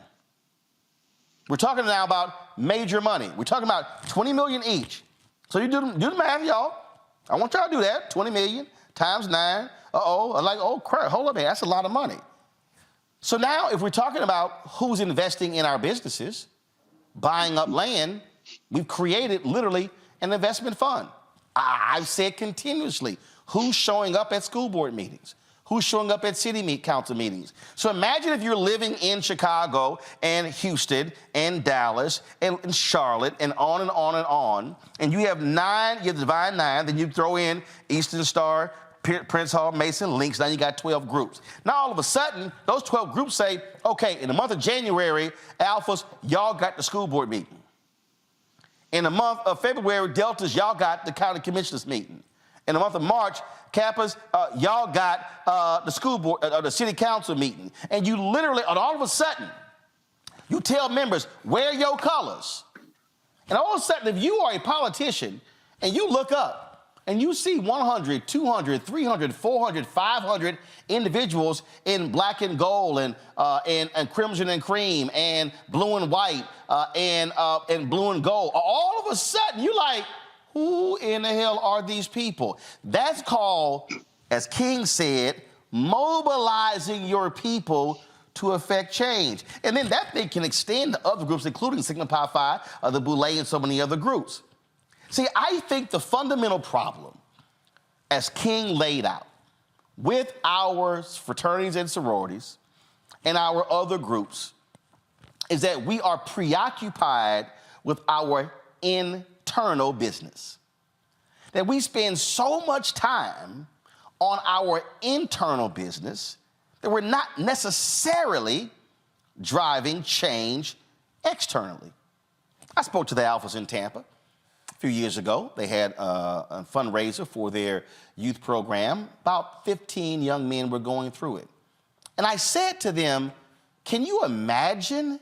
We're talking now about major money. We're talking about $20 million each. So you do the math, y'all. I want y'all to do that. 20 million times 9. Uh-oh, I'm like, oh, crap, hold up, man, that's a lot of money. So now if we're talking about who's investing in our businesses, buying up land, we've created literally an investment fund. I've said continuously, who's showing up at school board meetings? Who's showing up at city council meetings? So imagine if you're living in Chicago and Houston and Dallas and Charlotte and on and on and on, and you have 9, you have the Divine Nine, then you throw in Eastern Star, Prince Hall, Mason, Links, now you got 12 groups. Now all of a sudden, those 12 groups say, okay, in the month of January, Alphas, y'all got the school board meeting. In the month of February, Deltas, y'all got the county commissioners meeting. In the month of March, Kappas, y'all got the school board, the city council meeting. And you literally, and all of a sudden, you tell members, wear your colors. And all of a sudden, if you are a politician and you look up and you see 100, 200, 300, 400, 500 individuals in black and gold and crimson and cream and blue and white and blue and gold, all of a sudden, you're like, who in the hell are these people? That's called, as King said, mobilizing your people to affect change. And then that thing can extend to other groups, including Sigma Pi Phi, the Boule, and so many other groups. See, I think the fundamental problem, as King laid out, with our fraternities and sororities and our other groups, is that we are preoccupied with our internal business. That we spend so much time on our internal business that we're not necessarily driving change externally. I spoke to the Alphas in Tampa a few years ago. They had a fundraiser for their youth program. About 15 young men were going through it. And I said to them, can you imagine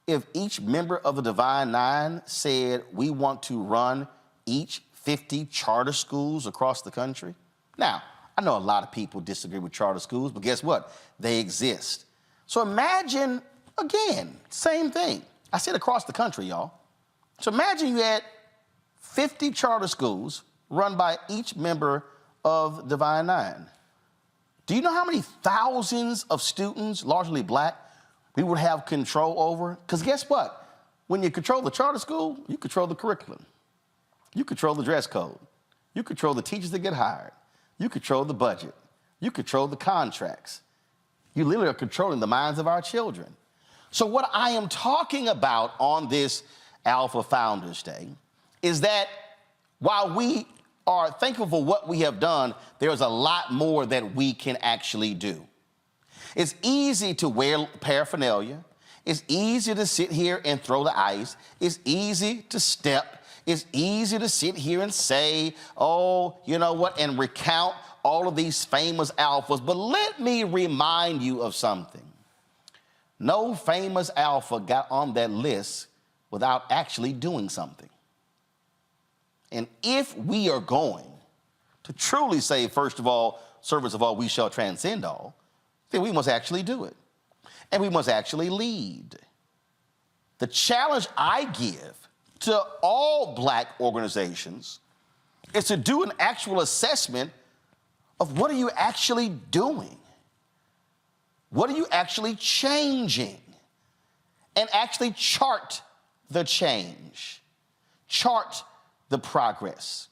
if each member of the Divine Nine said, we want to run each 50 charter schools across the country? Now, I know a lot of people disagree with charter schools, but guess what? They exist. So imagine, again, same thing. I said across the country, y'all. So imagine you had 50 charter schools run by each member of Divine Nine. Do you know how many thousands of students, largely black, we would have control over? Because guess what? When you control the charter school, you control the curriculum. You control the dress code. You control the teachers that get hired. You control the budget. You control the contracts. You literally are controlling the minds of our children. So what I am talking about on this Alpha Founders Day is that while we are thankful for what we have done, there's a lot more that we can actually do. It's easy to wear paraphernalia. It's easy to sit here and throw the ice. It's easy to step. It's easy to sit here and say, oh, you know what, and recount all of these famous alphas. But let me remind you of something. No famous alpha got on that list without actually doing something. And if we are going to truly say, first of all, servants of all, we shall transcend all, then we must actually do it. And we must actually lead. The challenge I give to all black organizations is to do an actual assessment of what are you actually doing? What are you actually changing? And actually chart the change, chart the progress.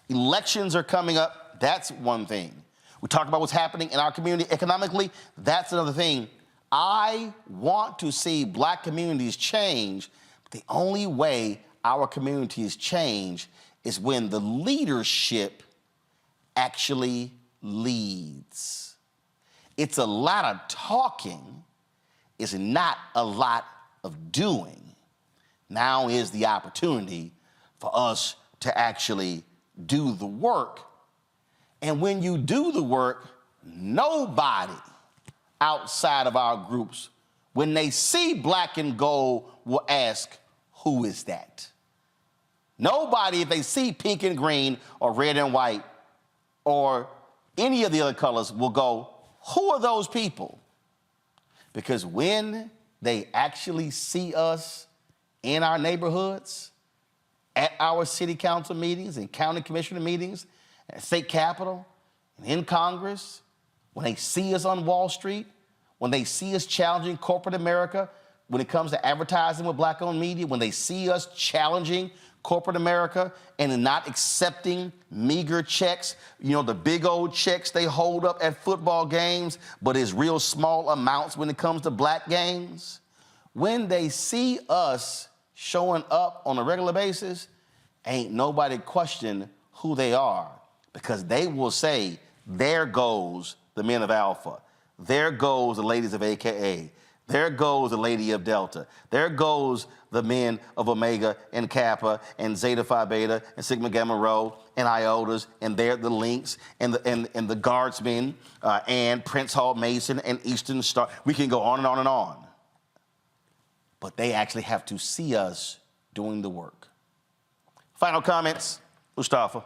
Elections are coming up, that's one thing. We talk about what's happening in our community economically, that's another thing. I want to see black communities change, but the only way our communities change is when the leadership actually leads. It's a lot of talking, it's not a lot of doing. Now is the opportunity for us to actually do the work. And when you do the work, nobody outside of our groups, when they see black and gold, will ask, who is that? Nobody, if they see pink and green or red and white or any of the other colors, will go, who are those people? Because when they actually see us in our neighborhoods, at our city council meetings and county commissioner meetings, at state capitol, and in Congress, when they see us on Wall Street, when they see us challenging corporate America, when it comes to advertising with black-owned media, when they see us challenging corporate America and not accepting meager checks, you know, the big old checks they hold up at football games, but it's real small amounts when it comes to black games. When they see us showing up on a regular basis, ain't nobody question who they are, because they will say, there goes the men of Alpha. There goes the ladies of AKA. There goes the lady of Delta. There goes the men of Omega and Kappa and Zeta Phi Beta and Sigma Gamma Rho and Iotas, and they're the Links and the Guardsmen and Prince Hall Mason and Eastern Star. We can go on and on and on. But they actually have to see us doing the work. Final comments, Mustafa.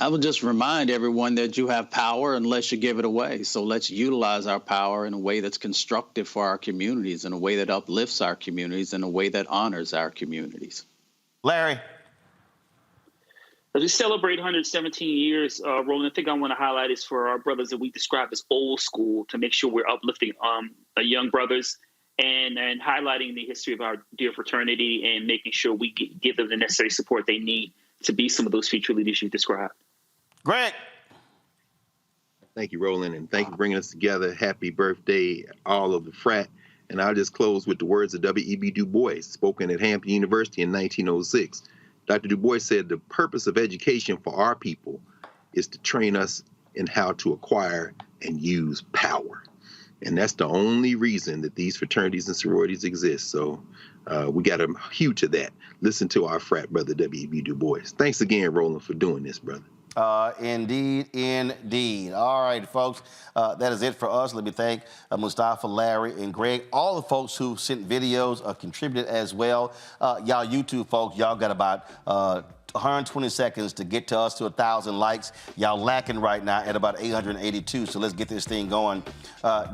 I would just remind everyone that you have power unless you give it away. So let's utilize our power in a way that's constructive for our communities, in a way that uplifts our communities, in a way that honors our communities. Larry. As we celebrate 117 years, Roland, I think I want to highlight is for our brothers that we describe as old school, to make sure we're uplifting young brothers and highlighting the history of our dear fraternity and making sure we give them the necessary support they need to be some of those future leaders you described. Greg. Thank you, Roland, and thank you for bringing us together. Happy birthday, all of the frat. And I'll just close with the words of W.E.B. Du Bois, spoken at Hampton University in 1906. Dr. Du Bois said, the purpose of education for our people is to train us in how to acquire and use power. And that's the only reason that these fraternities and sororities exist. So we got to hew to that. Listen to our frat brother, W.E.B. Du Bois. Thanks again, Roland, for doing this, brother. Indeed, indeed. All right, folks, that is it for us. Let me thank Mustafa, Larry, and Greg, all the folks who sent videos, contributed as well. Y'all YouTube folks, y'all got about 120 seconds to get to us to 1,000 likes. Y'all lacking right now at about 882, so let's get this thing going.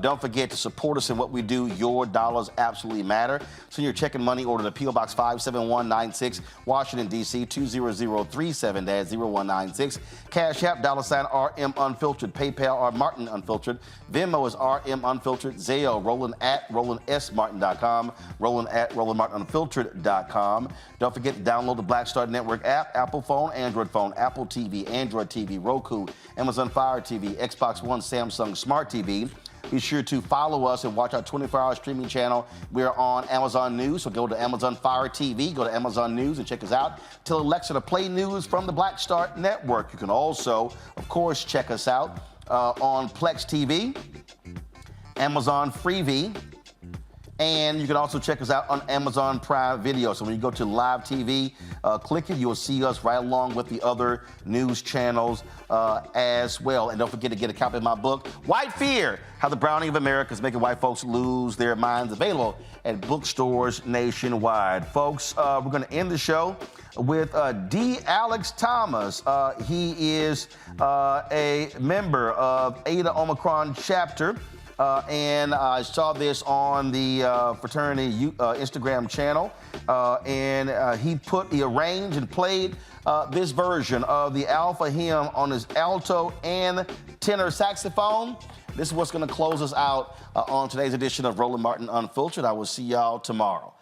Don't forget to support us in what we do. Your dollars absolutely matter. Send your check and money order to P.O. Box 57196, Washington, D.C. 20037-0196. Cash App, $RM Unfiltered. PayPal, R Martin Unfiltered. Venmo is RM Unfiltered. Zelle, Roland at RolandSMartin.com. Roland at RolandMartinUnfiltered.com. Don't forget to download the Black Star Network app, Apple phone, Android phone, Apple TV, Android TV, Roku, Amazon Fire TV, Xbox One, Samsung Smart TV. Be sure to follow us and watch our 24-hour streaming channel. We're on Amazon News, so go to Amazon Fire TV, go to Amazon News and check us out. Tell Alexa to play news from the Black Star Network. You can also, of course, check us out on Plex TV, Amazon Freevee, and you can also check us out on Amazon Prime Video. So when you go to live TV, click it, you'll see us right along with the other news channels as well. And don't forget to get a copy of my book, White Fear, How the Browning of America is Making White Folks Lose Their Minds, available at bookstores nationwide. Folks, we're going to end the show with D. Alex Thomas. He is a member of Eta Omicron chapter and I saw this on the fraternity Instagram channel, and he arranged and played this version of the Alpha hymn on his alto and tenor saxophone. This is what's going to close us out on today's edition of Roland Martin Unfiltered. I will see y'all tomorrow.